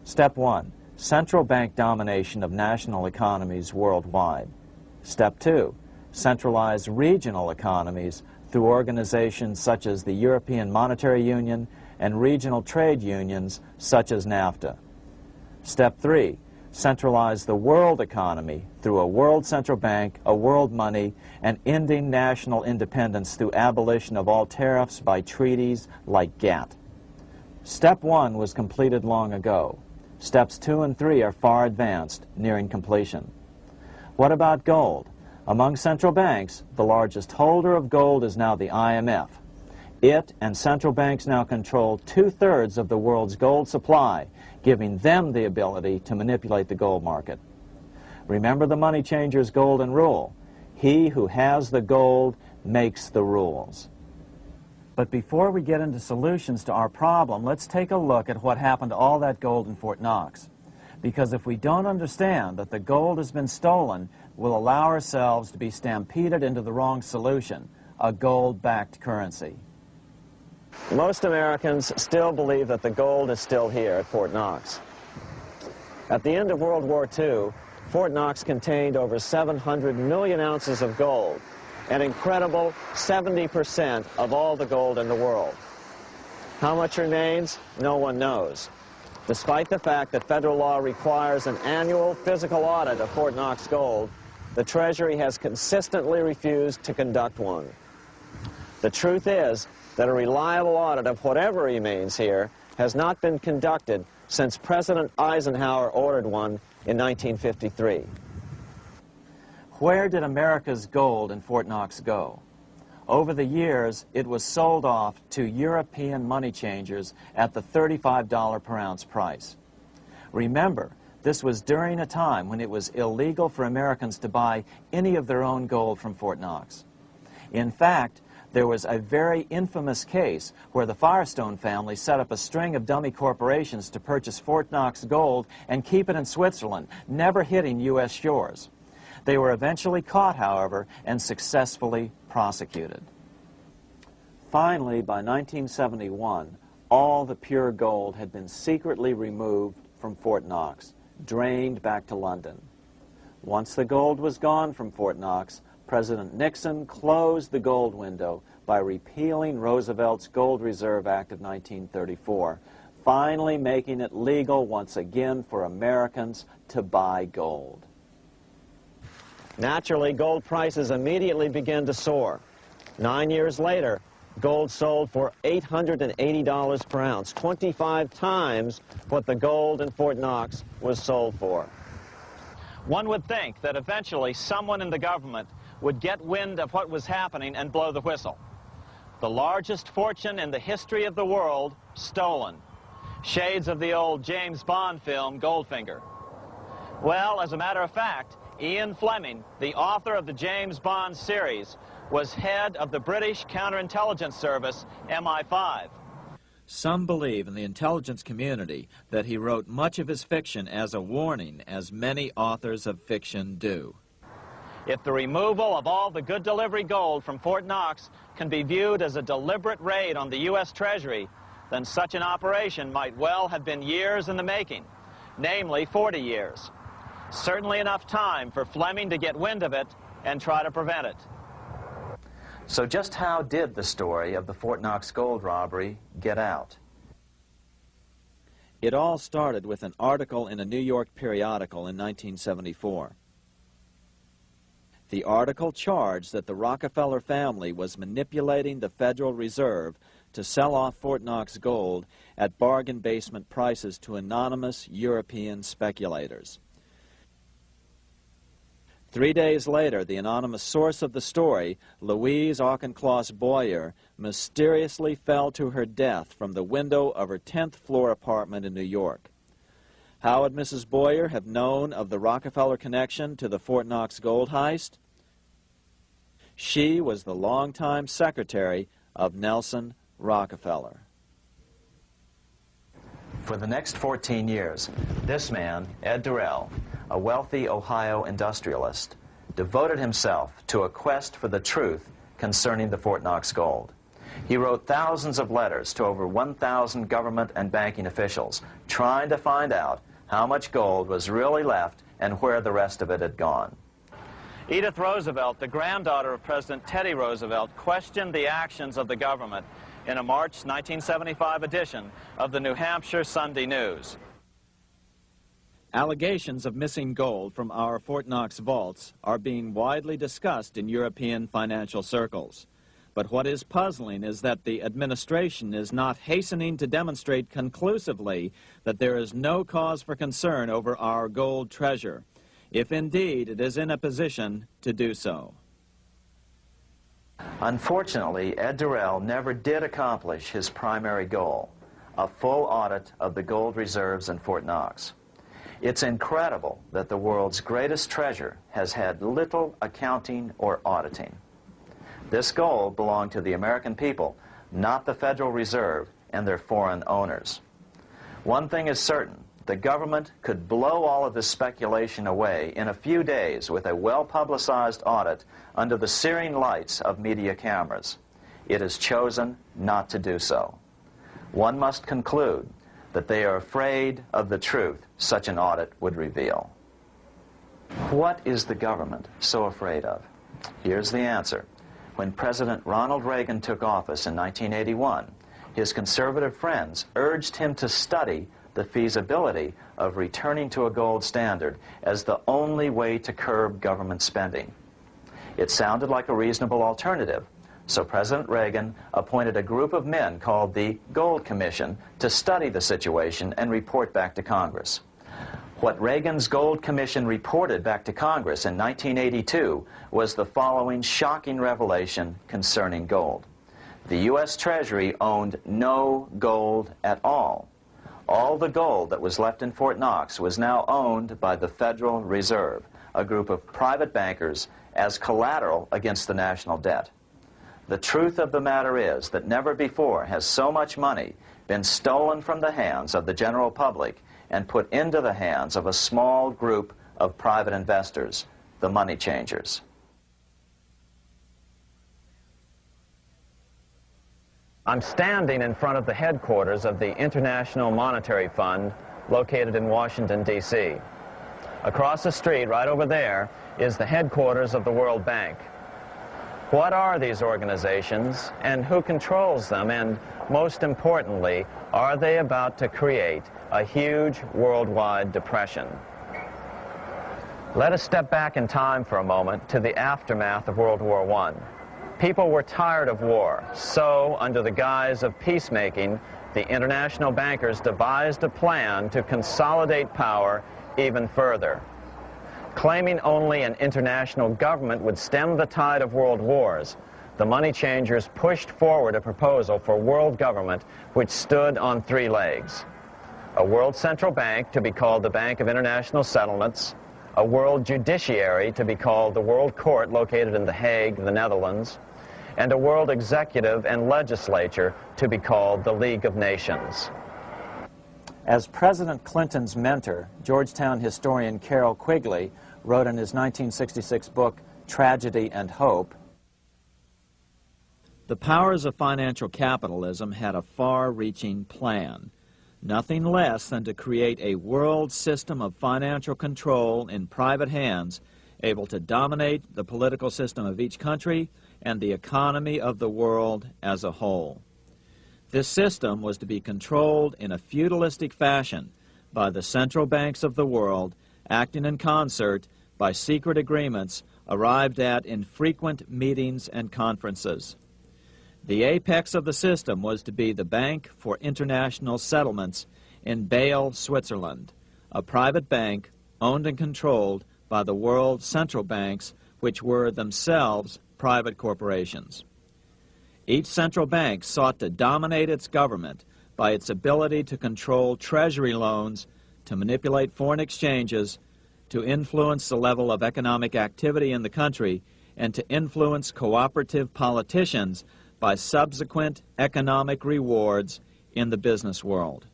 Step 1, central bank domination of national economies worldwide. Step 2, centralized regional economies through organizations such as the European Monetary Union and regional trade unions such as NAFTA. Step 3, centralize the world economy through a world central bank, a world money, and ending national independence through abolition of all tariffs by treaties like GATT. Step 1 was completed long ago. Steps 2 and 3 are far advanced, nearing completion. What about gold? Among central banks, the largest holder of gold is now the IMF. It and central banks now control 2/3 of the world's gold supply, giving them the ability to manipulate the gold market. Remember the money changer's golden rule: he who has the gold makes the rules. But before we get into solutions to our problem, let's take a look at what happened to all that gold in Fort Knox. Because if we don't understand that the gold has been stolen, we'll allow ourselves to be stampeded into the wrong solution, a gold-backed currency. Most Americans still believe that the gold is still here at Fort Knox. At the end of World War II, Fort Knox contained over 700 million ounces of gold, an incredible 70% of all the gold in the world. How much remains? No one knows. Despite the fact that federal law requires an annual physical audit of Fort Knox gold, the Treasury has consistently refused to conduct one. The truth is that a reliable audit of whatever remains here has not been conducted since President Eisenhower ordered one in 1953. Where did America's gold in Fort Knox go? Over the years, it was sold off to European money changers at the $35 per ounce price. Remember, this was during a time when it was illegal for Americans to buy any of their own gold from Fort Knox. In fact, there was a very infamous case where the Firestone family set up a string of dummy corporations to purchase Fort Knox gold and keep it in Switzerland, never hitting U.S. shores. They were eventually caught, however, and successfully prosecuted. Finally, by 1971, all the pure gold had been secretly removed from Fort Knox, drained back to London. Once the gold was gone from Fort Knox, President Nixon closed the gold window by repealing Roosevelt's Gold Reserve Act of 1934, finally making it legal once again for Americans to buy gold. Naturally, gold prices immediately began to soar. 9 years later, gold sold for $880 per ounce, 25 times what the gold in Fort Knox was sold for. One would think that eventually someone in the government would get wind of what was happening and blow the whistle. The largest fortune in the history of the world stolen. Shades of the old James Bond film, Goldfinger. Well, as a matter of fact, Ian Fleming, the author of the James Bond series, was head of the British counterintelligence service, MI5. Some believe in the intelligence community that he wrote much of his fiction as a warning, as many authors of fiction do. If the removal of all the good delivery gold from Fort Knox can be viewed as a deliberate raid on the U.S. Treasury, then such an operation might well have been years in the making, namely 40 years. Certainly enough time for Fleming to get wind of it and try to prevent it. So just how did the story of the Fort Knox gold robbery get out? It all started with an article in a New York periodical in 1974. The article charged that the Rockefeller family was manipulating the Federal Reserve to sell off Fort Knox gold at bargain basement prices to anonymous European speculators. 3 days later, the anonymous source of the story, Louise Auchincloss Boyer, mysteriously fell to her death from the window of her 10th floor apartment in New York. How would Mrs. Boyer have known of the Rockefeller connection to the Fort Knox gold heist? She was the longtime secretary of Nelson Rockefeller. For the next 14 years, this man, Ed Durrell, a wealthy Ohio industrialist, devoted himself to a quest for the truth concerning the Fort Knox gold. He wrote thousands of letters to over 1,000 government and banking officials, trying to find out how much gold was really left and where the rest of it had gone. Edith Roosevelt, the granddaughter of President Teddy Roosevelt, questioned the actions of the government in a March 1975 edition of the New Hampshire Sunday News. Allegations of missing gold from our Fort Knox vaults are being widely discussed in European financial circles. But what is puzzling is that the administration is not hastening to demonstrate conclusively that there is no cause for concern over our gold treasure, if indeed it is in a position to do so. Unfortunately, Ed Durrell never did accomplish his primary goal, a full audit of the gold reserves in Fort Knox. It's incredible that the world's greatest treasure has had little accounting or auditing. This gold belonged to the American people, not the Federal Reserve and their foreign owners. One thing is certain, the government could blow all of this speculation away in a few days with a well-publicized audit under the searing lights of media cameras. It has chosen not to do so. One must conclude that they are afraid of the truth such an audit would reveal. What is the government so afraid of? Here's the answer. When President Ronald Reagan took office in 1981, his conservative friends urged him to study the feasibility of returning to a gold standard as the only way to curb government spending. It sounded like a reasonable alternative, so President Reagan appointed a group of men called the Gold Commission to study the situation and report back to Congress. What Reagan's Gold Commission reported back to Congress in 1982 was the following shocking revelation concerning gold. The U.S. Treasury owned no gold at all. All the gold that was left in Fort Knox was now owned by the Federal Reserve, a group of private bankers, as collateral against the national debt. The truth of the matter is that never before has so much money been stolen from the hands of the general public and put into the hands of a small group of private investors, the money changers. I'm standing in front of the headquarters of the International Monetary Fund located in Washington, D.C. Across the street, right over there, is the headquarters of the World Bank. What are these organizations and who controls them? And most importantly, are they about to create a huge worldwide depression? Let us step back in time for a moment to the aftermath of World War I. People were tired of war, so under the guise of peacemaking, the international bankers devised a plan to consolidate power even further. Claiming only an international government would stem the tide of world wars, the money changers pushed forward a proposal for world government which stood on three legs. A world central bank to be called the Bank of International Settlements, a world judiciary to be called the World Court located in The Hague, the Netherlands, and a world executive and legislature to be called the League of Nations. As President Clinton's mentor, Georgetown historian Carroll Quigley wrote in his 1966 book, Tragedy and Hope, the powers of financial capitalism had a far-reaching plan, nothing less than to create a world system of financial control in private hands, able to dominate the political system of each country and the economy of the world as a whole. This system was to be controlled in a feudalistic fashion by the central banks of the world, acting in concert by secret agreements arrived at in frequent meetings and conferences. The apex of the system was to be the Bank for International Settlements in Bâle, Switzerland, a private bank owned and controlled by the world central banks, which were themselves private corporations. Each central bank sought to dominate its government by its ability to control treasury loans, to manipulate foreign exchanges, to influence the level of economic activity in the country, and to influence cooperative politicians by subsequent economic rewards in the business world.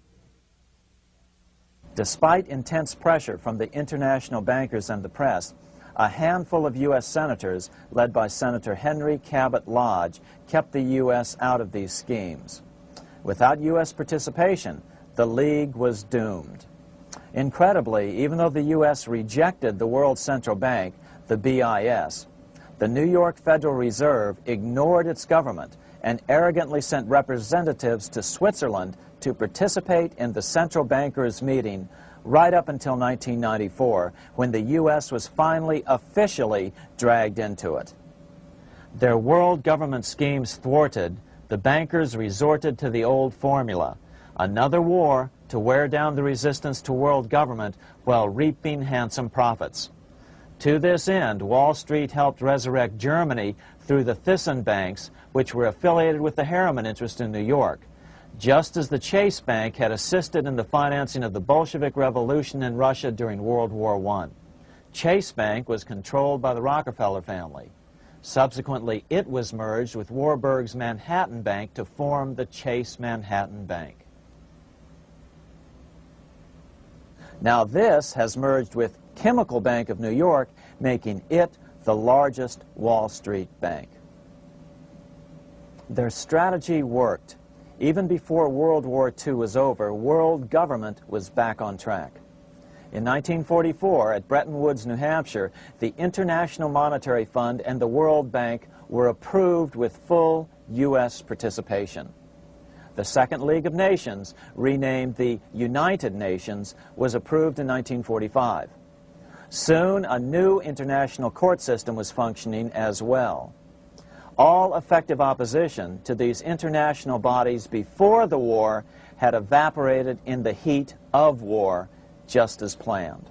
Despite intense pressure from the international bankers and the press, a handful of U.S. senators, led by Senator Henry Cabot Lodge, kept the U.S. out of these schemes. Without U.S. participation, the League was doomed. Incredibly, even though the U.S. rejected the World Central Bank, the BIS, the New York Federal Reserve ignored its government and arrogantly sent representatives to Switzerland to participate in the central bankers' meeting right up until 1994, when the U.S. was finally officially dragged into it. Their world government schemes thwarted, the bankers resorted to the old formula, another war to wear down the resistance to world government while reaping handsome profits. To this end, Wall Street helped resurrect Germany through the Thyssen banks, which were affiliated with the Harriman interest in New York, just as the Chase Bank had assisted in the financing of the Bolshevik Revolution in Russia during World War I. Chase Bank was controlled by the Rockefeller family. Subsequently, it was merged with Warburg's Manhattan Bank to form the Chase Manhattan Bank. Now this has merged with Chemical Bank of New York, making it the largest Wall Street bank. Their strategy worked. Even before World War II was over, world government was back on track. In 1944, at Bretton Woods, New Hampshire, the International Monetary Fund and the World Bank were approved with full U.S. participation. The Second League of Nations, renamed the United Nations, was approved in 1945. Soon, a new international court system was functioning as well. All effective opposition to these international bodies before the war had evaporated in the heat of war, just as planned.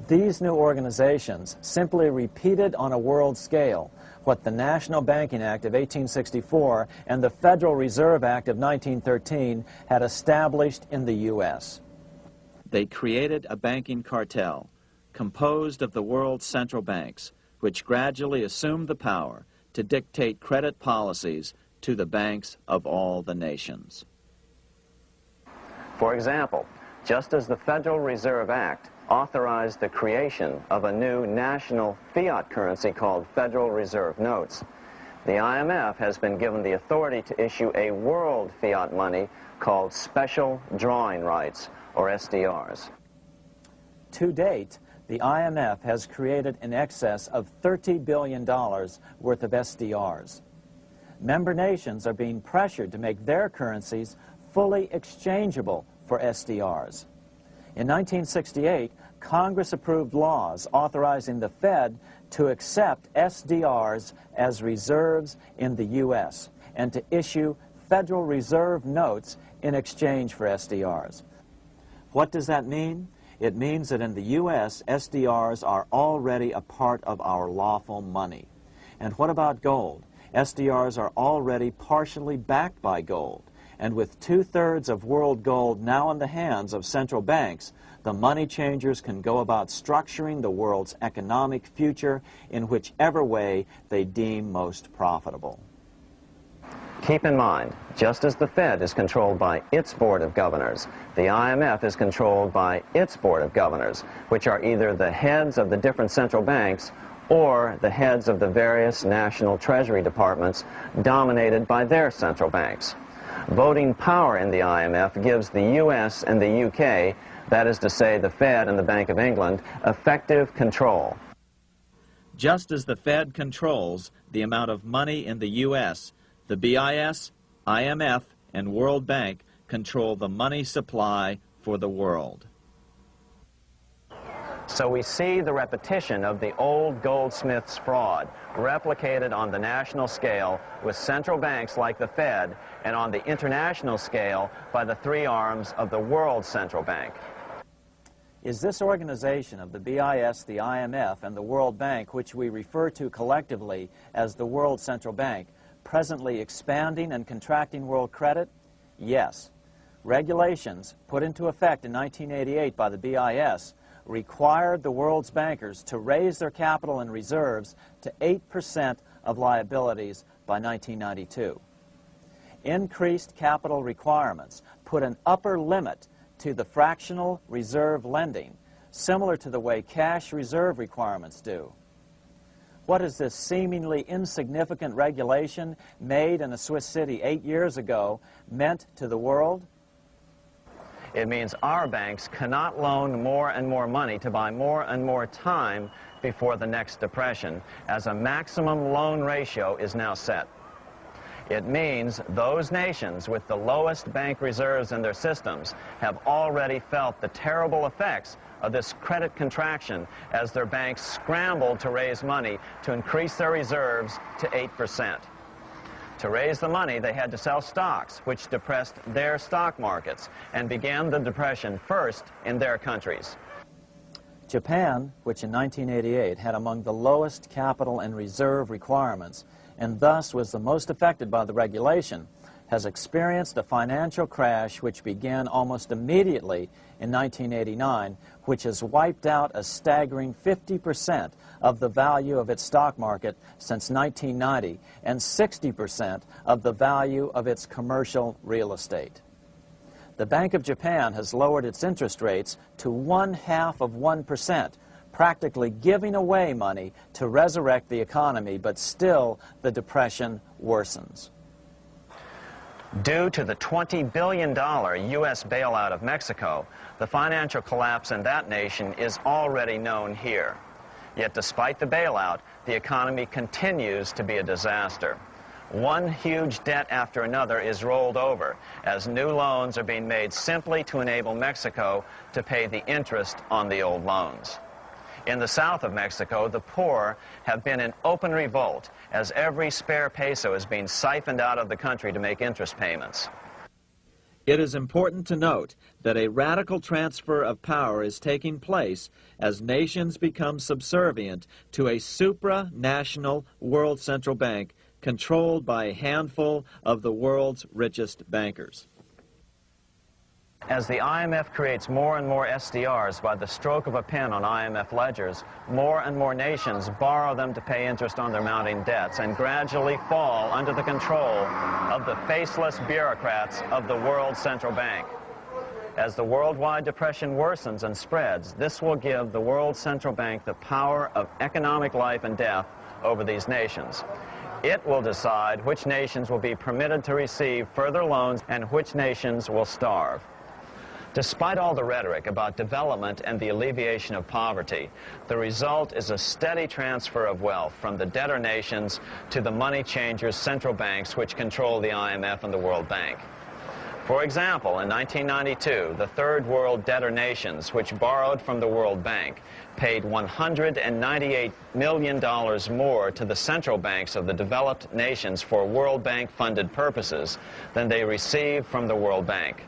These new organizations simply repeated on a world scale what the National Banking Act of 1864 and the Federal Reserve Act of 1913 had established in the U.S. They created a banking cartel composed of the world's central banks, which gradually assumed the power to dictate credit policies to the banks of all the nations. For example, just as the Federal Reserve Act authorized the creation of a new national fiat currency called Federal Reserve Notes, the IMF has been given the authority to issue a world fiat money called Special Drawing Rights, or SDRs. To date, the IMF has created in excess of $30 billion worth of SDRs. Member nations are being pressured to make their currencies fully exchangeable for SDRs. In 1968, Congress approved laws authorizing the Fed to accept SDRs as reserves in the U.S. and to issue Federal Reserve notes in exchange for SDRs. What does that mean? It means that in the U.S., SDRs are already a part of our lawful money. And what about gold? SDRs are already partially backed by gold. And with 2/3 of world gold now in the hands of central banks, the money changers can go about structuring the world's economic future in whichever way they deem most profitable. Keep in mind, just as the Fed is controlled by its Board of Governors, the IMF is controlled by its Board of Governors, which are either the heads of the different central banks or the heads of the various national treasury departments dominated by their central banks. Voting power in the IMF gives the U.S. and the UK, that is to say the Fed and the Bank of England, effective control. Just as the Fed controls the amount of money in the U.S., the BIS, IMF, and World Bank control the money supply for the world. So we see the repetition of the old goldsmith's fraud replicated on the national scale with central banks like the Fed and on the international scale by the three arms of the world central bank. Is this organization of the BIS, the IMF, and the World Bank, which we refer to collectively as the World Central Bank, presently expanding and contracting world credit? Yes. Regulations put into effect in 1988 by the BIS required the world's bankers to raise their capital and reserves to 8% of liabilities by 1992. Increased capital requirements put an upper limit to the fractional reserve lending, similar to the way cash reserve requirements do. What has this seemingly insignificant regulation made in a Swiss city 8 years ago meant to the world? It means our banks cannot loan more and more money to buy more and more time before the next depression, as a maximum loan ratio is now set. It means those nations with the lowest bank reserves in their systems have already felt the terrible effects of this credit contraction as their banks scrambled to raise money to increase their reserves to 8%. To raise the money, they had to sell stocks, which depressed their stock markets and began the depression first in their countries. Japan, which in 1988 had among the lowest capital and reserve requirements, and thus was the most affected by the regulation, has experienced a financial crash which began almost immediately in 1989, which has wiped out a staggering 50% of the value of its stock market since 1990 and 60% of the value of its commercial real estate. the Bank of Japan has lowered its interest rates to 0.5%, practically giving away money to resurrect the economy, but still the depression worsens. Due to the $20 billion U.S. bailout of Mexico, the financial collapse in that nation is already known here. Yet despite the bailout, the economy continues to be a disaster. One huge debt after another is rolled over as new loans are being made simply to enable Mexico to pay the interest on the old loans. In the south of Mexico, the poor have been in open revolt as every spare peso is being siphoned out of the country to make interest payments. It is important to note that a radical transfer of power is taking place as nations become subservient to a supranational world central bank controlled by a handful of the world's richest bankers. As the IMF creates more and more SDRs by the stroke of a pen on IMF ledgers, more and more nations borrow them to pay interest on their mounting debts and gradually fall under the control of the faceless bureaucrats of the World Central Bank. As the worldwide depression worsens and spreads, this will give the World Central Bank the power of economic life and death over these nations. It will decide which nations will be permitted to receive further loans and which nations will starve. Despite all the rhetoric about development and the alleviation of poverty, the result is a steady transfer of wealth from the debtor nations to the money changers' central banks which control the IMF and the World Bank. For example, in 1992, the third world debtor nations, which borrowed from the World Bank, paid $198 million more to the central banks of the developed nations for World Bank-funded purposes than they received from the World Bank.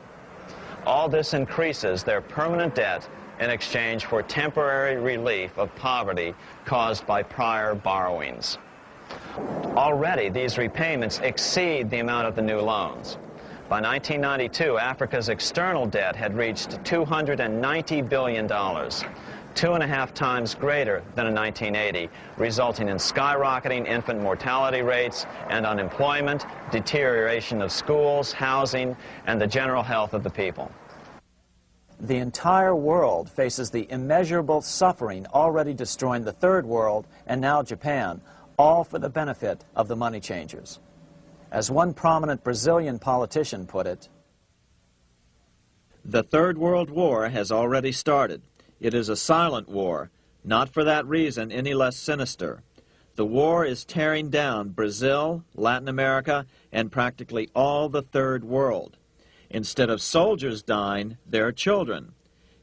All this increases their permanent debt in exchange for temporary relief of poverty caused by prior borrowings. Already, these repayments exceed the amount of the new loans. By 1992, Africa's external debt had reached $290 billion, 2.5 times greater than in 1980, resulting in skyrocketing infant mortality rates and unemployment, deterioration of schools, housing, and the general health of the people. The entire world faces the immeasurable suffering already destroying the third world and now Japan, all for the benefit of the money changers. As one prominent Brazilian politician put it, "The Third World War has already started. It is a silent war, not for that reason any less sinister. The war is tearing down Brazil, Latin America, and practically all the Third World. Instead of soldiers dying, there are children.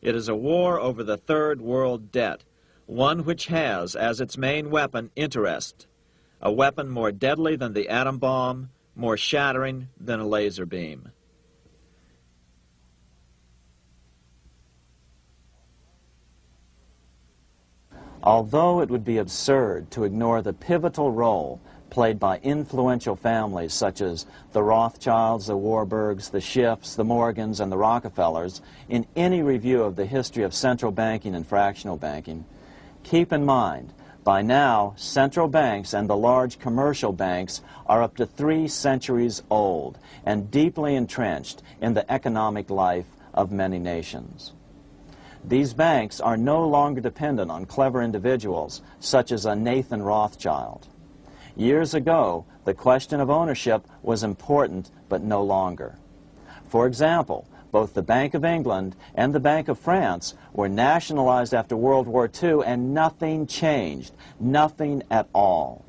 It is a war over the Third World debt, one which has as its main weapon interest, a weapon more deadly than the atom bomb, more shattering than a laser beam." Although it would be absurd to ignore the pivotal role played by influential families such as the Rothschilds, the Warburgs, the Schiffs, the Morgans, and the Rockefellers in any review of the history of central banking and fractional banking, keep in mind, by now, central banks and the large commercial banks are up to 3 centuries old and deeply entrenched in the economic life of many nations. These banks are no longer dependent on clever individuals such as a Nathan Rothschild. Years ago, the question of ownership was important, but no longer. For example, both the Bank of England and the Bank of France were nationalized after World War II, and nothing changed, nothing at all.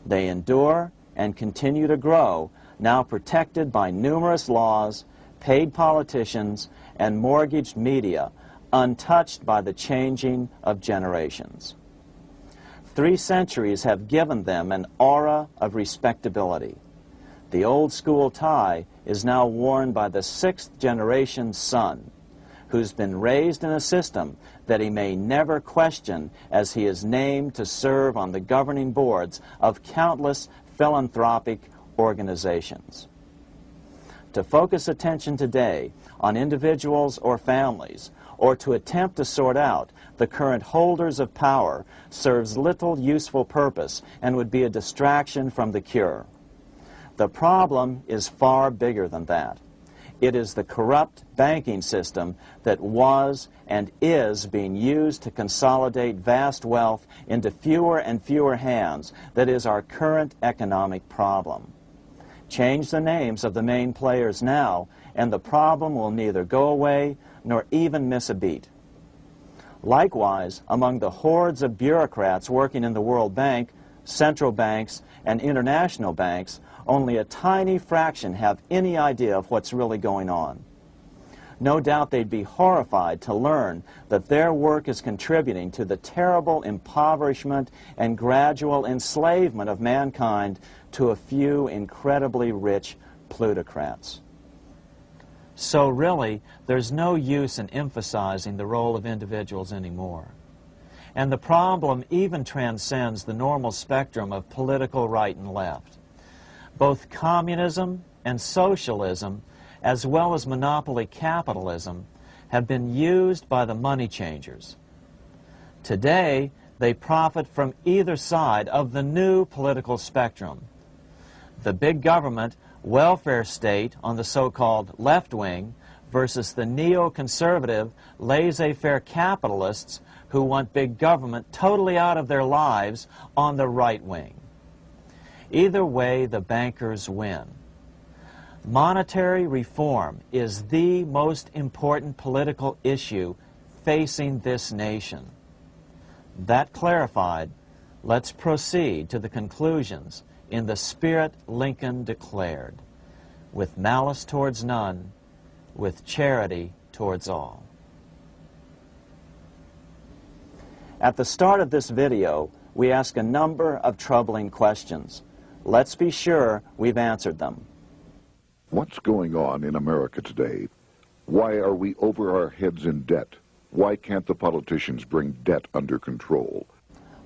They endure and continue to grow, now protected by numerous laws, paid politicians, and mortgaged media, untouched by the changing of generations. 3 centuries have given them an aura of respectability. The old school tie is now worn by the 6th generation son, who's been raised in a system that he may never question as he is named to serve on the governing boards of countless philanthropic organizations. To focus attention today on individuals or families, or to attempt to sort out the current holders of power, serves little useful purpose and would be a distraction from the cure. The problem is far bigger than that. It is the corrupt banking system that was and is being used to consolidate vast wealth into fewer and fewer hands that is our current economic problem. Change the names of the main players now, and the problem will neither go away nor even miss a beat. Likewise, among the hordes of bureaucrats working in the World Bank, central banks, and international banks, only a tiny fraction have any idea of what's really going on. No doubt they'd be horrified to learn that their work is contributing to the terrible impoverishment and gradual enslavement of mankind to a few incredibly rich plutocrats. So really, there's no use in emphasizing the role of individuals anymore. And the problem even transcends the normal spectrum of political right and left. Both communism and socialism, as well as monopoly capitalism, have been used by the money changers. Today, they profit from either side of the new political spectrum. The big government, welfare state on the so-called left wing versus the neoconservative, laissez-faire capitalists who want big government totally out of their lives on the right wing. Either way, the bankers win. Monetary reform is the most important political issue facing this nation. That clarified, let's proceed to the conclusions in the spirit Lincoln declared, with malice towards none, with charity towards all. At the start of this video, we ask a number of troubling questions. Let's be sure we've answered them. What's going on in America today? Why are we over our heads in debt? Why can't the politicians bring debt under control?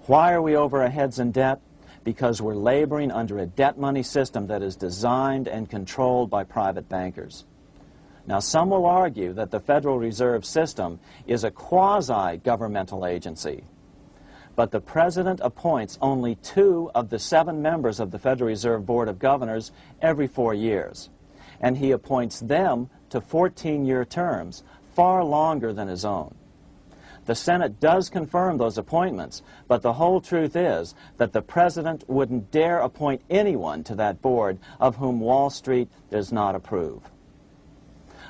Why are we over our heads in debt? Because we're laboring under a debt money system that is designed and controlled by private bankers. Now, some will argue that the Federal Reserve System is a quasi-governmental agency. But the President appoints only 2 of the 7 members of the Federal Reserve Board of Governors every 4 years. And he appoints them to 14-year terms, far longer than his own. The Senate does confirm those appointments, but the whole truth is that the President wouldn't dare appoint anyone to that board of whom Wall Street does not approve.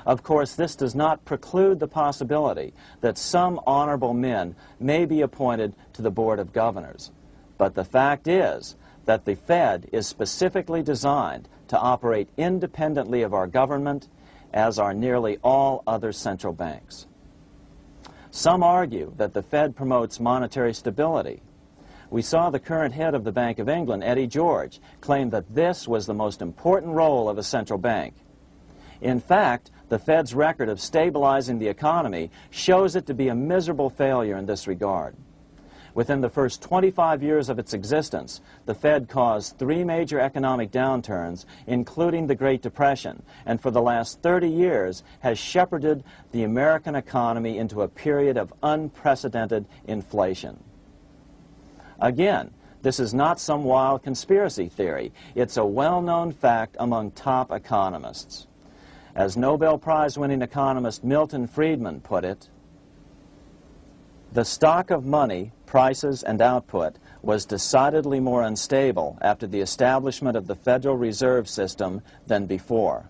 Of course, this does not preclude the possibility that some honorable men may be appointed to the Board of Governors. But the fact is that the Fed is specifically designed to operate independently of our government, as are nearly all other central banks. Some argue that the Fed promotes monetary stability. We saw the current head of the Bank of England, Eddie George, claim that this was the most important role of a central bank. In fact, the Fed's record of stabilizing the economy shows it to be a miserable failure in this regard. Within the first 25 years of its existence, the Fed caused 3 major economic downturns, including the Great Depression, and for the last 30 years has shepherded the American economy into a period of unprecedented inflation. Again, this is not some wild conspiracy theory. It's a well-known fact among top economists. As Nobel Prize-winning economist Milton Friedman put it, the stock of money, prices, and output was decidedly more unstable after the establishment of the Federal Reserve System than before.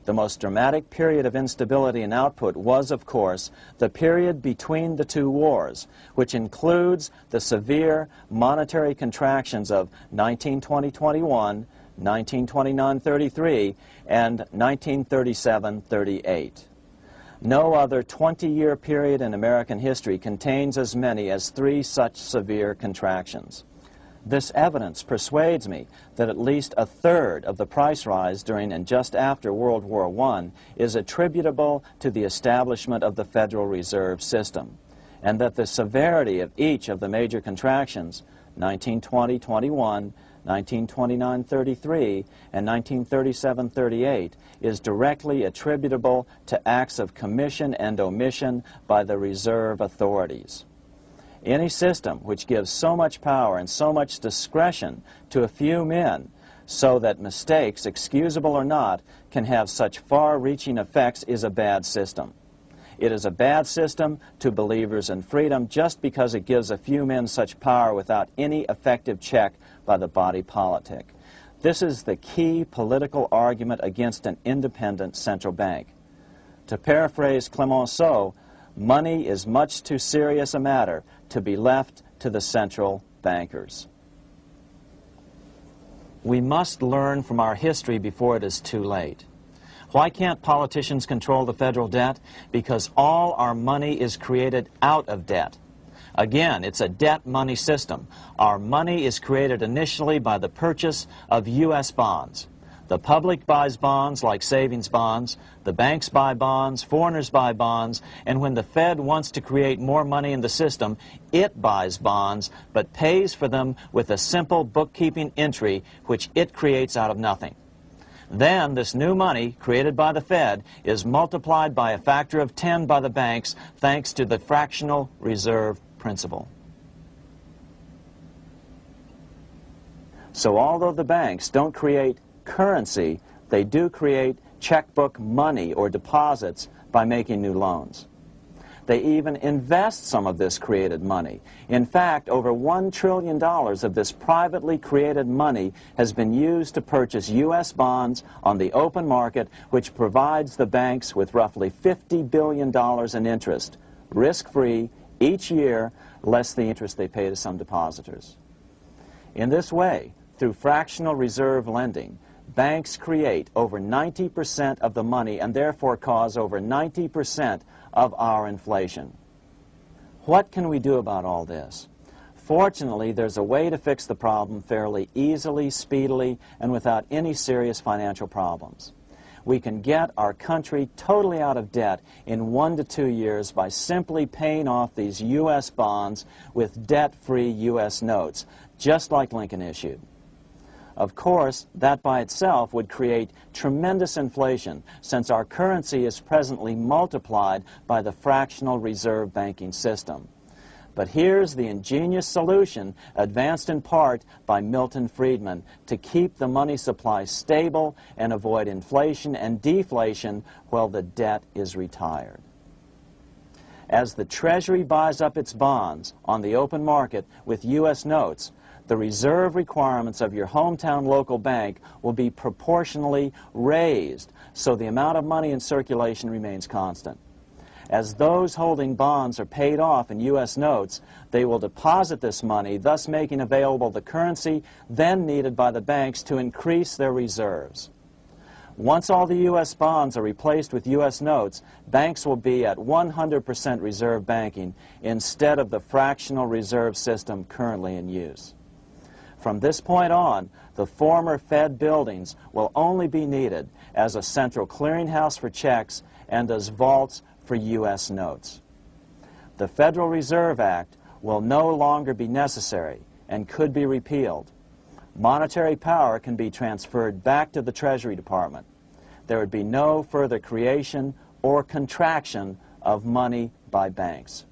The most dramatic period of instability in output was, of course, the period between the 2 wars, which includes the severe monetary contractions of 1920-21, 1929-33, and 1937-38. No other 20-year period in American history contains as many as 3 such severe contractions. This evidence persuades me that at least a third of the price rise during and just after World War I is attributable to the establishment of the Federal Reserve System, and that the severity of each of the major contractions, 1920-21, 1929-33, and 1937-38, is directly attributable to acts of commission and omission by the reserve authorities. Any system which gives so much power and so much discretion to a few men so that mistakes, excusable or not, can have such far-reaching effects is a bad system. It is a bad system to believers in freedom just because it gives a few men such power without any effective check by the body politic. This is the key political argument against an independent central bank. To paraphrase Clemenceau, money is much too serious a matter to be left to the central bankers. We must learn from our history before it is too late. Why can't politicians control the federal debt? Because all our money is created out of debt. Again, it's a debt money system. Our money is created initially by the purchase of U.S. bonds. The public buys bonds like savings bonds, the banks buy bonds, foreigners buy bonds, and when the Fed wants to create more money in the system, it buys bonds, but pays for them with a simple bookkeeping entry which it creates out of nothing. Then this new money created by the Fed is multiplied by a factor of 10 by the banks thanks to the fractional reserve principle. So although the banks don't create currency, they do create checkbook money or deposits by making new loans. They even invest some of this created money. In fact, over $1 trillion of this privately created money has been used to purchase U.S. bonds on the open market, which provides the banks with roughly $50 billion in interest, risk-free, each year, less the interest they pay to some depositors. In this way, through fractional reserve lending, banks create over 90% of the money and therefore cause over 90% of our inflation. What can we do about all this? Fortunately, there's a way to fix the problem fairly easily, speedily, and without any serious financial problems. We can get our country totally out of debt in 1 to 2 years by simply paying off these U.S. bonds with debt-free U.S. notes, just like Lincoln issued. Of course, that by itself would create tremendous inflation, since our currency is presently multiplied by the fractional reserve banking system. But here's the ingenious solution, advanced in part by Milton Friedman, to keep the money supply stable and avoid inflation and deflation while the debt is retired. As the Treasury buys up its bonds on the open market with U.S. notes, the reserve requirements of your hometown local bank will be proportionally raised, so the amount of money in circulation remains constant. As those holding bonds are paid off in U.S. notes, they will deposit this money, thus making available the currency then needed by the banks to increase their reserves. Once all the U.S. bonds are replaced with U.S. notes, banks will be at 100% reserve banking instead of the fractional reserve system currently in use. From this point on, the former Fed buildings will only be needed as a central clearinghouse for checks and as vaults for U.S. notes. The Federal Reserve Act will no longer be necessary and could be repealed. Monetary power can be transferred back to the Treasury Department. There would be no further creation or contraction of money by banks.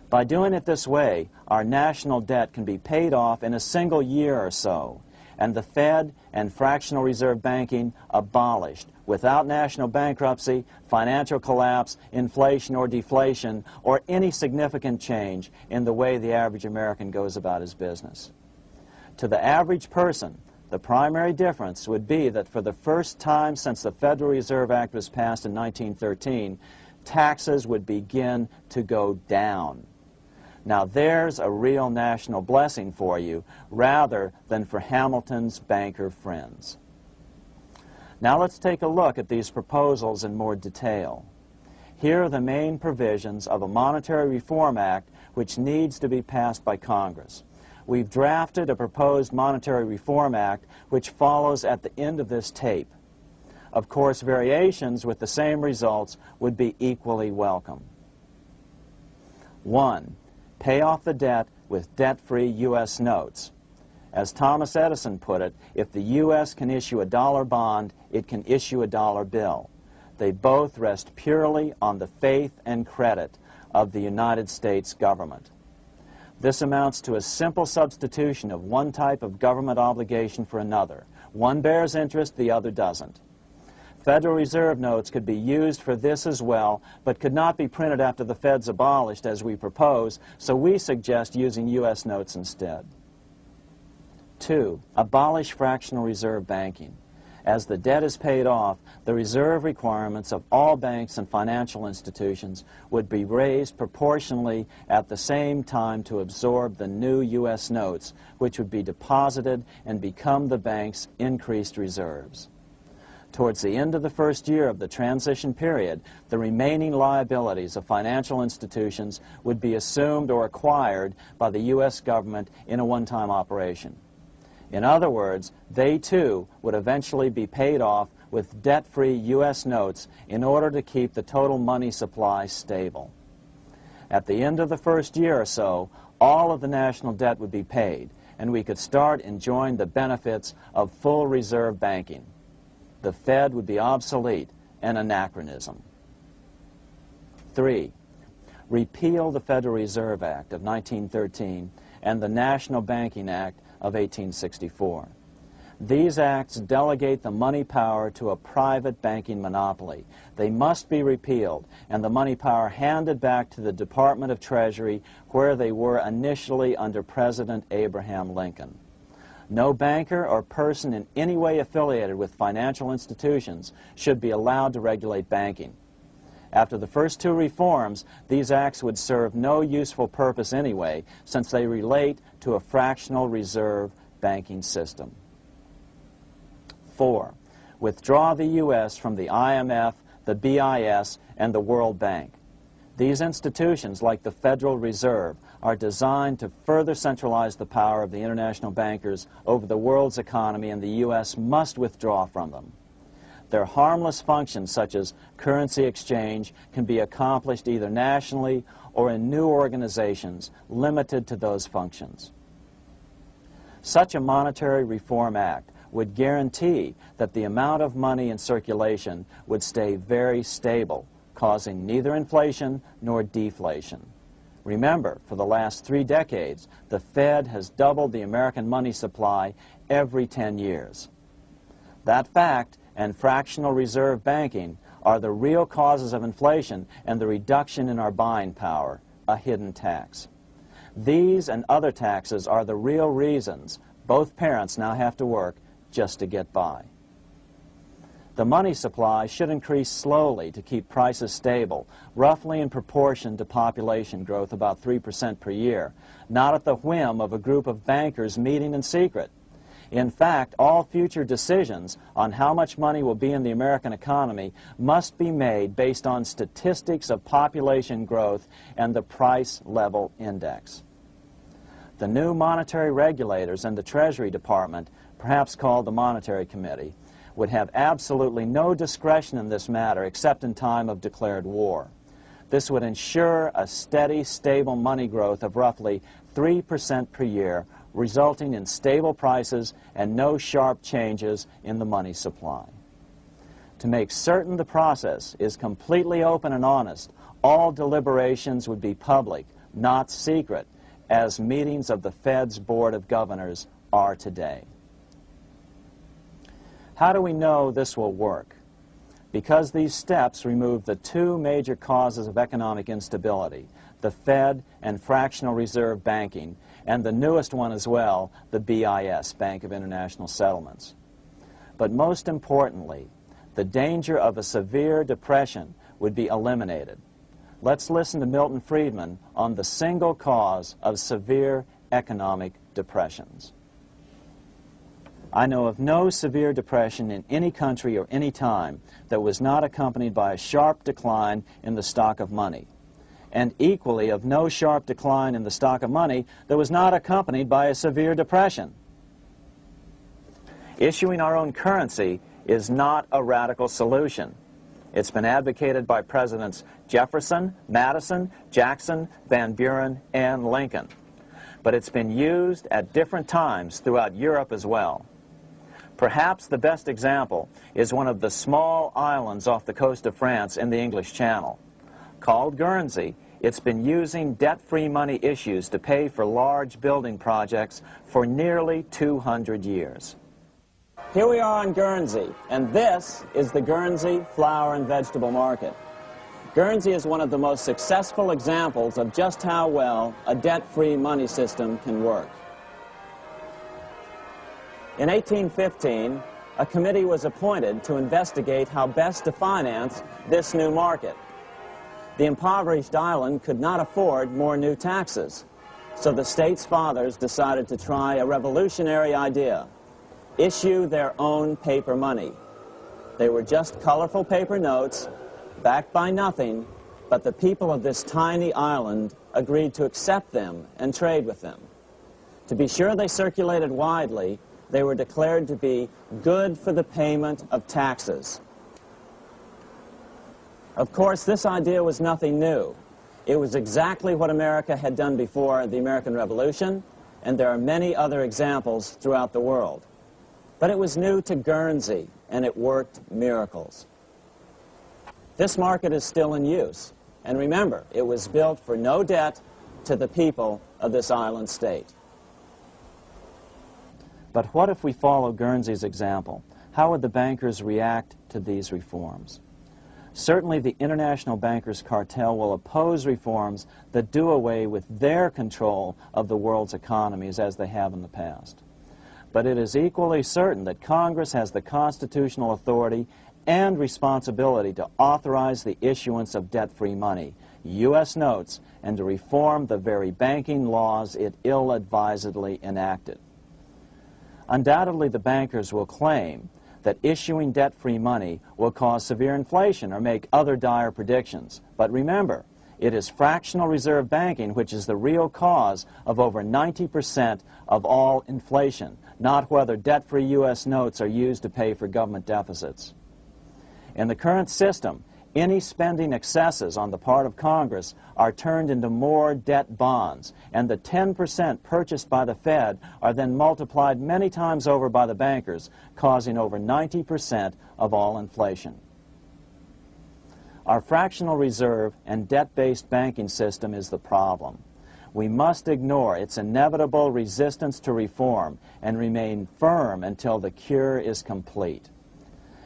By doing it this way, our national debt can be paid off in a single year or so, and the Fed and fractional reserve banking abolished, without national bankruptcy, financial collapse, inflation or deflation, or any significant change in the way the average American goes about his business. To the average person, the primary difference would be that for the first time since the Federal Reserve Act was passed in 1913, taxes would begin to go down. Now there's a real national blessing for you, rather than for Hamilton's banker friends. Now let's take a look at these proposals in more detail. Here are the main provisions of a Monetary Reform Act which needs to be passed by Congress. We've drafted a proposed Monetary Reform Act which follows at the end of this tape. Of course, variations with the same results would be equally welcome. 1. Pay off the debt with debt-free U.S. notes. As Thomas Edison put it, if the U.S. can issue a dollar bond, it can issue a dollar bill. They both rest purely on the faith and credit of the United States government. This amounts to a simple substitution of one type of government obligation for another. One bears interest, the other doesn't. Federal Reserve notes could be used for this as well, but could not be printed after the Fed's abolished as we propose, so we suggest using U.S. notes instead. 2. Abolish fractional reserve banking. As the debt is paid off, the reserve requirements of all banks and financial institutions would be raised proportionally at the same time to absorb the new U.S. notes, which would be deposited and become the bank's increased reserves. Towards the end of the first year of the transition period, the remaining liabilities of financial institutions would be assumed or acquired by the U.S. government in a one-time operation. In other words, they too would eventually be paid off with debt-free U.S. notes in order to keep the total money supply stable. At the end of the first year or so, all of the national debt would be paid, and we could start enjoying the benefits of full reserve banking. The Fed would be obsolete, an anachronism. 3. Repeal the Federal Reserve Act of 1913 and the National Banking Act of 1864. These acts delegate the money power to a private banking monopoly. They must be repealed, and the money power handed back to the Department of Treasury, where they were initially under President Abraham Lincoln. No banker or person in any way affiliated with financial institutions should be allowed to regulate banking. After the first two reforms, these acts would serve no useful purpose anyway, since they relate to a fractional reserve banking system. 4. Withdraw the U.S. from the IMF, the BIS, and the World Bank. These institutions, like the Federal Reserve, are designed to further centralize the power of the international bankers over the world's economy, and the U.S. must withdraw from them. Their harmless functions, such as currency exchange, can be accomplished either nationally or in new organizations limited to those functions. Such a monetary reform act would guarantee that the amount of money in circulation would stay very stable, causing neither inflation nor deflation. Remember, for the last 3 decades, the Fed has doubled the American money supply every 10 years. That fact and fractional reserve banking are the real causes of inflation and the reduction in our buying power, a hidden tax. These and other taxes are the real reasons both parents now have to work just to get by. The money supply should increase slowly to keep prices stable, roughly in proportion to population growth, about 3% per year, not at the whim of a group of bankers meeting in secret. In fact, all future decisions on how much money will be in the American economy must be made based on statistics of population growth and the price level index. The new monetary regulators and the Treasury Department, perhaps called the Monetary Committee, would have absolutely no discretion in this matter except in time of declared war. This would ensure a steady, stable money growth of roughly 3% per year, resulting in stable prices and no sharp changes in the money supply. To make certain the process is completely open and honest, all deliberations would be public, not secret, as meetings of the Fed's Board of Governors are today. How do we know this will work? Because these steps remove the 2 major causes of economic instability, the Fed and fractional reserve banking, and the newest one as well, the BIS, Bank of International Settlements. But most importantly, the danger of a severe depression would be eliminated. Let's listen to Milton Friedman on the single cause of severe economic depressions. I know of no severe depression in any country or any time that was not accompanied by a sharp decline in the stock of money, and equally of no sharp decline in the stock of money that was not accompanied by a severe depression. Issuing our own currency is not a radical solution. It's been advocated by Presidents Jefferson, Madison, Jackson, Van Buren, and Lincoln. But it's been used at different times throughout Europe as well. Perhaps the best example is one of the small islands off the coast of France in the English Channel. Called Guernsey, It's been using debt-free money issues to pay for large building projects for nearly 200 years. Here we are on Guernsey, and this is the Guernsey flower and vegetable market. Guernsey is one of the most successful examples of just how well a debt-free money system can work. In 1815, a committee was appointed to investigate how best to finance this new market. The impoverished island could not afford more new taxes, so the state's fathers decided to try a revolutionary idea: issue their own paper money. They were just colorful paper notes, backed by nothing, but the people of this tiny island agreed to accept them and trade with them. To be sure they circulated widely, they were declared to be good for the payment of taxes. Of course, this idea was nothing new. It was exactly what America had done before the American Revolution, and there are many other examples throughout the world. But it was new to Guernsey, and it worked miracles. This market is still in use, and remember, it was built for no debt to the people of this island state. But what if we follow Guernsey's example? How would the bankers react to these reforms? Certainly the international bankers' cartel will oppose reforms that do away with their control of the world's economies as they have in the past. But it is equally certain that Congress has the constitutional authority and responsibility to authorize the issuance of debt-free money, U.S. notes, and to reform the very banking laws it ill-advisedly enacted. Undoubtedly, the bankers will claim that issuing debt-free money will cause severe inflation or make other dire predictions. But remember, it is fractional reserve banking which is the real cause of over 90% of all inflation, not whether debt-free U.S. notes are used to pay for government deficits. In the current system, any spending excesses on the part of Congress are turned into more debt bonds, and the 10% purchased by the Fed are then multiplied many times over by the bankers, causing over 90% of all inflation. Our fractional reserve and debt-based banking system is the problem. We must ignore its inevitable resistance to reform and remain firm until the cure is complete.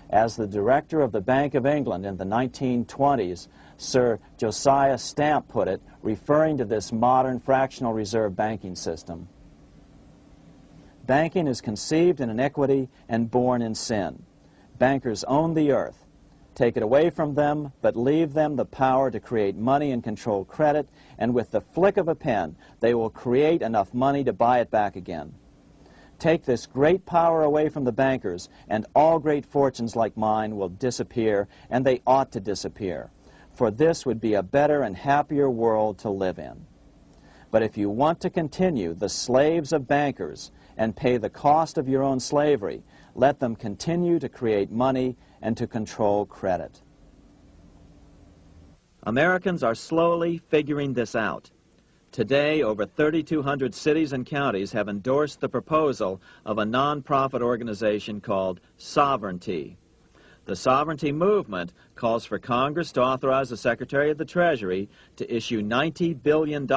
As the director of the Bank of England in the 1920s, Sir Josiah Stamp put it, referring to this modern fractional reserve banking system, "Banking is conceived in iniquity and born in sin. Bankers own the earth. Take it away from them, but leave them the power to create money and control credit, and with the flick of a pen, they will create enough money to buy it back again. Take this great power away from the bankers, and all great fortunes like mine will disappear, and they ought to disappear, for this would be a better and happier world to live in. But if you want to continue the slaves of bankers and pay the cost of your own slavery, let them continue to create money and to control credit." Americans are slowly figuring this out. Today, over 3,200 cities and counties have endorsed the proposal of a nonprofit organization called Sovereignty. The Sovereignty movement calls for Congress to authorize the Secretary of the Treasury to issue $90 billion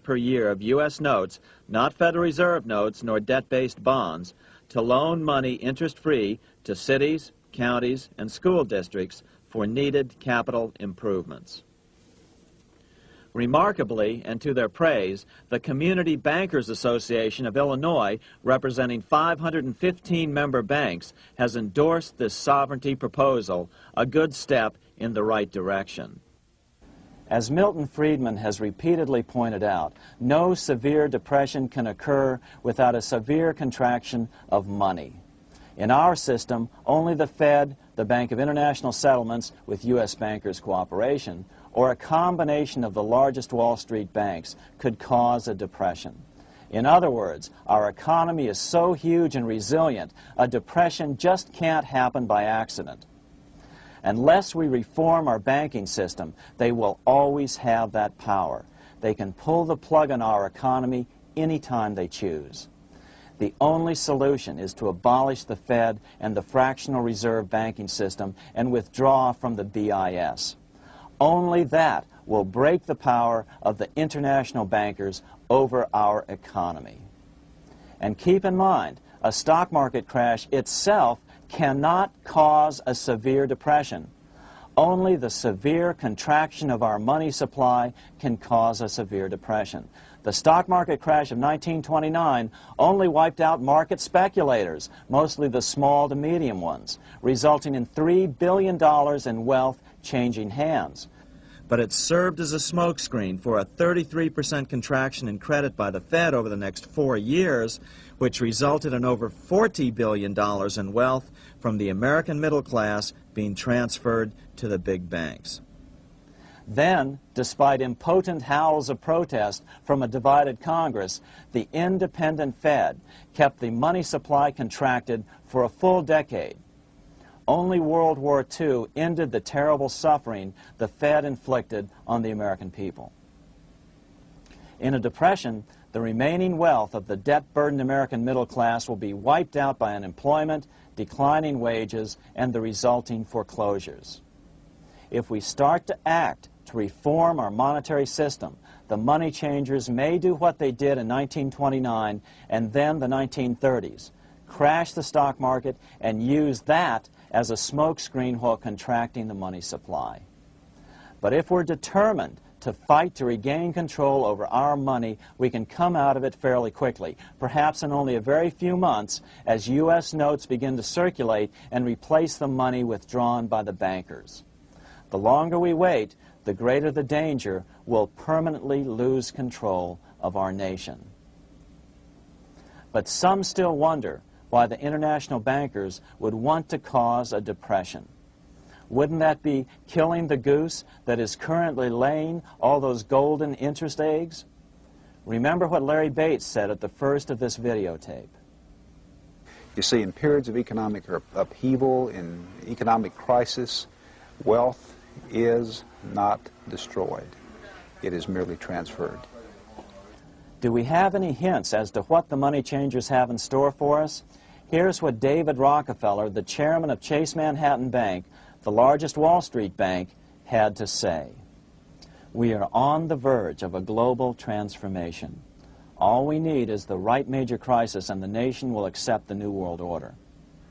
per year of U.S. notes, not Federal Reserve notes nor debt-based bonds, to loan money interest-free to cities, counties, and school districts for needed capital improvements. Remarkably, and to their praise, the Community Bankers Association of Illinois, representing 515 member banks, has endorsed this sovereignty proposal, a good step in the right direction. As Milton Friedman has repeatedly pointed out, no severe depression can occur without a severe contraction of money. In our system, only the Fed, the Bank of International Settlements, with U.S. bankers' cooperation, or a combination of the largest Wall Street banks could cause a depression. In other words, our economy is so huge and resilient, a depression just can't happen by accident. Unless we reform our banking system, they will always have that power. They can pull the plug on our economy anytime they choose. The only solution is to abolish the Fed and the fractional reserve banking system and withdraw from the BIS. Only that will break the power of the international bankers over our economy. And keep in mind, a stock market crash itself cannot cause a severe depression. Only the severe contraction of our money supply can cause a severe depression. The stock market crash of 1929 only wiped out market speculators, mostly the small to medium ones, resulting in $3 billion in wealth changing hands. But it served as a smokescreen for a 33% contraction in credit by the Fed over the next 4 years, which resulted in over $40 billion in wealth from the American middle class being transferred to the big banks. Then, despite impotent howls of protest from a divided Congress, the independent Fed kept the money supply contracted for a full decade. Only World War II ended the terrible suffering the Fed inflicted on the American people. In a depression, the remaining wealth of the debt-burdened American middle class will be wiped out by unemployment, declining wages, and the resulting foreclosures. If we start to act to reform our monetary system, the money changers may do what they did in 1929 and then the 1930s, crash the stock market and use that as a smokescreen while contracting the money supply. But if we're determined to fight to regain control over our money, we can come out of it fairly quickly, perhaps in only a very few months, as U.S. notes begin to circulate and replace the money withdrawn by the bankers. The longer we wait, the greater the danger we'll permanently lose control of our nation. But some still wonder why the international bankers would want to cause a depression. Wouldn't that be killing the goose that is currently laying all those golden interest eggs? Remember what Larry Bates said at the first of this videotape. You see, in periods of economic upheaval, in economic crisis, wealth is not destroyed. It is merely transferred. Do we have any hints as to what the money changers have in store for us? Here's what David Rockefeller, the chairman of Chase Manhattan Bank, the largest Wall Street bank, had to say. We are on the verge of a global transformation. All we need is the right major crisis and the nation will accept the New World Order.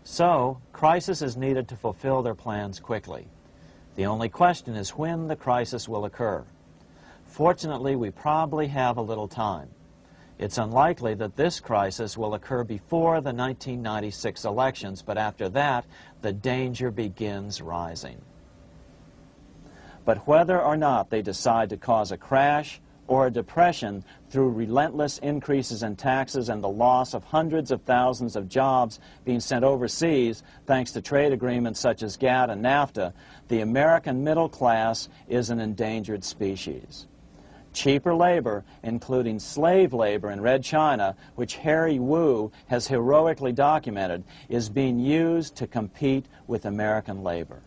So, crisis is needed to fulfill their plans quickly. The only question is when the crisis will occur. Fortunately, we probably have a little time. It's unlikely that this crisis will occur before the 1996 elections, but after that, the danger begins rising. But whether or not they decide to cause a crash or a depression through relentless increases in taxes and the loss of hundreds of thousands of jobs being sent overseas thanks to trade agreements such as GATT and NAFTA, the American middle class is an endangered species. Cheaper labor, including slave labor in Red China, which Harry Wu has heroically documented, is being used to compete with American labor.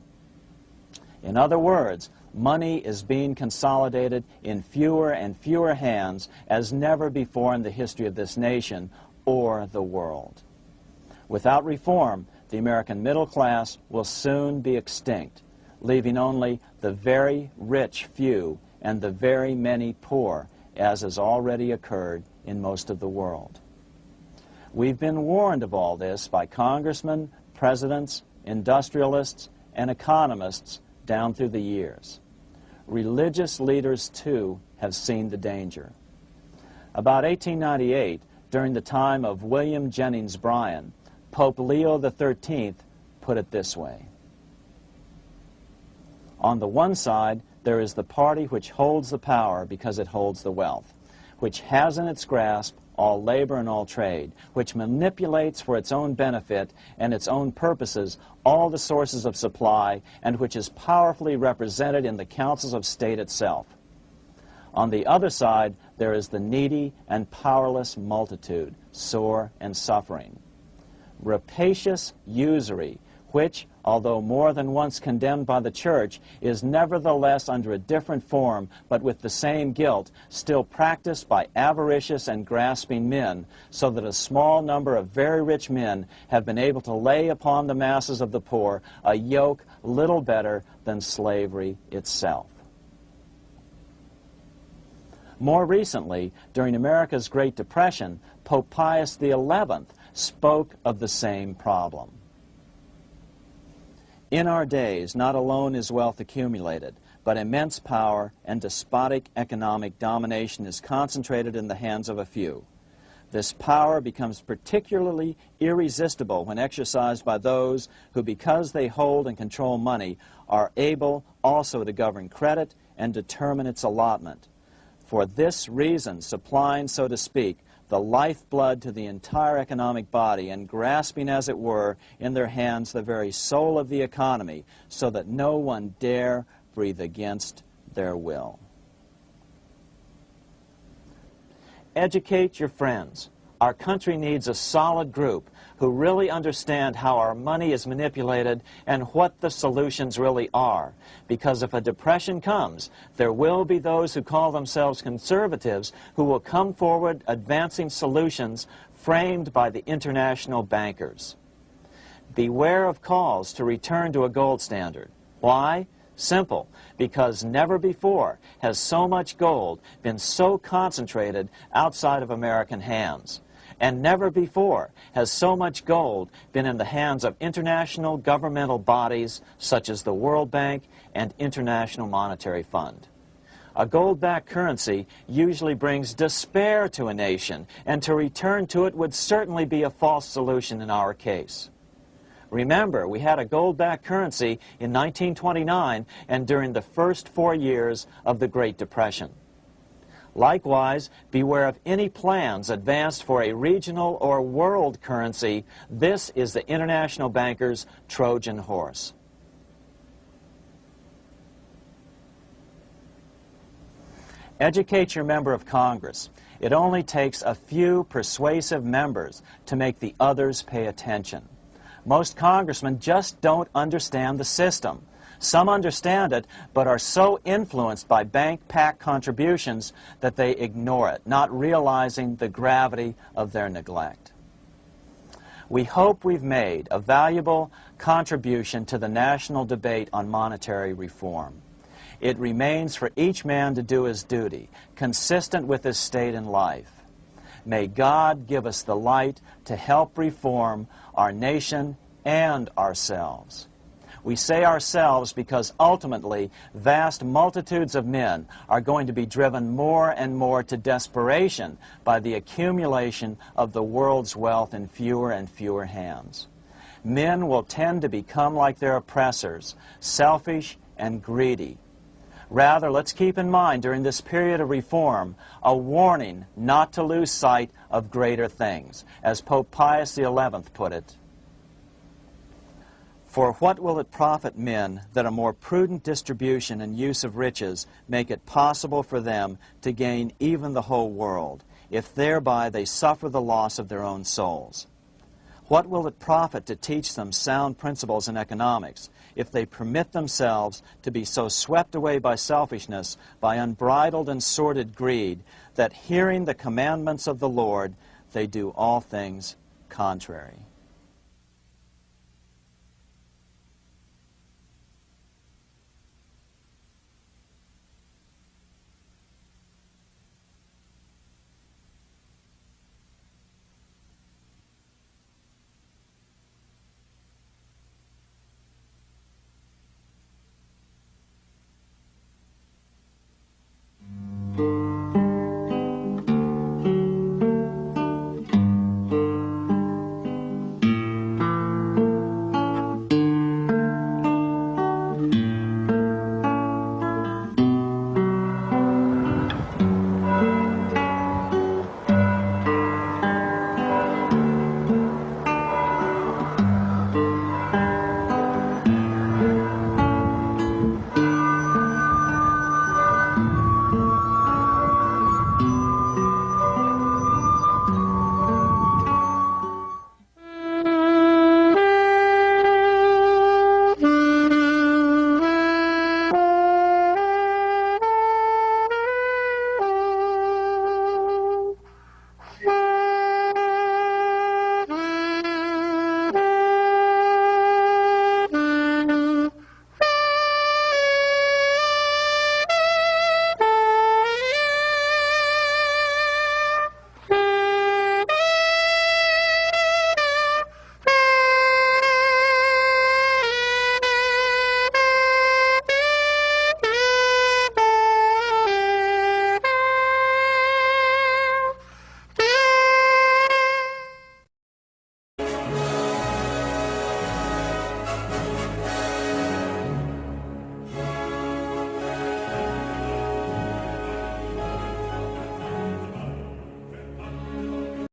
In other words, money is being consolidated in fewer and fewer hands as never before in the history of this nation or the world. Without reform, the American middle class will soon be extinct, leaving only the very rich few and the very many poor, as has already occurred in most of the world. We've been warned of all this by congressmen, presidents, industrialists, and economists down through the years. Religious leaders, too, have seen the danger. About 1898, during the time of William Jennings Bryan, Pope Leo XIII put it this way. On the one side, there is the party which holds the power because it holds the wealth, which has in its grasp all labor and all trade, which manipulates for its own benefit and its own purposes all the sources of supply, and which is powerfully represented in the councils of state itself. On the other side, there is the needy and powerless multitude, sore and suffering. Rapacious usury, which, although more than once condemned by the Church, is nevertheless under a different form, but with the same guilt, still practiced by avaricious and grasping men, so that a small number of very rich men have been able to lay upon the masses of the poor a yoke little better than slavery itself. More recently, during America's Great Depression, Pope Pius XI spoke of the same problem. In our days, not alone is wealth accumulated, but immense power and despotic economic domination is concentrated in the hands of a few. This power becomes particularly irresistible when exercised by those who, because they hold and control money, are able also to govern credit and determine its allotment. For this reason, supplying, so to speak, the lifeblood to the entire economic body and grasping, as it were, in their hands the very soul of the economy, so that no one dare breathe against their will. Educate your friends. Our country needs a solid group who really understand how our money is manipulated and what the solutions really are. Because if a depression comes, there will be those who call themselves conservatives who will come forward advancing solutions framed by the international bankers. Beware of calls to return to a gold standard. Why? Simple, because never before has so much gold been so concentrated outside of American hands. And never before has so much gold been in the hands of international governmental bodies such as the World Bank and International Monetary Fund. A gold-backed currency usually brings despair to a nation, and to return to it would certainly be a false solution in our case. Remember, we had a gold-backed currency in 1929 and during the first 4 years of the Great Depression. Likewise, beware of any plans advanced for a regional or world currency. This is the international bankers' Trojan horse. Educate your member of Congress. It only takes a few persuasive members to make the others pay attention. Most congressmen just don't understand the system. Some understand it, but are so influenced by bank-packed contributions that they ignore it, not realizing the gravity of their neglect. We hope we've made a valuable contribution to the national debate on monetary reform. It remains for each man to do his duty, consistent with his state in life. May God give us the light to help reform our nation and ourselves. We say ourselves because ultimately vast multitudes of men are going to be driven more and more to desperation by the accumulation of the world's wealth in fewer and fewer hands. Men will tend to become like their oppressors, selfish and greedy. Rather, let's keep in mind during this period of reform a warning not to lose sight of greater things. As Pope Pius XI put it, "For what will it profit men that a more prudent distribution and use of riches make it possible for them to gain even the whole world, if thereby they suffer the loss of their own souls? What will it profit to teach them sound principles in economics, if they permit themselves to be so swept away by selfishness, by unbridled and sordid greed, that hearing the commandments of the Lord, they do all things contrary?"